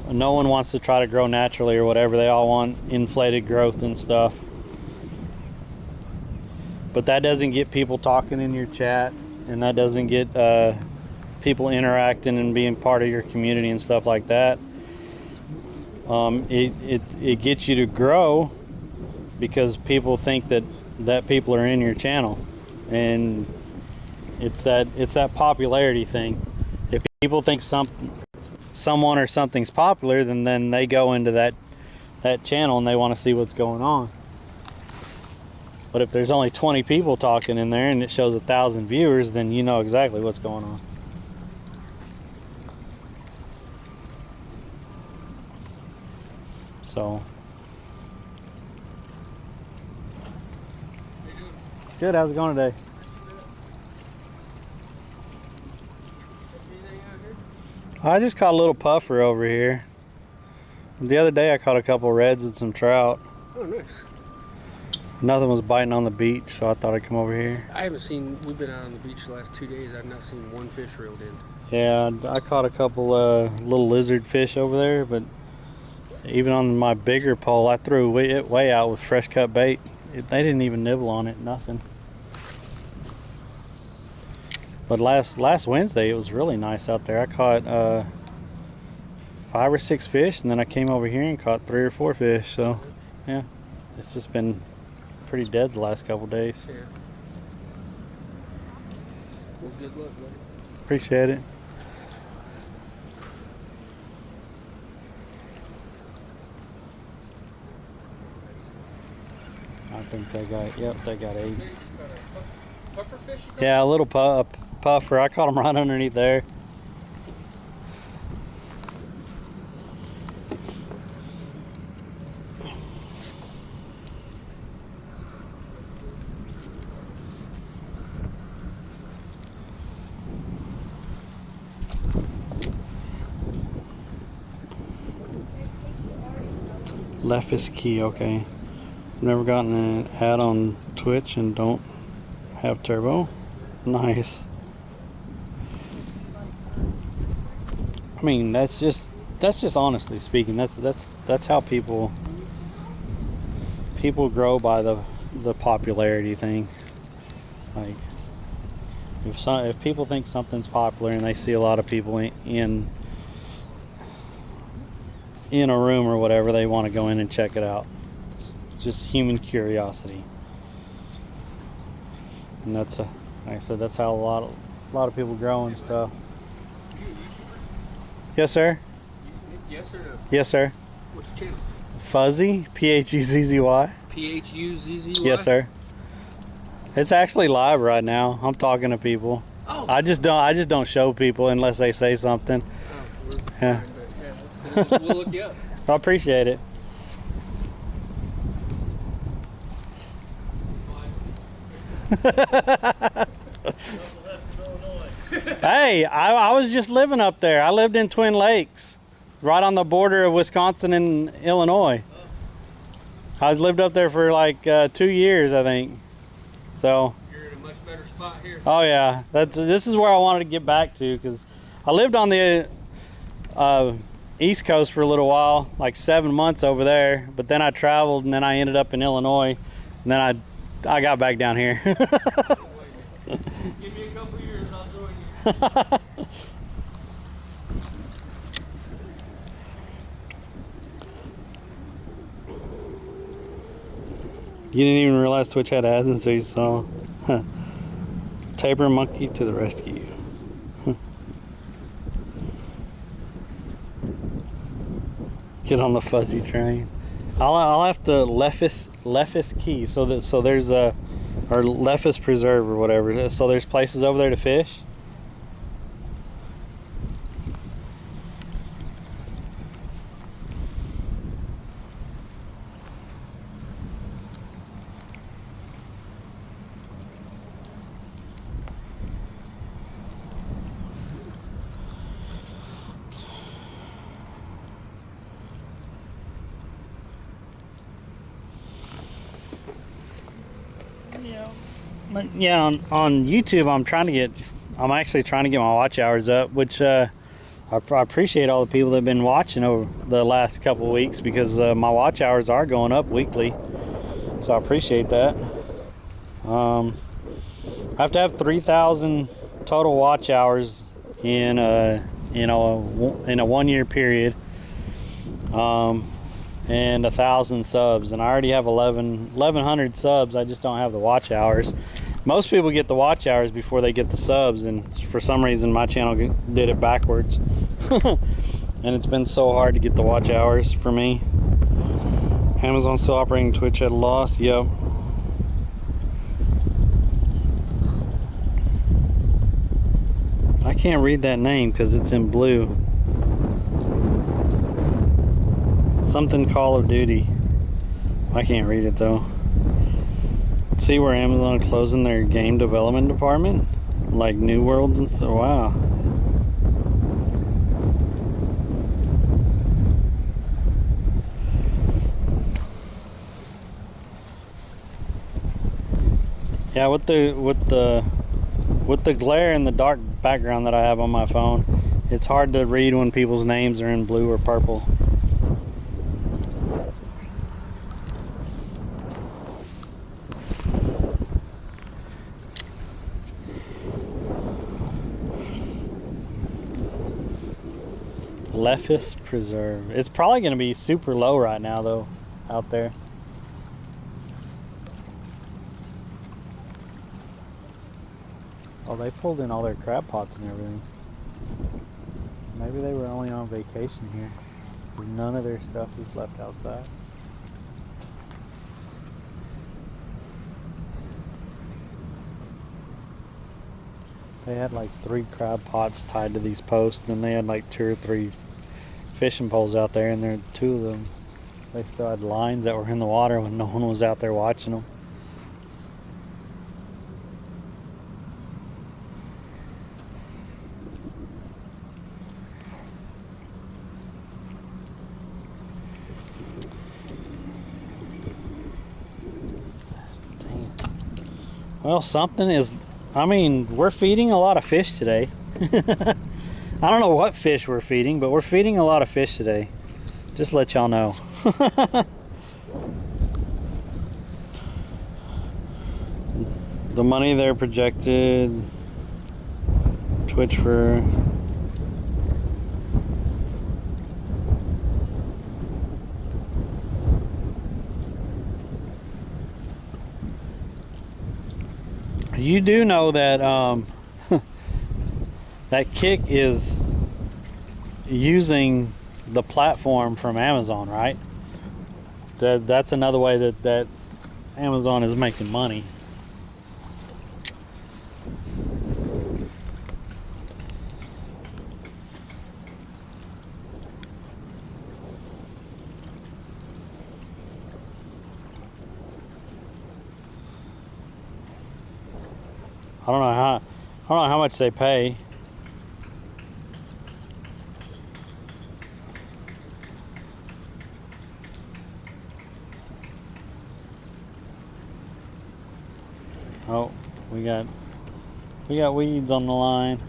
no one wants to try to grow naturally or whatever. They all want inflated growth and stuff. But that doesn't get people talking in your chat, and that doesn't get people interacting and being part of your community and stuff like that. It gets you to grow because people think that people are in your channel, and it's that popularity thing. If people think someone or something's popular, then they go into that channel and they want to see what's going on. But if there's only 20 people talking in there and it shows 1,000 viewers, then you know exactly what's going on. So good. How's it going today? I just caught a little puffer over here. The other day I caught a couple reds and some trout. Oh, nice. Nothing was biting on the beach, so I thought I'd come over here. We've been out on the beach the last 2 days. I've not seen one fish reeled in. Yeah, I caught a couple little lizard fish over there, but even on my bigger pole, I threw it way out with fresh cut bait. They didn't even nibble on it, nothing. But last Wednesday, it was really nice out there. I caught 5 or 6 fish, and then I came over here and caught 3 or 4 fish. So, yeah, it's just been pretty dead the last couple days. Yeah. Well, good luck, buddy. Appreciate it. I think they got 8. Puffer fish? Yeah, a little puffer. I caught them right underneath there. Left is key, okay. Never gotten an ad on Twitch and don't have turbo. Nice. I mean, that's just honestly speaking, that's how people grow, by the popularity thing. Like, if people think something's popular and they see a lot of people in a room or whatever, they want to go in and check it out. It's just human curiosity, and that's like I said, that's how a lot of people grow and stuff. Yes, sir. Yes or no? Yes, sir. What's your channel? Fuzzy, Phuzzy. Phuzzy. Yes, sir. It's actually live right now. I'm talking to people. Oh. I just don't show people unless they say something. Oh, Yeah. that's cool. We'll look you up. I appreciate it. Hey, I was just living up there. I lived in Twin Lakes, right on the border of Wisconsin and Illinois. I lived up there for like 2 years, I think. So. You're in a much better spot here. Oh yeah, this is where I wanted to get back to, because I lived on the East Coast for a little while, like 7 months over there. But then I traveled, and then I ended up in Illinois, and then I got back down here. Give me a couple years, I'll join you. You didn't even realize Twitch had ads until you saw. Taper monkey to the rescue. Get on the fuzzy train. I'll have to Lefis Key. So there's a, or Lefis Preserve or whatever. So there's places over there to fish. Yeah, on YouTube, I'm actually trying to get my watch hours up, which I appreciate all the people that have been watching over the last couple of weeks, because my watch hours are going up weekly, so I appreciate that. I have to have 3,000 total watch hours in a 1 year period, and 1,000 subs, and I already have 1,100 subs. I just don't have the watch hours. Most people get the watch hours before they get the subs, and for some reason my channel did it backwards. And it's been so hard to get the watch hours for me. Amazon still operating Twitch at a loss. Yep. I can't read that name because it's in blue. Something Call of Duty. I can't read it though. See where Amazon closing their game development department, like New Worlds and stuff. Wow. Yeah, with the glare and the dark background that I have on my phone, it's hard to read when people's names are in blue or purple. Lefis Preserve. It's probably going to be super low right now though, out there. Oh, they pulled in all their crab pots and everything. Maybe they were only on vacation here. None of their stuff is left outside. They had like 3 crab pots tied to these posts, then they had like 2 or 3 fishing poles out there, and there 2 of them. They still had lines that were in the water when no one was out there watching them. Well, something is, I mean, we're feeding a lot of fish today. I don't know what fish we're feeding, but we're feeding a lot of fish today. Just to let y'all know. The money they're projected, Twitch for... You do know that that Kick is using the platform from Amazon, right? That's another way that Amazon is making money. I don't know how much they pay. Oh, we got weeds on the line.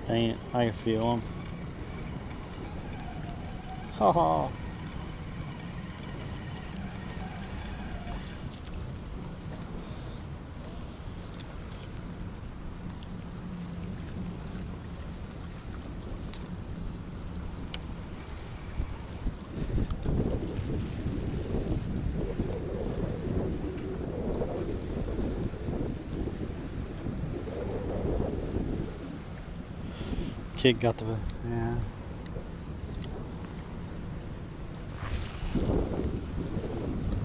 Dang it, I can feel them. Oh. Kid got the, yeah.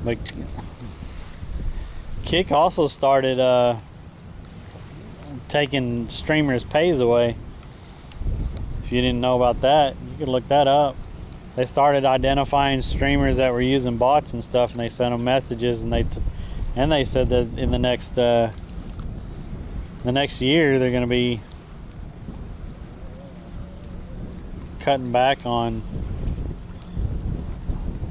But Kick also started taking streamers' pays away. If you didn't know about that, you could look that up. They started identifying streamers that were using bots and stuff, and they sent them messages, and they said that in the next year they're going to be cutting back on,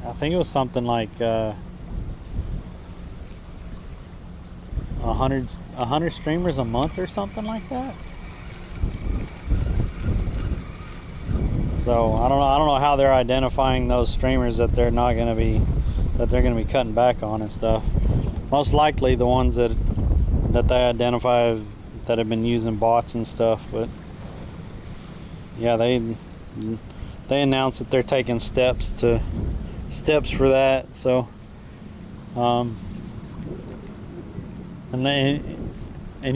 I think it was something like 100 streamers a month or something like that. So I don't know how they're identifying those streamers that they're not going to be, that they're going to be cutting back on and stuff. Most likely the ones that they identify that have been using bots and stuff. But yeah, they announced that they're taking steps for that. So and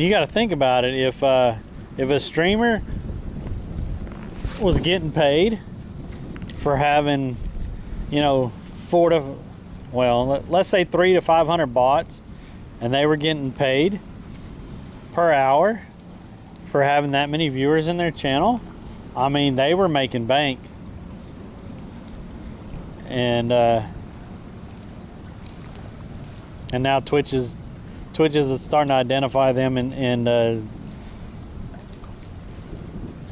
you got to think about it. If a streamer was getting paid for having, you know, let's say 300 to 500 bots, and they were getting paid per hour for having that many viewers in their channel, I mean, they were making bank. And now Twitch is starting to identify them and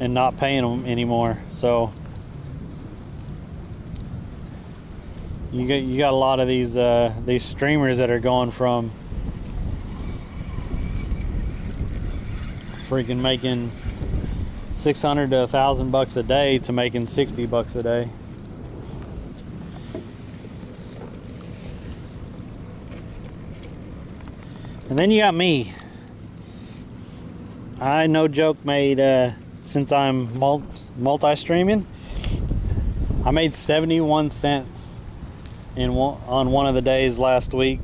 not paying them anymore. So you got a lot of these streamers that are going from freaking making $600 to $1,000 a day to making $60 a day. And then you got me. I, no joke, made since I'm multi-streaming, I made 71 cents on one of the days last week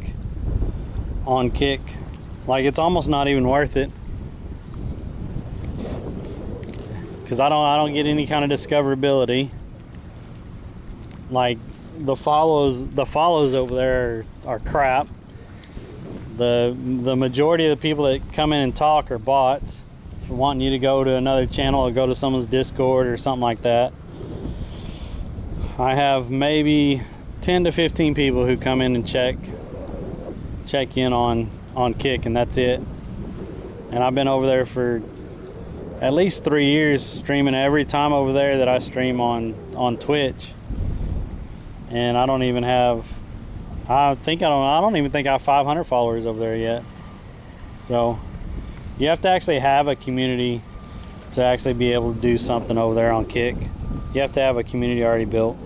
on Kick. Like, it's almost not even worth it, because I don't get any kind of discoverability. Like, the follows over there are crap. The majority of the people that come in and talk are bots, wanting you to go to another channel or go to someone's Discord or something like that. I have maybe 10 to 15 people who come in and check in on Kick, and that's it. And I've been over there for at least 3 years, streaming every time over there that I stream on Twitch. And I don't even have, I don't even think I have 500 followers over there yet. So you have to actually have a community to actually be able to do something over there on Kick. You have to have a community already built,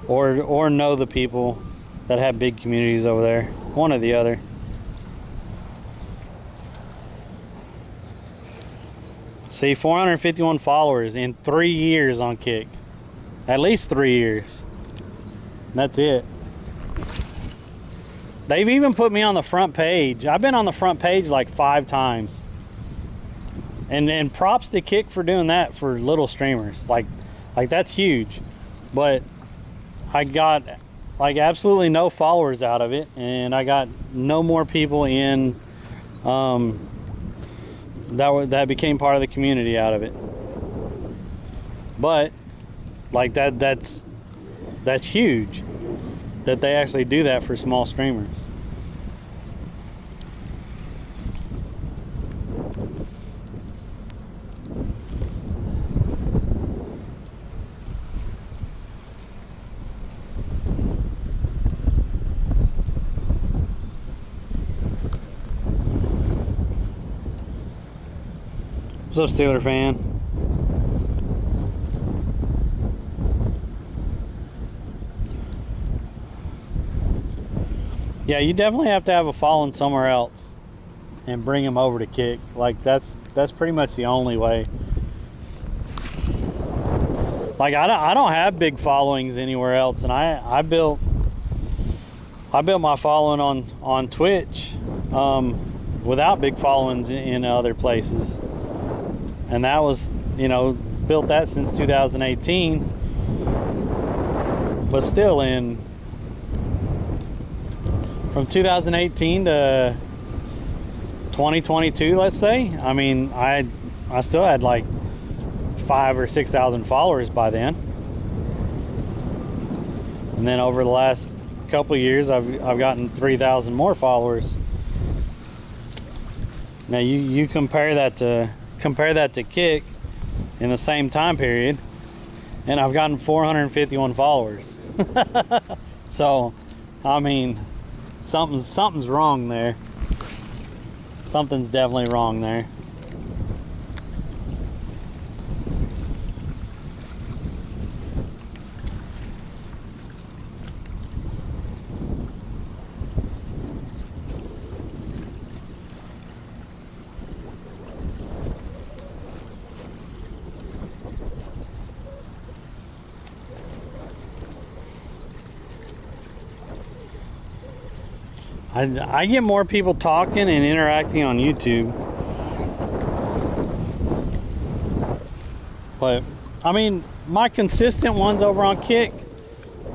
or know the people that have big communities over there. One or the other. See, 451 followers in 3 years on Kick. At least 3 years. That's it. They've even put me on the front page. I've been on the front page like 5 times. And props to Kick for doing that for little streamers. Like that's huge. But I got like absolutely no followers out of it, and I got no more people in that became part of the community out of it. But like that's huge that they actually do that for small streamers. What's up, Steeler fan? Yeah, you definitely have to have a following somewhere else and bring them over to Kick. Like that's pretty much the only way. Like I don't have big followings anywhere else, and I built my following on Twitch without big followings in other places, and that was, you know, built that since 2018, but still from 2018 to 2022, let's say, I mean, I still had like 5,000 or 6,000 followers by then. And then over the last couple of years, I've gotten 3,000 more followers. Now you compare that to Kick in the same time period, and I've gotten 451 followers. So, I mean, something's wrong there. Something's definitely wrong there. I get more people talking and interacting on YouTube. But, I mean, my consistent ones over on Kick,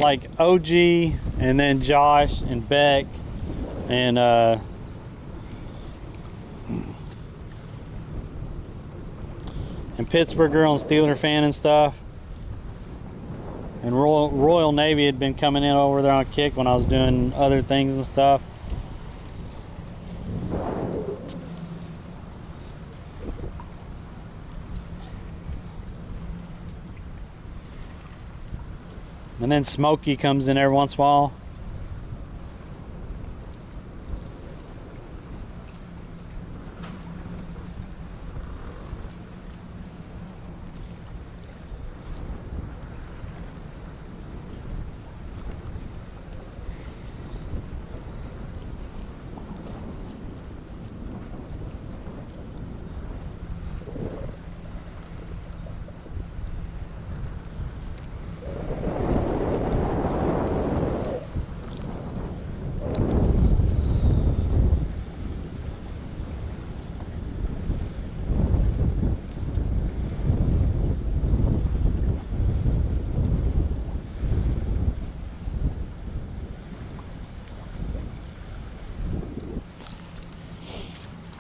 like OG, and then Josh and Beck, and Pittsburgh Girl and Steeler fan and stuff. And Royal Navy had been coming in over there on Kick when I was doing other things and stuff. And then Smokey comes in every once in a while.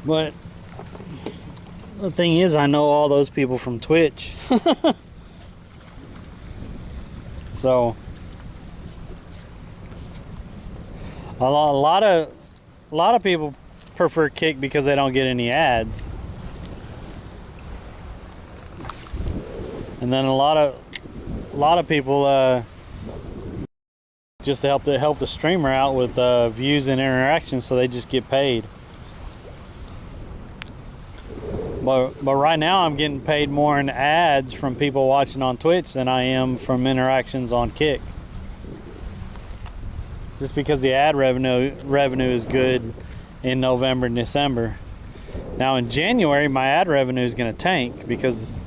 But the thing is, I know all those people from Twitch. So a lot of people prefer Kick because they don't get any ads. And then a lot of people just help the streamer out with views and interactions, so they just get paid. But right now I'm getting paid more in ads from people watching on Twitch than I am from interactions on Kick. Just because the ad revenue is good in November and December. Now in January, my ad revenue is going to tank because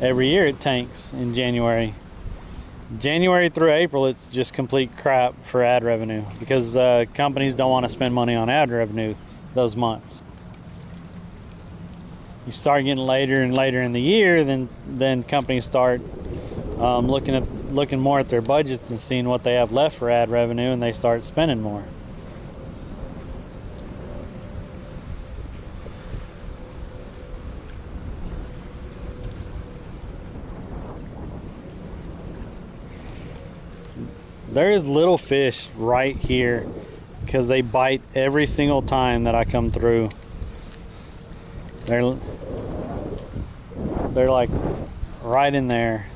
every year it tanks in January. January through April, it's just complete crap for ad revenue because companies don't want to spend money on ad revenue those months. You start getting later and later in the year, then companies start looking more at their budgets and seeing what they have left for ad revenue, and they start spending more. There is little fish right here because they bite every single time that I come through. They're like right in there.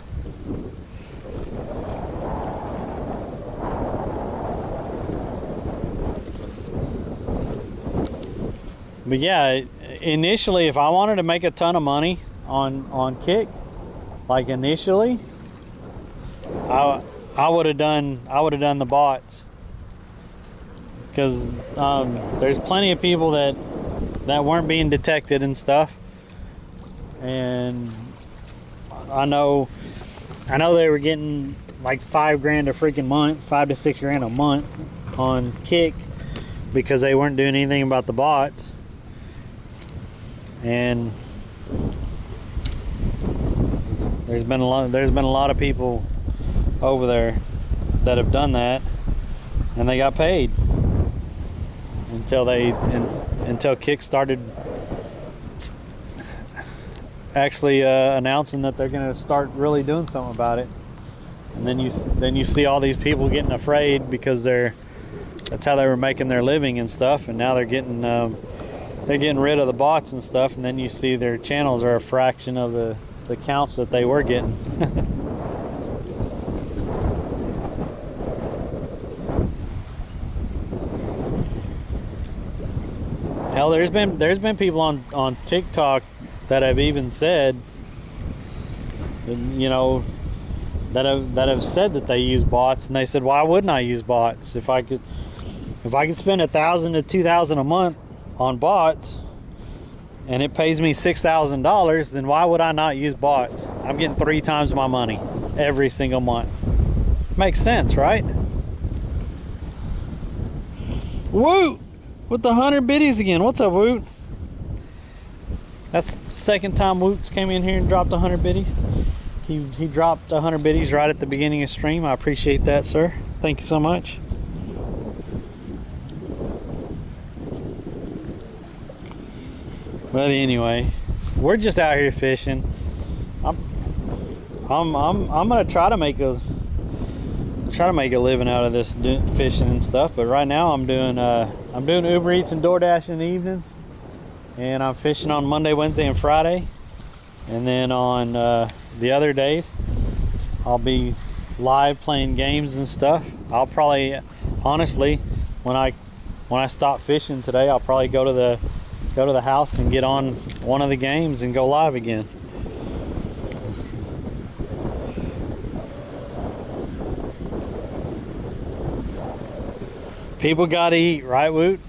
But yeah, initially, if I wanted to make a ton of money on Kick, like initially, I would have done the bots. because there's plenty of people that weren't being detected and stuff, and I know they were getting like $5 grand a freaking month, $5 to $6 grand a month on Kick because they weren't doing anything about the bots. And there's been a lot of people over there that have done that, and they got paid until Kick started actually announcing that they're going to start really doing something about it. And then you see all these people getting afraid because that's how they were making their living and stuff, and now they're getting rid of the bots and stuff, and then you see their channels are a fraction of the counts that they were getting. Hell, there's been people on TikTok that have even said, you know, that have said that they use bots, and they said, why wouldn't I use bots? If I could spend $1,000 to $2,000 a month on bots and it pays me $6,000, then why would I not use bots? I'm getting 3 times my money every single month. Makes sense, right? Woot! With the 100 biddies again. What's up, Woot? That's the second time Woots came in here and dropped 100 biddies. He dropped 100 biddies right at the beginning of stream. I appreciate that, sir. Thank you so much. But anyway, we're just out here fishing. I'm gonna try to make a living out of this fishing and stuff. But right now I'm doing Uber Eats and DoorDash in the evenings, and I'm fishing on Monday, Wednesday, and Friday. And then on the other days, I'll be live playing games and stuff. I'll probably, honestly, when I stop fishing today, I'll probably go to the house and get on one of the games and go live again. People gotta eat, right, Woot?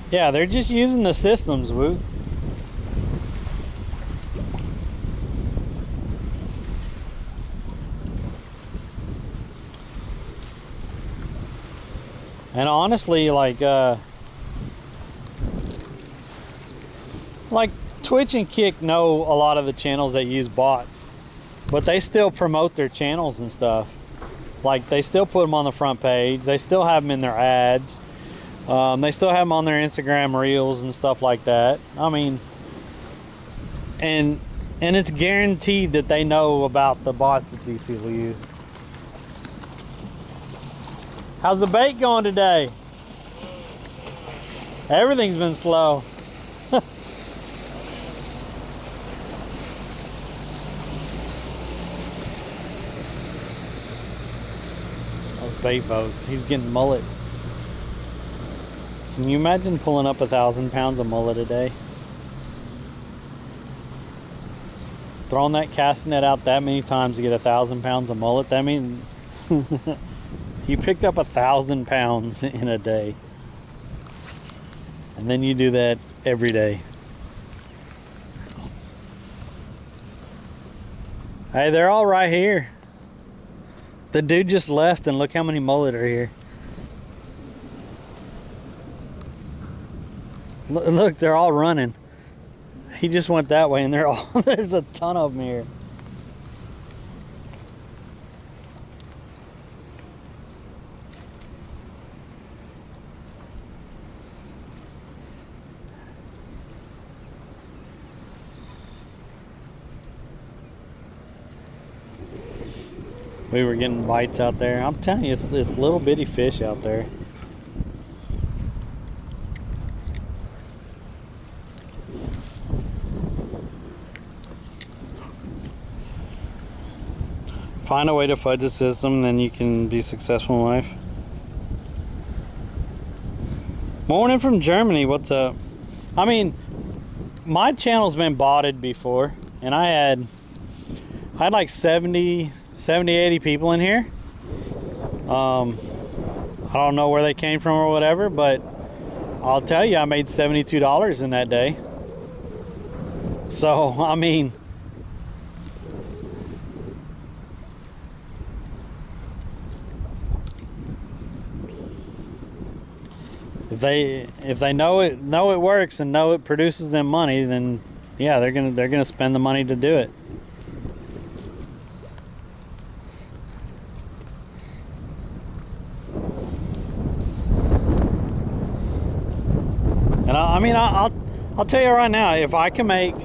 Yeah, they're just using the systems, Woot. And honestly, like Twitch and Kick know a lot of the channels that use bots, but they still promote their channels and stuff. Like, they still put them on the front page. They still have them in their ads. They still have them on their Instagram reels and stuff like that. I mean, and it's guaranteed that they know about the bots that these people use. How's the bait going today? Everything's been slow. Those bait boats. He's getting mullet. Can you imagine pulling up 1,000 pounds of mullet a day? Throwing that cast net out that many times to get 1,000 pounds of mullet, that means you picked up 1,000 pounds in a day. And then you do that every day. Hey, they're all right here. The dude just left, and look how many mullet are here. Look, they're all running. He just went that way, and they're all there's a ton of them here. We were getting bites out there. I'm telling you, it's little bitty fish out there. Find a way to fudge the system, then you can be successful in life. Morning from Germany, what's up? I mean, my channel's been botted before, and I had like 70, 80 people in here. I don't know where they came from or whatever, but I'll tell you, I made $72 in that day. So, I mean, if they know it works and know it produces them money, then yeah, they're gonna spend the money to do it. And I mean, I'll tell you right now, if I can make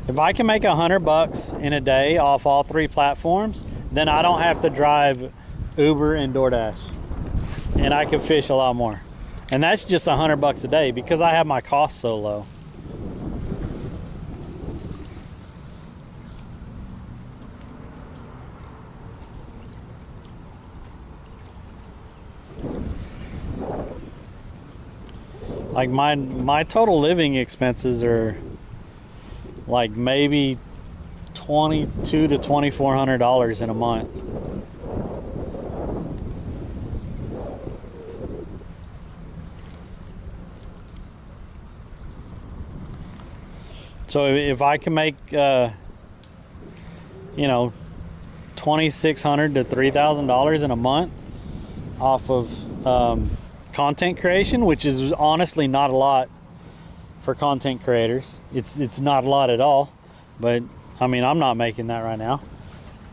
$100 in a day off all 3 platforms, then I don't have to drive Uber and DoorDash, and I can fish a lot more. And that's just $100 a day because I have my costs so low. Like my total living expenses are like maybe $2,200 to $2,400 in a month. So if I can make $2,600 to $3,000 in a month off of content creation, which is honestly not a lot for content creators. It's not a lot at all, but I mean, I'm not making that right now.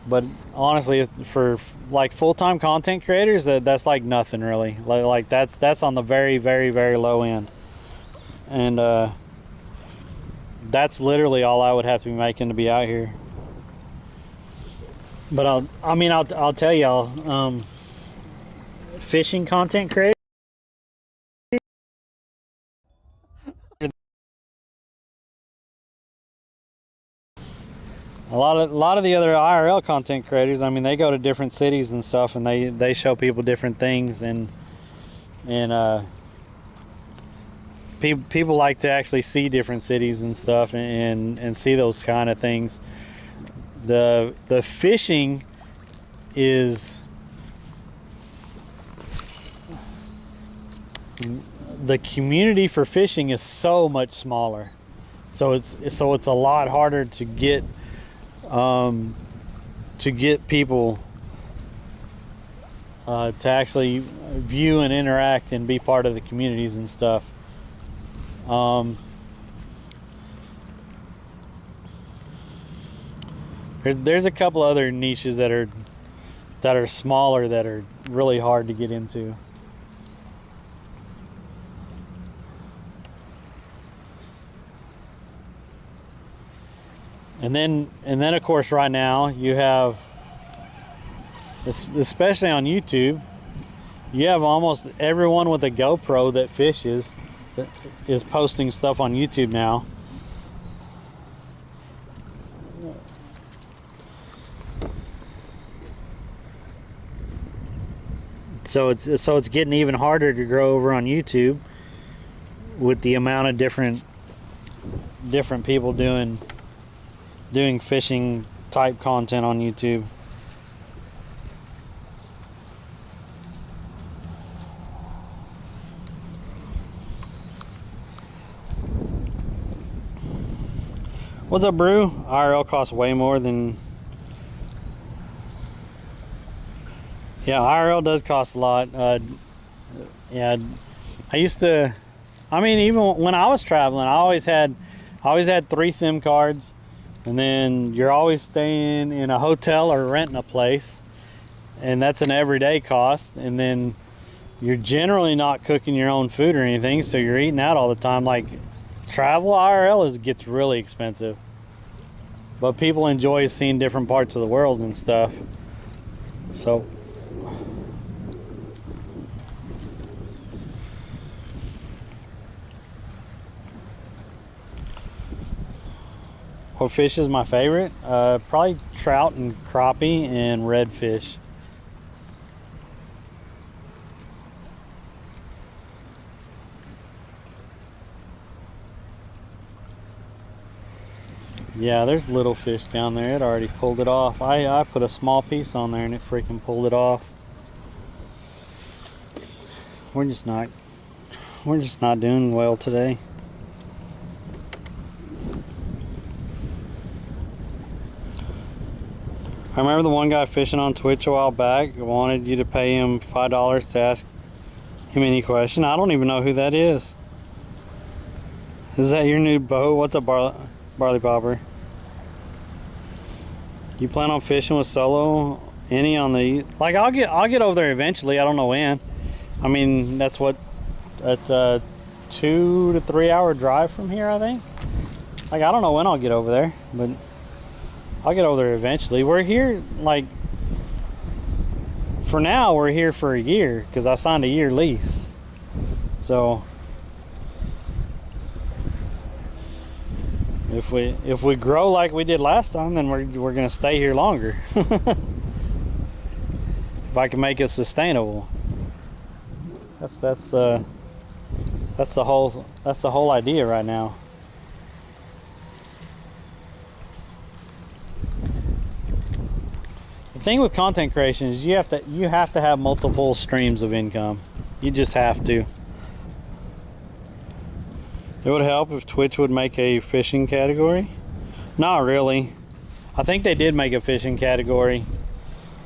But honestly, for like full-time content creators, that's like nothing really. Like that's on the very, very, very low end. And that's literally all I would have to be making to be out here. But I'll tell y'all, fishing content creators, a lot of the other IRL content creators, I mean, they go to different cities and stuff, and they show people different things, and people like to actually see different cities and stuff, and see those kind of things. The fishing is the community for fishing is so much smaller, so it's a lot harder to get people to actually view and interact and be part of the communities and stuff. There's a couple other niches that are smaller that are really hard to get into. And then of course right now you have, especially on YouTube, you have almost everyone with a GoPro that fishes that is posting stuff on YouTube now. So it's getting even harder to grow over on YouTube with the amount of different people doing fishing type content on YouTube. What's up, Brew? IRL costs way more than... Yeah, IRL does cost a lot. Yeah, I used to... I mean, even when I was traveling, I always had 3 SIM cards. And then you're always staying in a hotel or renting a place. And that's an everyday cost. And then you're generally not cooking your own food or anything, so you're eating out all the time. Like, travel IRL gets really expensive. But people enjoy seeing different parts of the world and stuff. So... what fish is my favorite? Probably trout and crappie and redfish. Yeah, there's little fish down there. It already pulled it off. I put a small piece on there and it freaking pulled it off. We're just not doing well today. I remember the one guy fishing on Twitch a while back wanted you to pay him $5 to ask him any question. I don't even know who that is. Is that your new boat? What's up, Barley Popper? You plan on fishing with Solo? Any on the like? I'll get over there eventually. I don't know when. I mean, that's a 2 to 3 hour drive from here, I think. Like, I don't know when I'll get over there, but I'll get over there eventually. We're here, like, for now, we're here for a year because I signed a year lease. So if we grow like we did last time, then we're gonna stay here longer. If I can make it sustainable. That's the whole idea right now. The thing with content creation is you have to have multiple streams of income. You just have to. It would help if Twitch would make a fishing category. Not really. I think they did make a fishing category.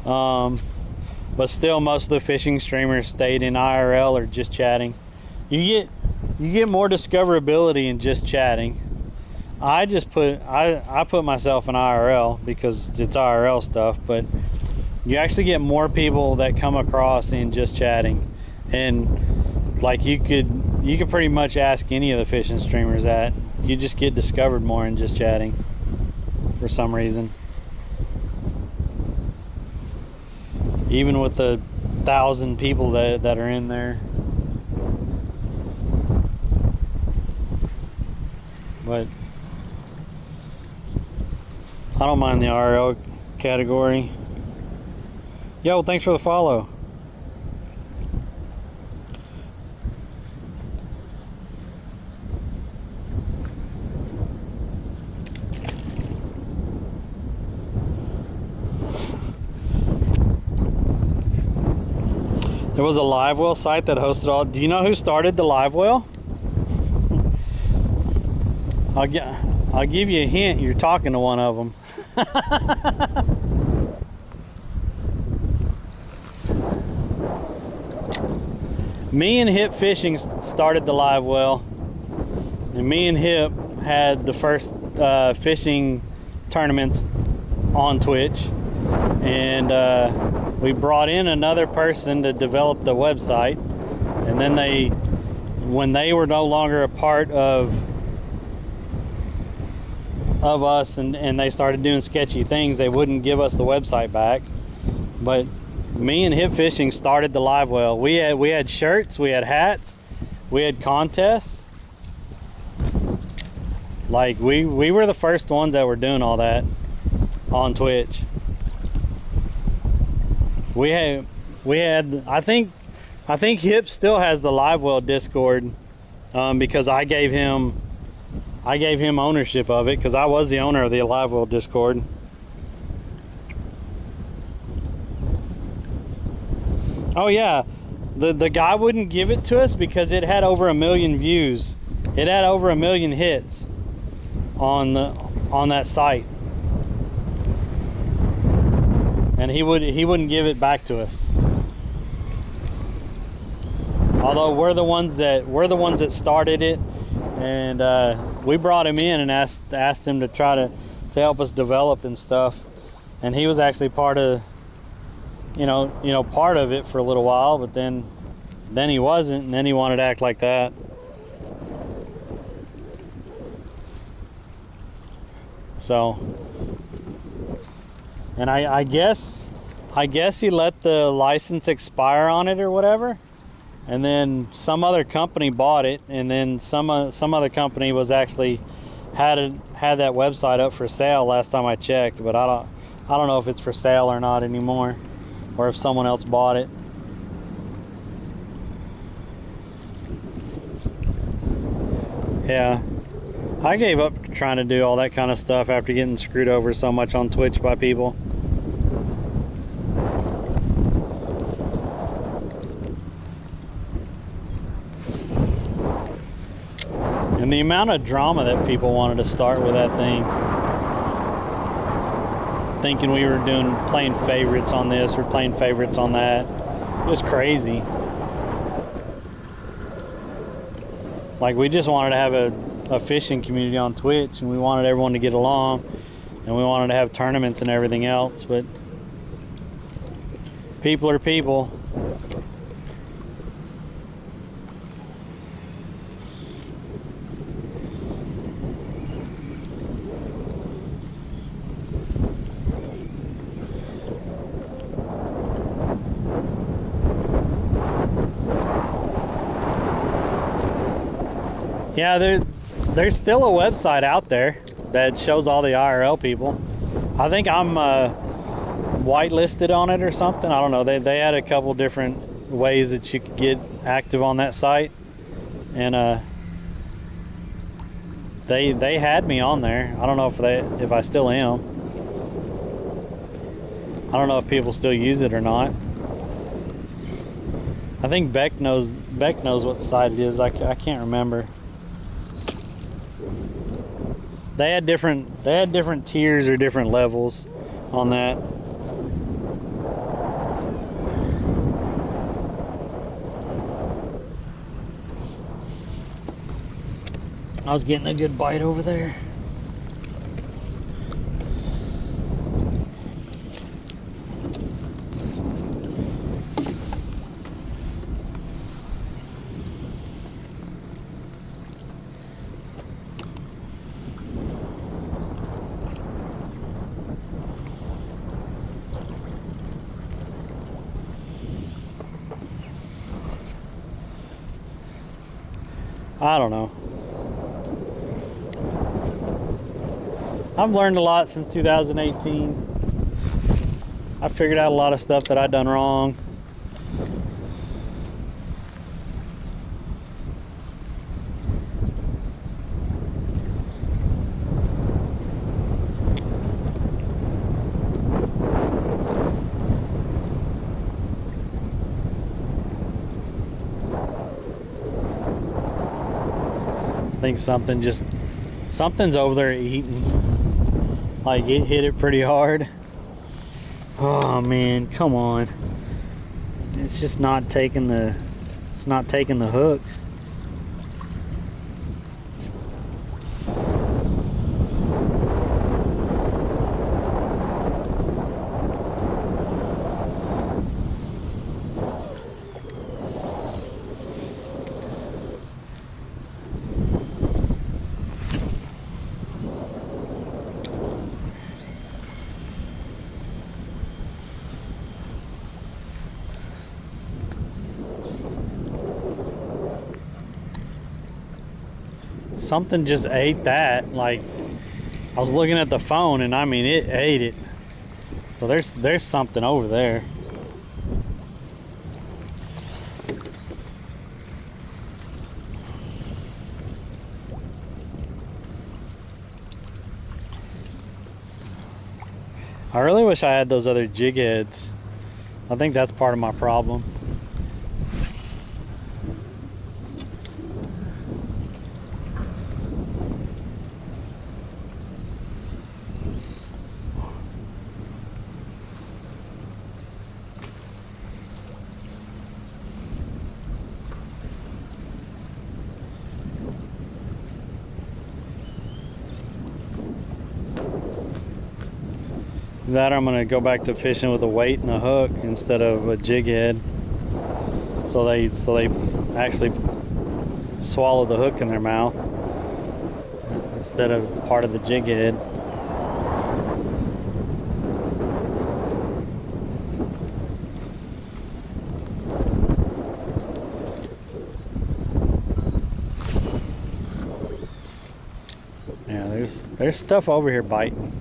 But still, most of the fishing streamers stayed in IRL or just chatting. You get more discoverability in just chatting. I put myself in IRL because it's IRL stuff, but you actually get more people that come across in just chatting. And like you could pretty much ask any of the fishing streamers that. You just get discovered more in just chatting for some reason. Even with the 1,000 people that are in there. But I don't mind the RL category. Yo, thanks for the follow. There was a live well site that hosted all. Do you know who started the live well? I'll give you a hint. You're talking to one of them. Me and Hip Fishing started the live well, and me and Hip had the first fishing tournaments on Twitch, and we brought in another person to develop the website, and then when they were no longer a part of us and they started doing sketchy things, they wouldn't give us the website back. But me and Hip Fishing started the live well. We had shirts, we had hats, we had contests. Like we were the first ones that were doing all that on Twitch. We had I think Hip still has the live well Discord, because I gave him ownership of it because I was the owner of the live well Discord. Oh yeah, the guy wouldn't give it to us because it had over 1 million views. It had over 1 million hits on that site, and he wouldn't give it back to us. Although we're the ones that started it, and we brought him in and asked him to try to help us develop and stuff, and he was actually part of part of it for a little while, but then he wasn't, and then he wanted to act like that. So, and I guess he let the license expire on it or whatever, and then some other company bought it, and then some other company was actually had that website up for sale last time I checked, but I don't know if it's for sale or not anymore, or if someone else bought it. Yeah. I gave up trying to do all that kind of stuff after getting screwed over so much on Twitch by people. And the amount of drama that people wanted to start with that thing. Thinking we were playing favorites on this or playing favorites on that. It was crazy. Like, we just wanted to have a fishing community on Twitch, and we wanted everyone to get along, and we wanted to have tournaments and everything else, but people are people. Yeah, there's still a website out there that shows all the IRL people. I think I'm whitelisted on it or something. I don't know. They had a couple different ways that you could get active on that site, and they had me on there. I don't know if I still am. I don't know if people still use it or not. I think Beck knows what site it is. I can't remember. They had different tiers or different levels on that. I was getting a good bite over there. I don't know. I've learned a lot since 2018. I figured out a lot of stuff that I'd done wrong. I think something's over there eating. Like, it hit it pretty hard. Oh man, come on. It's just not taking the hook. Something just ate that. Like, I was looking at the phone and I mean, it ate it. So there's something over there. I really wish I had those other jig heads. I think that's part of my problem. That I'm gonna go back to fishing with a weight and a hook instead of a jig head. So they actually swallow the hook in their mouth instead of part of the jig head. Yeah, there's stuff over here biting.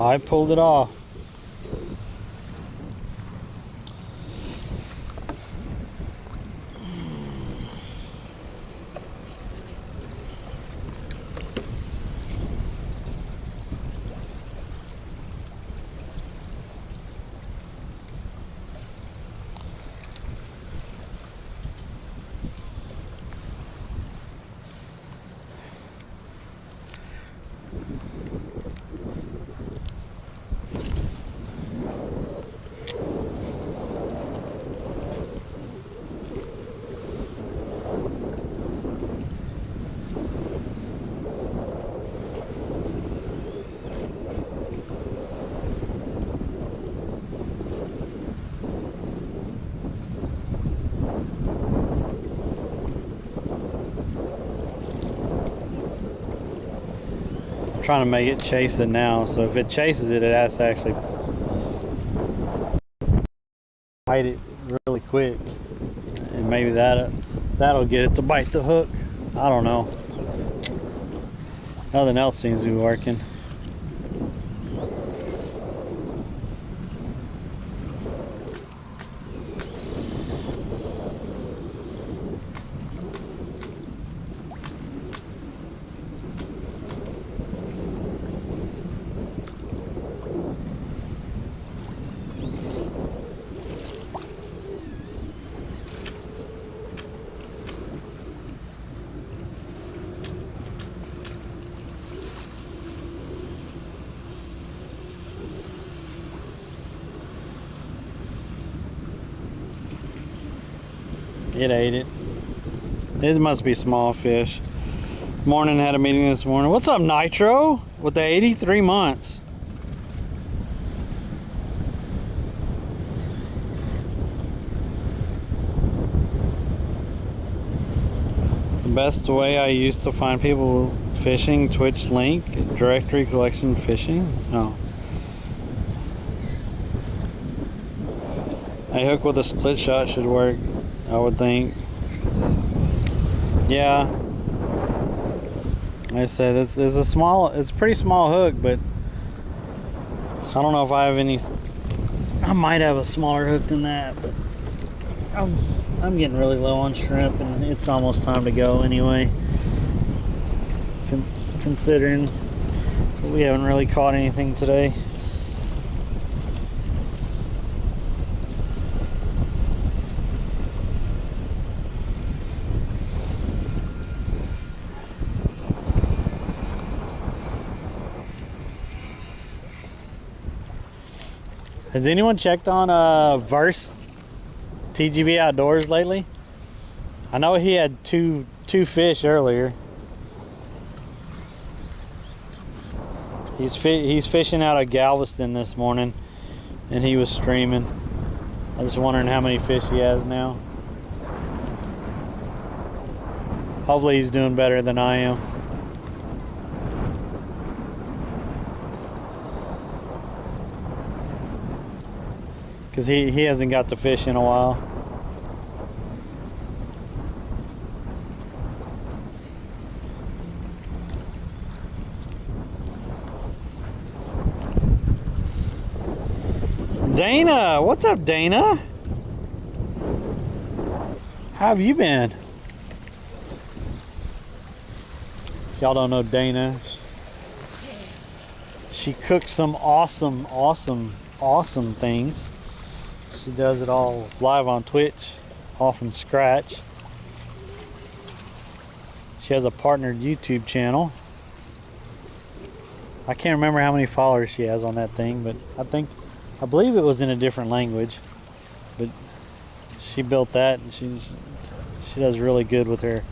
I pulled it off. Trying to make it chase it now, so if it chases it, it has to actually bite it really quick, and maybe that'll get it to bite the hook. I don't know. Nothing else seems to be working. It ate it. It must be small fish. Morning, had a meeting this morning. What's up, Nitro? With the 83 months. The best way I used to find people fishing, Twitch link, directory collection fishing. No. A hook with a split shot should work, I would think. Yeah. Like I said, it's a pretty small hook, but I don't know if I have any. I might have a smaller hook than that, but I'm getting really low on shrimp, and it's almost time to go anyway. Considering we haven't really caught anything today. Has anyone checked on Verse TGV Outdoors lately? I know he had two fish earlier. He's fishing out of Galveston this morning, and he was streaming. I was wondering how many fish he has now. Hopefully he's doing better than I am. Because he hasn't got to fish in a while. Dana, what's up, Dana? How have you been? Y'all don't know Dana. She cooks some awesome things. She does it all live on Twitch, all from scratch. She has a partnered YouTube channel. I can't remember how many followers she has on that thing, but I believe it was in a different language. But she built that, and she does really good with her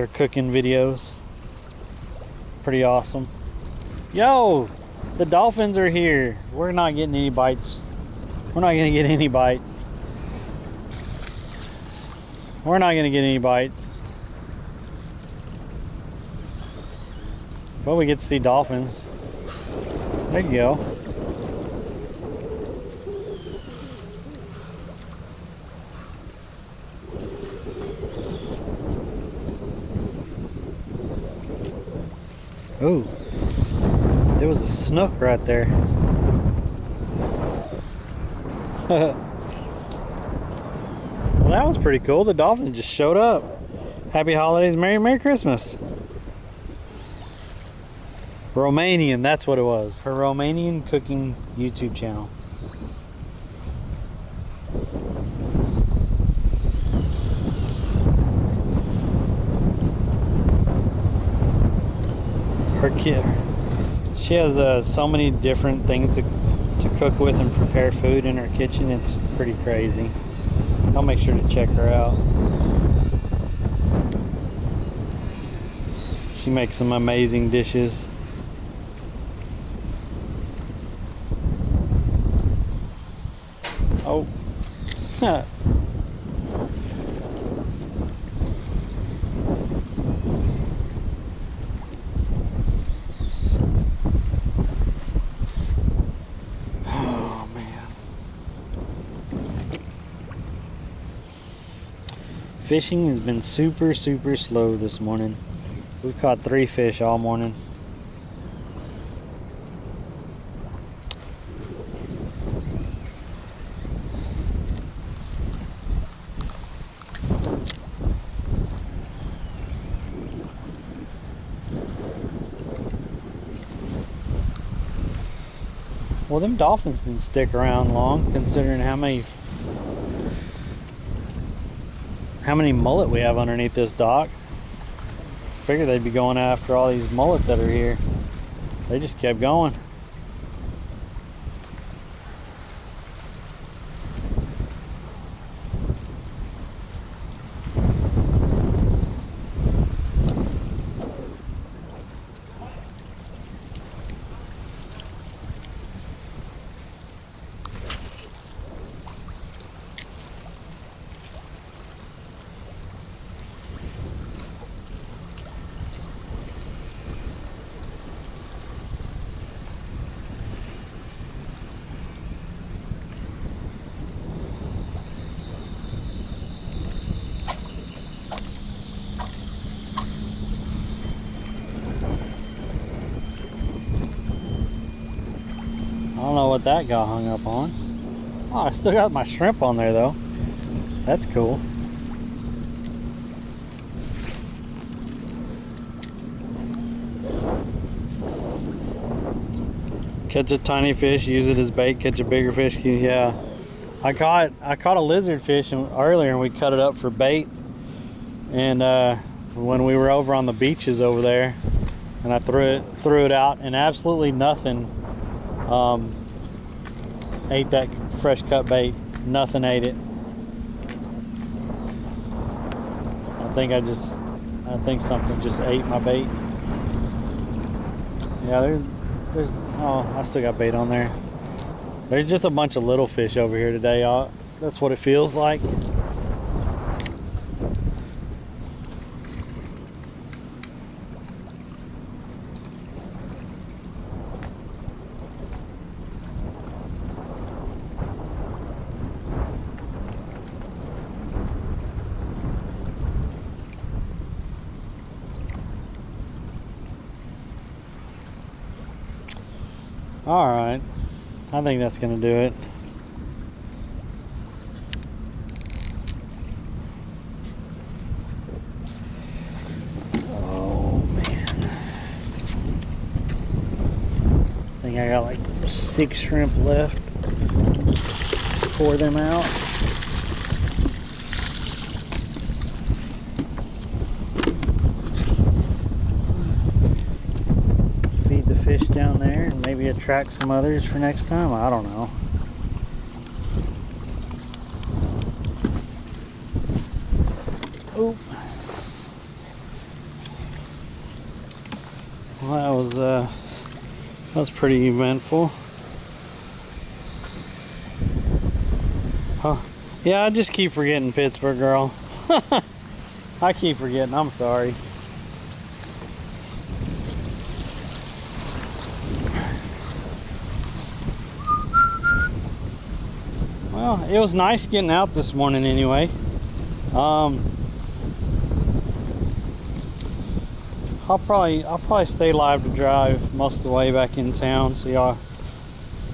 cooking videos. Pretty awesome. Yo, the dolphins are here. We're not getting any bites. We're not gonna get any bites. We're not gonna get any bites. But we get to see dolphins. There you go. Ooh, there was a snook right there. Well, that was pretty cool. The dolphin just showed up. Happy holidays, Merry Christmas. Romanian, that's what it was. Her Romanian cooking YouTube channel. Her kid, she has so many different things to cook with and prepare food in her kitchen. It's pretty crazy. I'll make sure to check her out. She makes some amazing dishes. Oh. Oh man. Fishing has been super slow this morning. We've caught 3 fish all morning. Well, them dolphins didn't stick around long, considering how many mullet we have underneath this dock. Figured they'd be going after all these mullet that are here. They just kept going. I don't know what that got hung up on. Oh, I still got my shrimp on there though. That's cool. Catch a tiny fish, use it as bait, catch a bigger fish. Yeah. I caught a lizard fish earlier and we cut it up for bait. And when we were over on the beaches over there, and I threw it out, and absolutely nothing ate that fresh cut bait. Nothing ate it. I think something just ate my bait. Yeah, there's oh, I still got bait on there. There's just a bunch of little fish over here today. That's what it feels like. All right, I think that's gonna do it. Oh man, I think I got like 6 shrimp left. Pour them out. Fish down there and maybe attract some others for next time. I don't know. Oh, well, that was pretty eventful. Huh. Yeah, I just keep forgetting Pittsburgh, girl. I keep forgetting. I'm sorry. Well, it was nice getting out this morning anyway. I'll probably stay live to drive most of the way back in town, so y'all,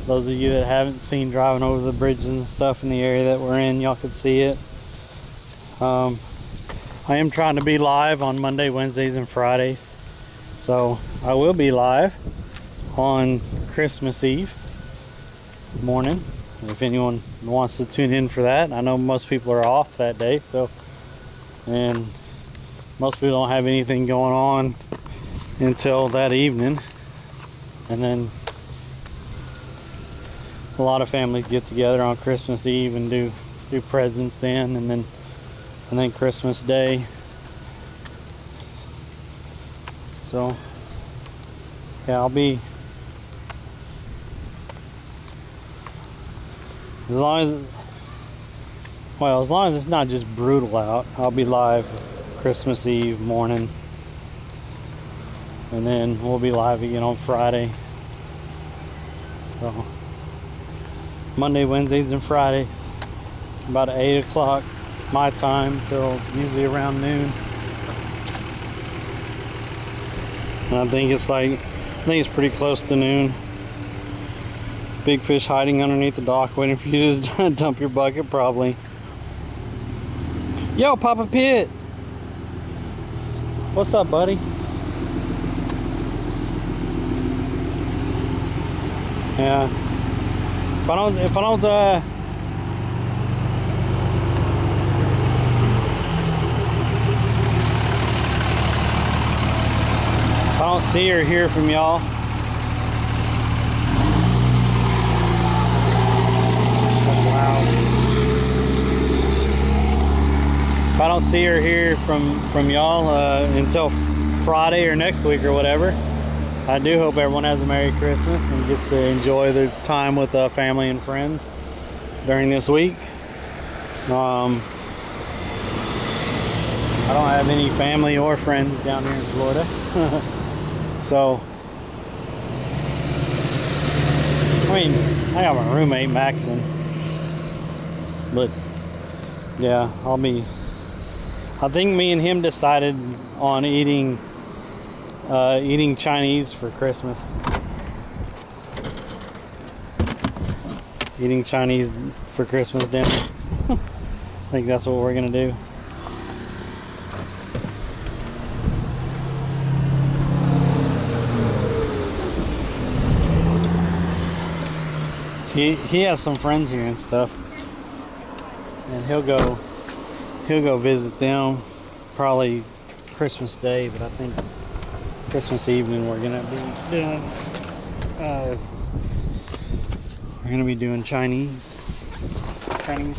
those of you that haven't seen driving over the bridges and stuff in the area that we're in, y'all could see it. I am trying to be live on Monday, Wednesdays, and Fridays, so I will be live on Christmas Eve morning if anyone wants to tune in for that. I know most people are off that day, so, and most people don't have anything going on until that evening, and then a lot of families get together on Christmas Eve and do presents then, and then Christmas Day. So yeah, I'll be, as long as it's not just brutal out, I'll be live Christmas Eve morning, and then we'll be live again on Friday. So Monday, Wednesdays, and Fridays, about 8 o'clock my time till usually around noon. And I think it's pretty close to noon. Big fish hiding underneath the dock waiting for you to dump your bucket probably. Yo, Papa Pitt! What's up, buddy? Yeah. If I don't see or hear from y'all, if I don't see or hear from y'all until Friday or next week or whatever, I do hope everyone has a Merry Christmas and gets to enjoy their time with family and friends during this week. I don't have any family or friends down here in Florida. So, I mean, I got my roommate Maxon, but yeah, I think me and him decided on eating Chinese for Christmas. Eating Chinese for Christmas dinner. I think that's what we're gonna do. He has some friends here and stuff, and he'll go visit them probably Christmas Day, but I think Christmas evening we're gonna be doing Chinese food.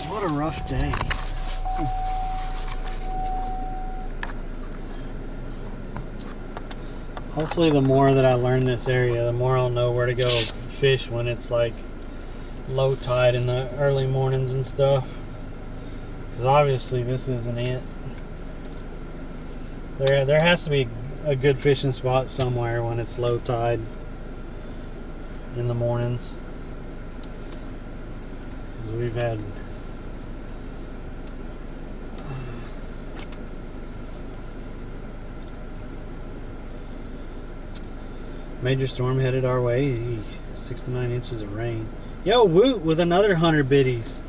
What a rough day. Hopefully the more that I learn this area, the more I'll know where to go fish when it's like low tide in the early mornings and stuff. Because obviously this isn't it. There has to be a good fishing spot somewhere when it's low tide in the mornings. Because we've had major storm headed our way. 6 to 9 inches of rain. Yo, Woot with another 100 biddies.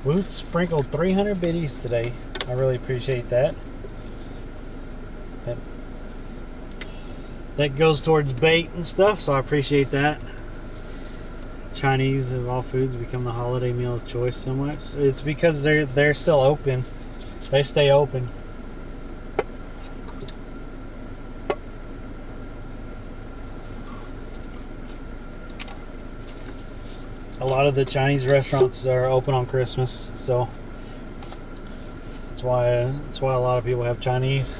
Woot sprinkled 300 biddies today. I really appreciate that. That goes towards bait and stuff, so I appreciate that. Chinese of all foods become the holiday meal of choice so much. It's because they're still open. They stay open. A lot of the Chinese restaurants are open on Christmas, so that's why a lot of people have Chinese.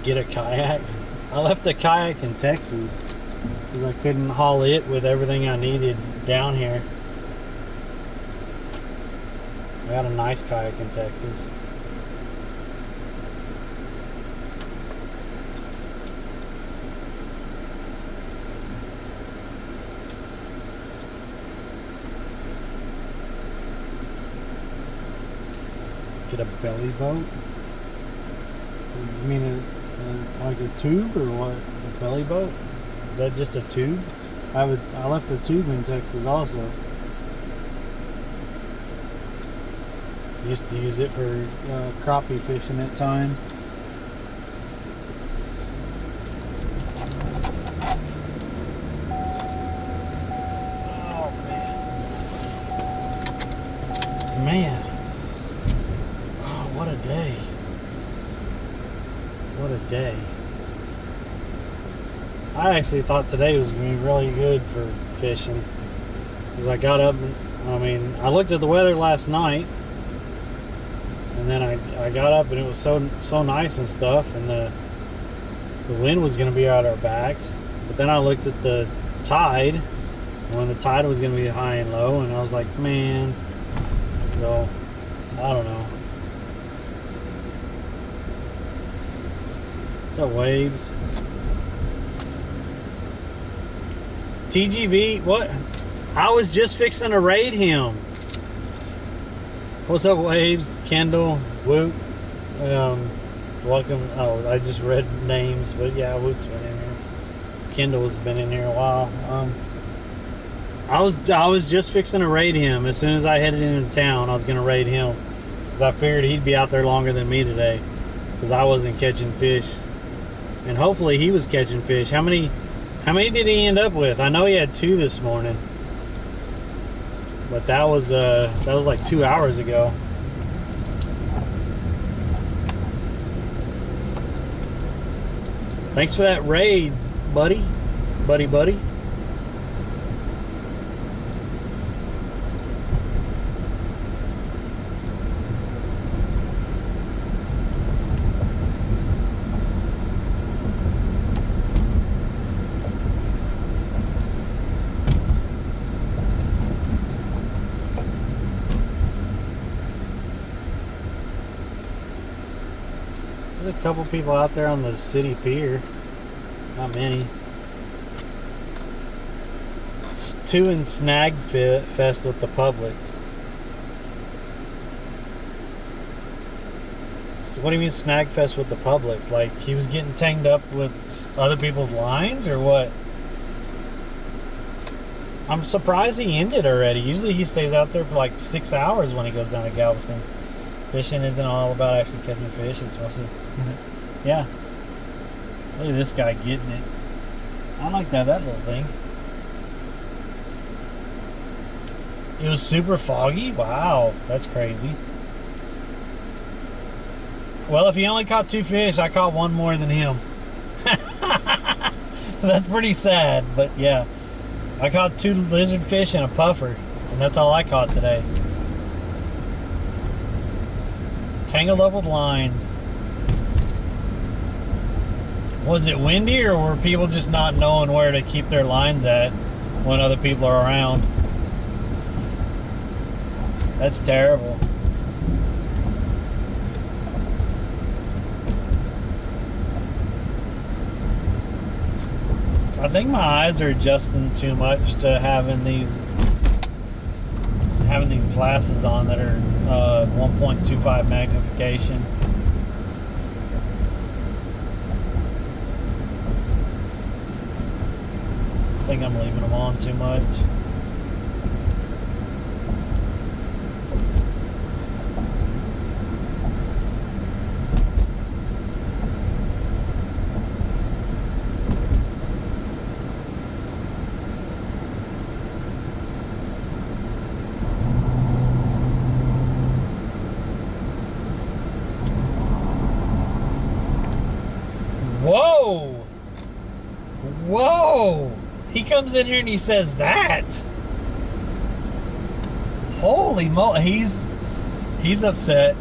get a kayak. I left a kayak in Texas because I couldn't haul it with everything I needed down here. I got a nice kayak in Texas. Get a belly boat? You mean like a tube or what? A belly boat? Is that just a tube? I left a tube in Texas also. Used to use it for crappie fishing at times. Oh man. Oh, what a day. What a day. I actually thought today was going to be really good for fishing. Because I got up, I looked at the weather last night. And then I got up and it was so nice and stuff. And the wind was going to be at our backs. But then I looked at the tide. When the tide was going to be high and low. And I was like, man. So, I don't know. What's up, Waves? TGV, what? I was just fixing to raid him. What's up, Waves? Kendall, Woot. Welcome. Oh, I just read names, but yeah, Woot's been in here. Kendall's been in here a while. I was just fixing to raid him. As soon as I headed into town, I was gonna raid him because I figured he'd be out there longer than me today because I wasn't catching fish, and hopefully he was catching fish. How many did he end up with? I know he had 2 this morning. But that was like 2 hours ago. Thanks for that raid, buddy. Buddy. There's a couple people out there on the city pier. Not many. It's 2 in Snag Fest with the public. So what do you mean Snag Fest with the public? Like he was getting tanged up with other people's lines or what? I'm surprised he ended already. Usually he stays out there for like 6 hours when he goes down to Galveston. Fishing isn't all about actually catching fish. It's mostly, yeah. Look at this guy getting it. I like that little thing. It was super foggy? Wow, that's crazy. Well, if he only caught 2 fish, I caught 1 more than him. That's pretty sad, but yeah. I caught 2 lizard fish and a puffer, and that's all I caught today. Tangled up with lines. Was it windy or were people just not knowing where to keep their lines at when other people are around? That's terrible. I think my eyes are adjusting too much to having these glasses on that are 1.25 magnification. I think I'm leaving them on too much. Whoa! Whoa! He comes in here and he says that. Holy moly, he's upset.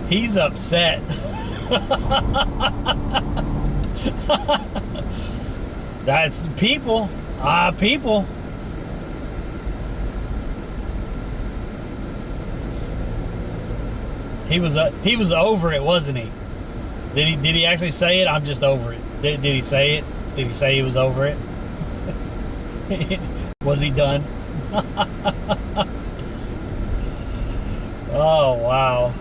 He's upset. That's people. People. He was over it, wasn't he? Did he actually say it? I'm just over it. Did he say it? Did he say he was over it? Was he done? Oh, wow.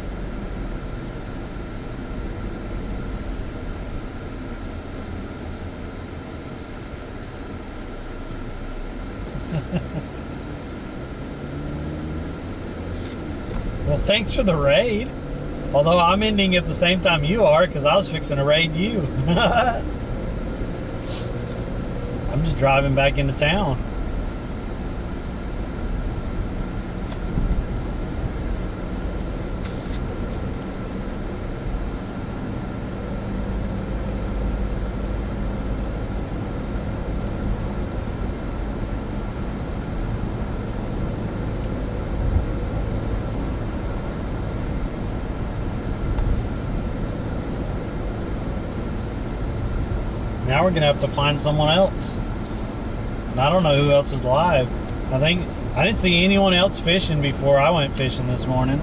Well, thanks for the raid. Although I'm ending at the same time you are, because I was fixing to raid you. I'm just driving back into town. Now we're gonna have to find someone else. And I don't know who else is live. I didn't see anyone else fishing before I went fishing this morning.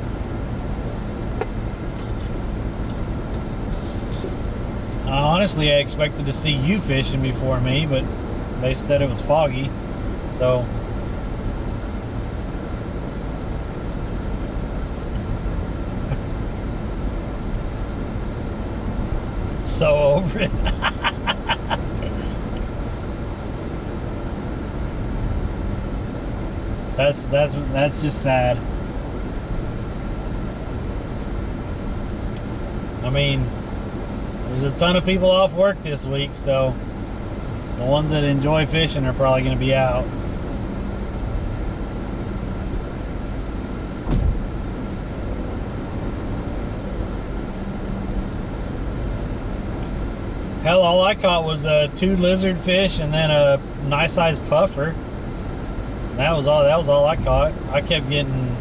Honestly, I expected to see you fishing before me, but they said it was foggy, so. So over it. That's just sad. I mean, there's a ton of people off work this week, so the ones that enjoy fishing are probably going to be out. Hell, all I caught was 2 lizard fish and then a nice sized puffer. That was all I caught. I kept getting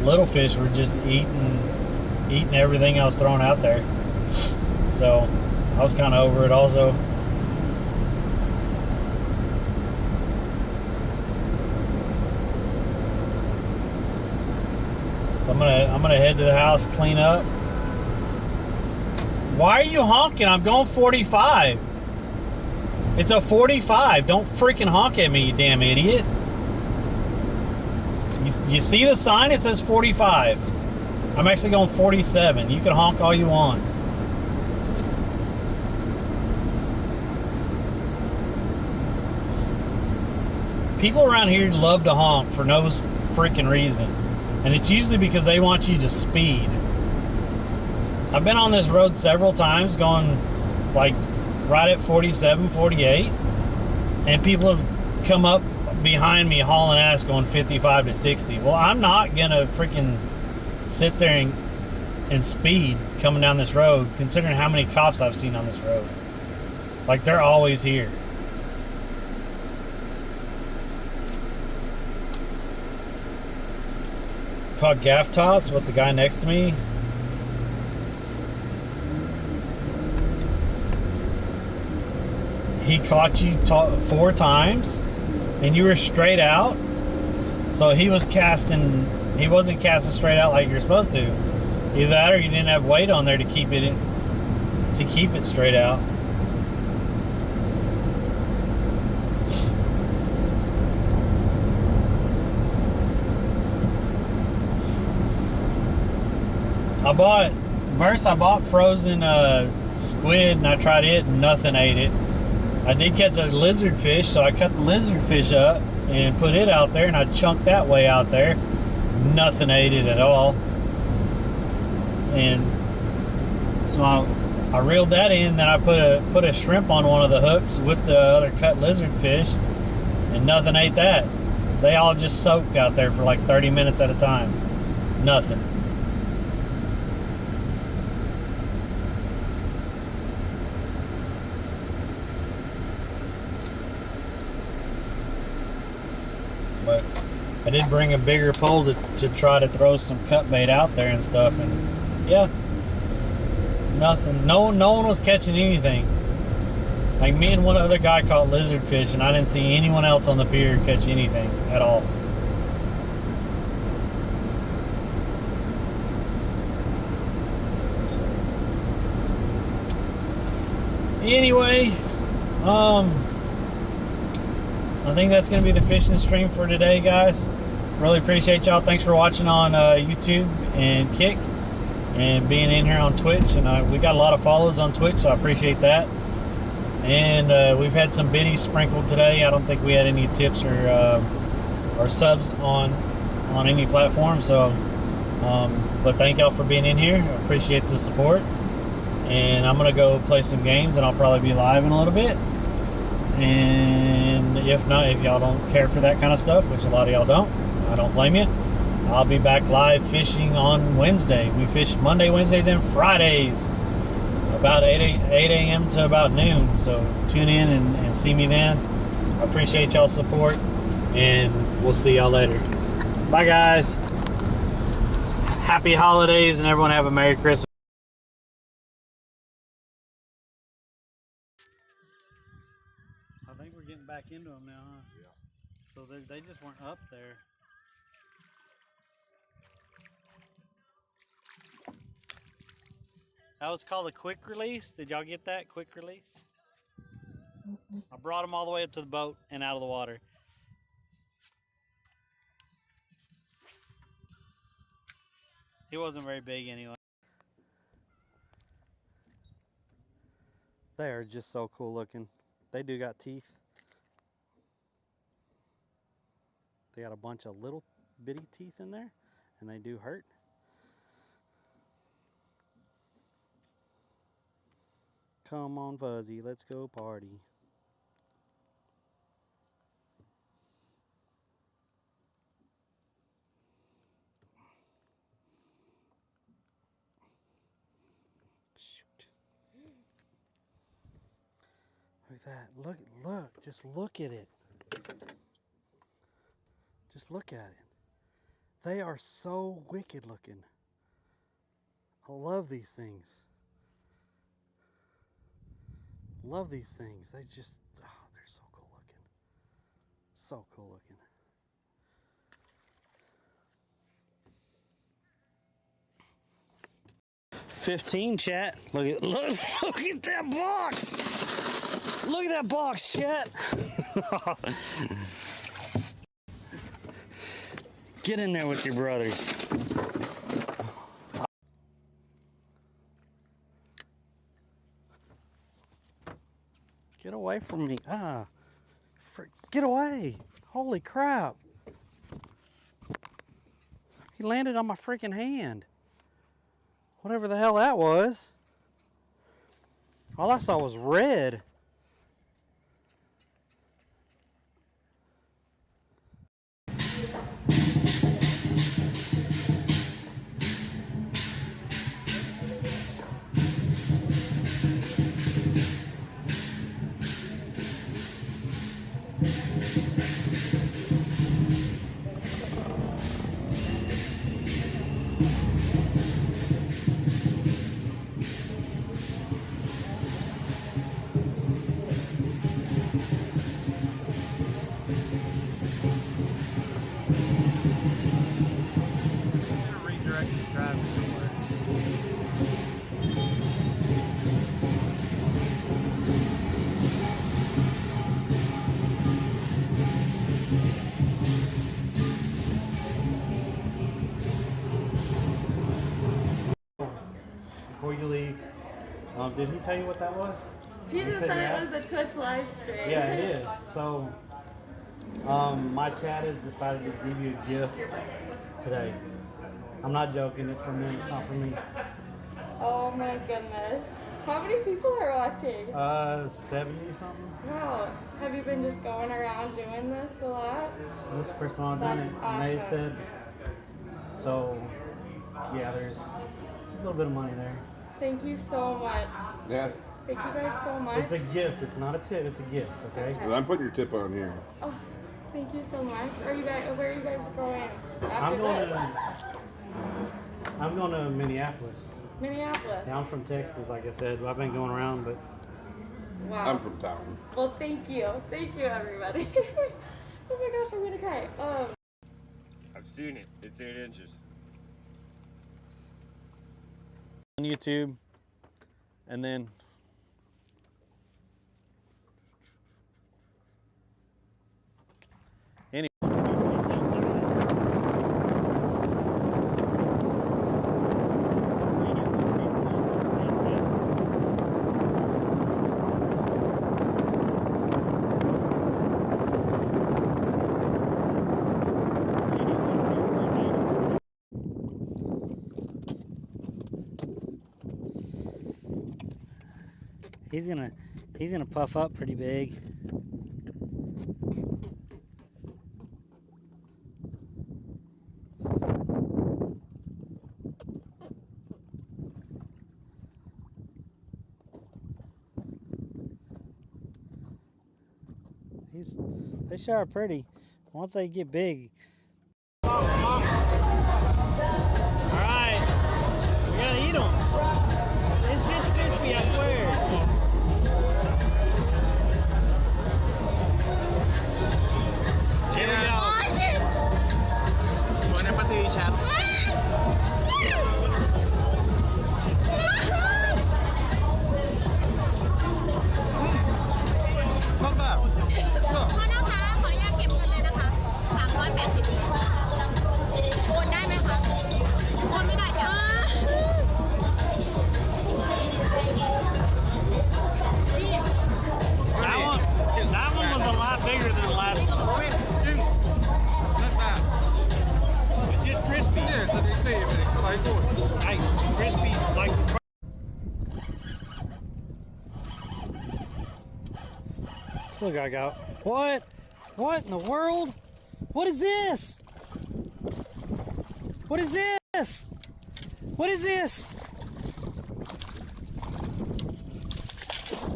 little fish were just eating everything I was throwing out there. So I was kind of over it also. So I'm gonna head to the house, clean up. Why are you honking? I'm going 45. It's a 45. Don't freaking honk at me, you damn idiot. You see the sign? It says 45. I'm actually going 47. You can honk all you want. People around here love to honk for no freaking reason. And it's usually because they want you to speed. I've been on this road several times going like right at 47, 48, and people have come up behind me hauling ass going 55 to 60. Well, I'm not gonna freaking sit there and speed coming down this road, considering how many cops I've seen on this road. Like, they're always here. Caught gaff tops with the guy next to me. He caught you 4 times and you were straight out, so he wasn't casting straight out like you're supposed to. Either that or you didn't have weight on there to keep it straight out. I bought frozen squid and I tried it and nothing ate it. I did catch a lizard fish, so I cut the lizard fish up and put it out there, and I chunked that way out there. Nothing ate it at all. And so I reeled that in, then I put a shrimp on one of the hooks with the other cut lizard fish, and nothing ate that. They all just soaked out there for like 30 minutes at a time. Nothing. But I did bring a bigger pole to try to throw some cut bait out there and stuff, and yeah, nothing. No one was catching anything. Like me and one other guy caught lizard fish, and I didn't see anyone else on the pier catch anything at all. Anyway, I think that's going to be the fishing stream for today, guys. Really appreciate y'all. Thanks for watching on YouTube and Kick, and being in here on Twitch. And we got a lot of follows on Twitch, so I appreciate that. And we've had some biddies sprinkled today. I don't think we had any tips or subs on any platform. So, but thank y'all for being in here. I appreciate the support. And I'm gonna go play some games, and I'll probably be live in a little bit. And if not, if y'all don't care for that kind of stuff, which a lot of y'all don't, I don't blame you. I'll be back live fishing on Wednesday. We fish Monday, Wednesdays, and Fridays, about 8 a.m. to about noon. So tune in and see me then. I appreciate y'all's support, and we'll see y'all later. Bye, guys. Happy holidays, and everyone have a Merry Christmas. I think we're getting back into them now, huh? Yeah. So they just weren't up there. That was called a quick release. Did y'all get that? Quick release? I brought them all the way up to the boat and out of the water. He wasn't very big anyway. They are just so cool looking. They do got teeth. They got a bunch of little bitty teeth in there, and they do hurt. Come on, Fuzzy, let's go party. Shoot. Look at that. Look, just look at it. Just look at it. They are so wicked looking. I love these things. Love these things. They just, oh, they're so cool looking. So cool looking. $15, chat. Look at that box. Look at that box, chat. Get in there with your brothers. Get away from me. Get away. Holy crap. He landed on my freaking hand. Whatever the hell that was. All I saw was red. Before you leave, did he tell you what that was? He just said it was a Twitch live stream. Yeah, it is. So, my chat has decided to give you a gift today. I'm not joking. It's from them. It's not from me. Oh my goodness. How many people are watching? 70 something. Wow. Have you been just going around doing this a lot? This is the first time I've done it. Awesome. And they said, so, yeah, there's a little bit of money there. Thank you so much. Yeah. Thank you guys so much. It's a gift. It's not a tip. It's a gift, okay? Well, I'm putting your tip on here. Oh, thank you so much. Where are you guys going after I'm going to Minneapolis. Minneapolis. Yeah, I'm from Texas, like I said. I've been going around, but Wow. I'm from town. Well, thank you. Thank you, everybody. Oh my gosh, I'm gonna cry. I've seen it. It's 8 inches. on YouTube, and then he's gonna puff up pretty big. They sure are pretty. Once they get big. All right, we gotta eat them. It's just crispy, I swear. Here we go. Buona patricia. That one was a lot bigger than the last one. Not bad. It's just crispy. Yeah, so they say it, quite good. Hey, crispy like. Look, I got what? What in the world? What is this? What is this? What is this?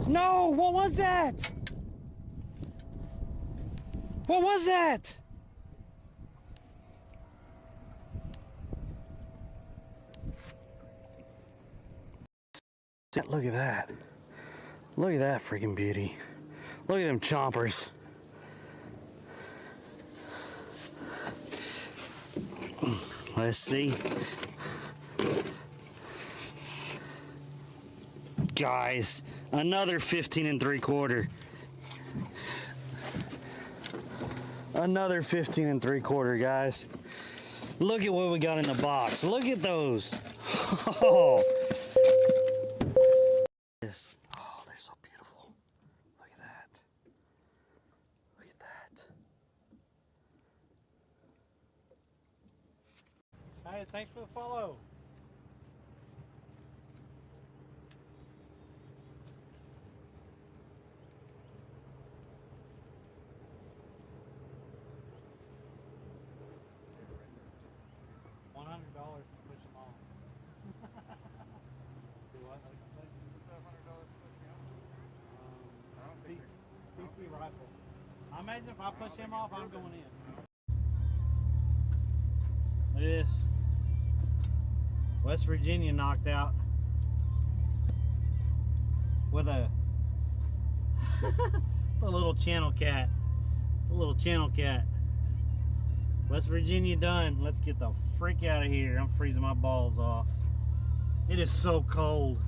No, what was that? What was that? Look at that. Look at that freaking beauty. Look at them chompers. Let's see. Guys, another 15 3/4. Another 15 3/4, guys. Look at what we got in the box. Look at those. Oh. Oh, they're so beautiful. Look at that. Look at that. Hey, thanks for the follow. $100 to push them off. Do what? Like you said? $100 to push me off. CC rifle. I imagine if I push him off, I'm going in. Look at this. West Virginia knocked out with a the little channel cat. The little channel cat. West Virginia done. Let's get the freak out of here. I'm freezing my balls off. It is so cold.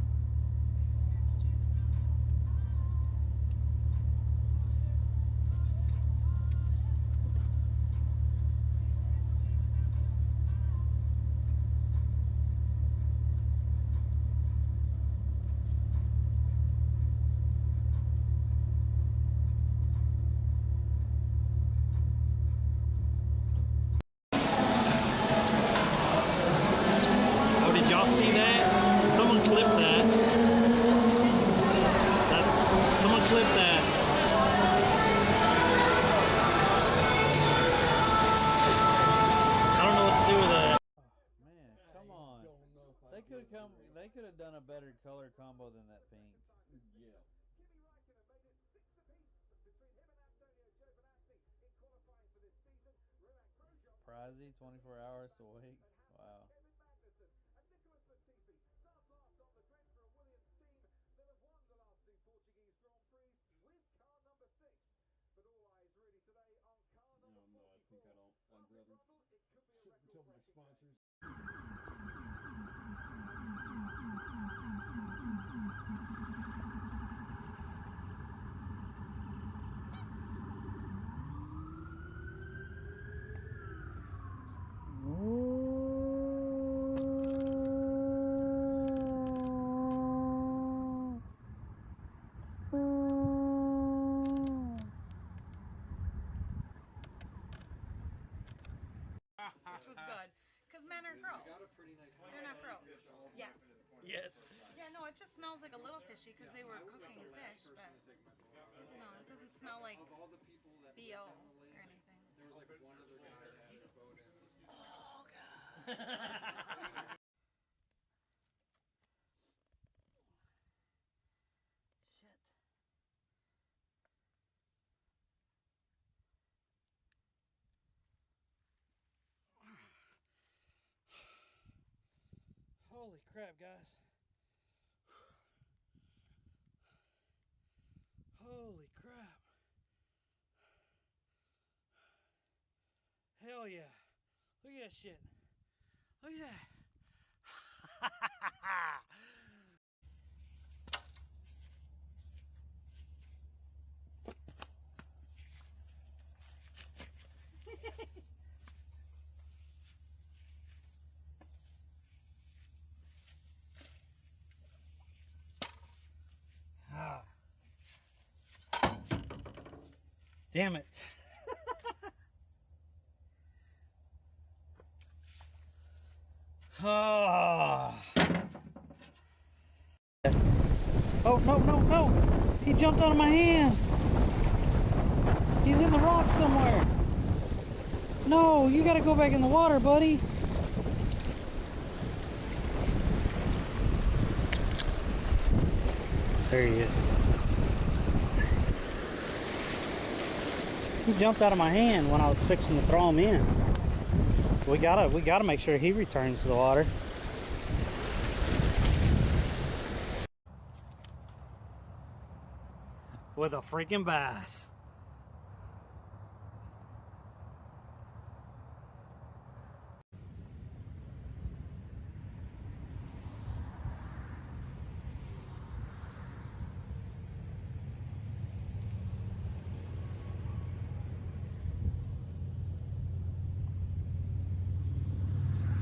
They could have done a better color combo than that pink. Yeah. Pricey, 24 hours to wait. Wow. think I'd rather sit until my sponsors. Which was good, because men are gross. They're not gross yet. Yet. Yeah, no, it just smells like a little fishy because they were cooking fish, but no, it doesn't smell like BO or anything. There was like one other guy that had a boat in. Oh god. Shit. Holy crap, guys. Holy crap. Hell yeah. Look at that shit. Look at that. Damn it. Oh, no. He jumped out of my hand. He's in the rock somewhere. No, you gotta go back in the water, buddy. There he is. He jumped out of my hand when I was fixing to throw him in. We gotta make sure he returns to the water. With a freaking bass.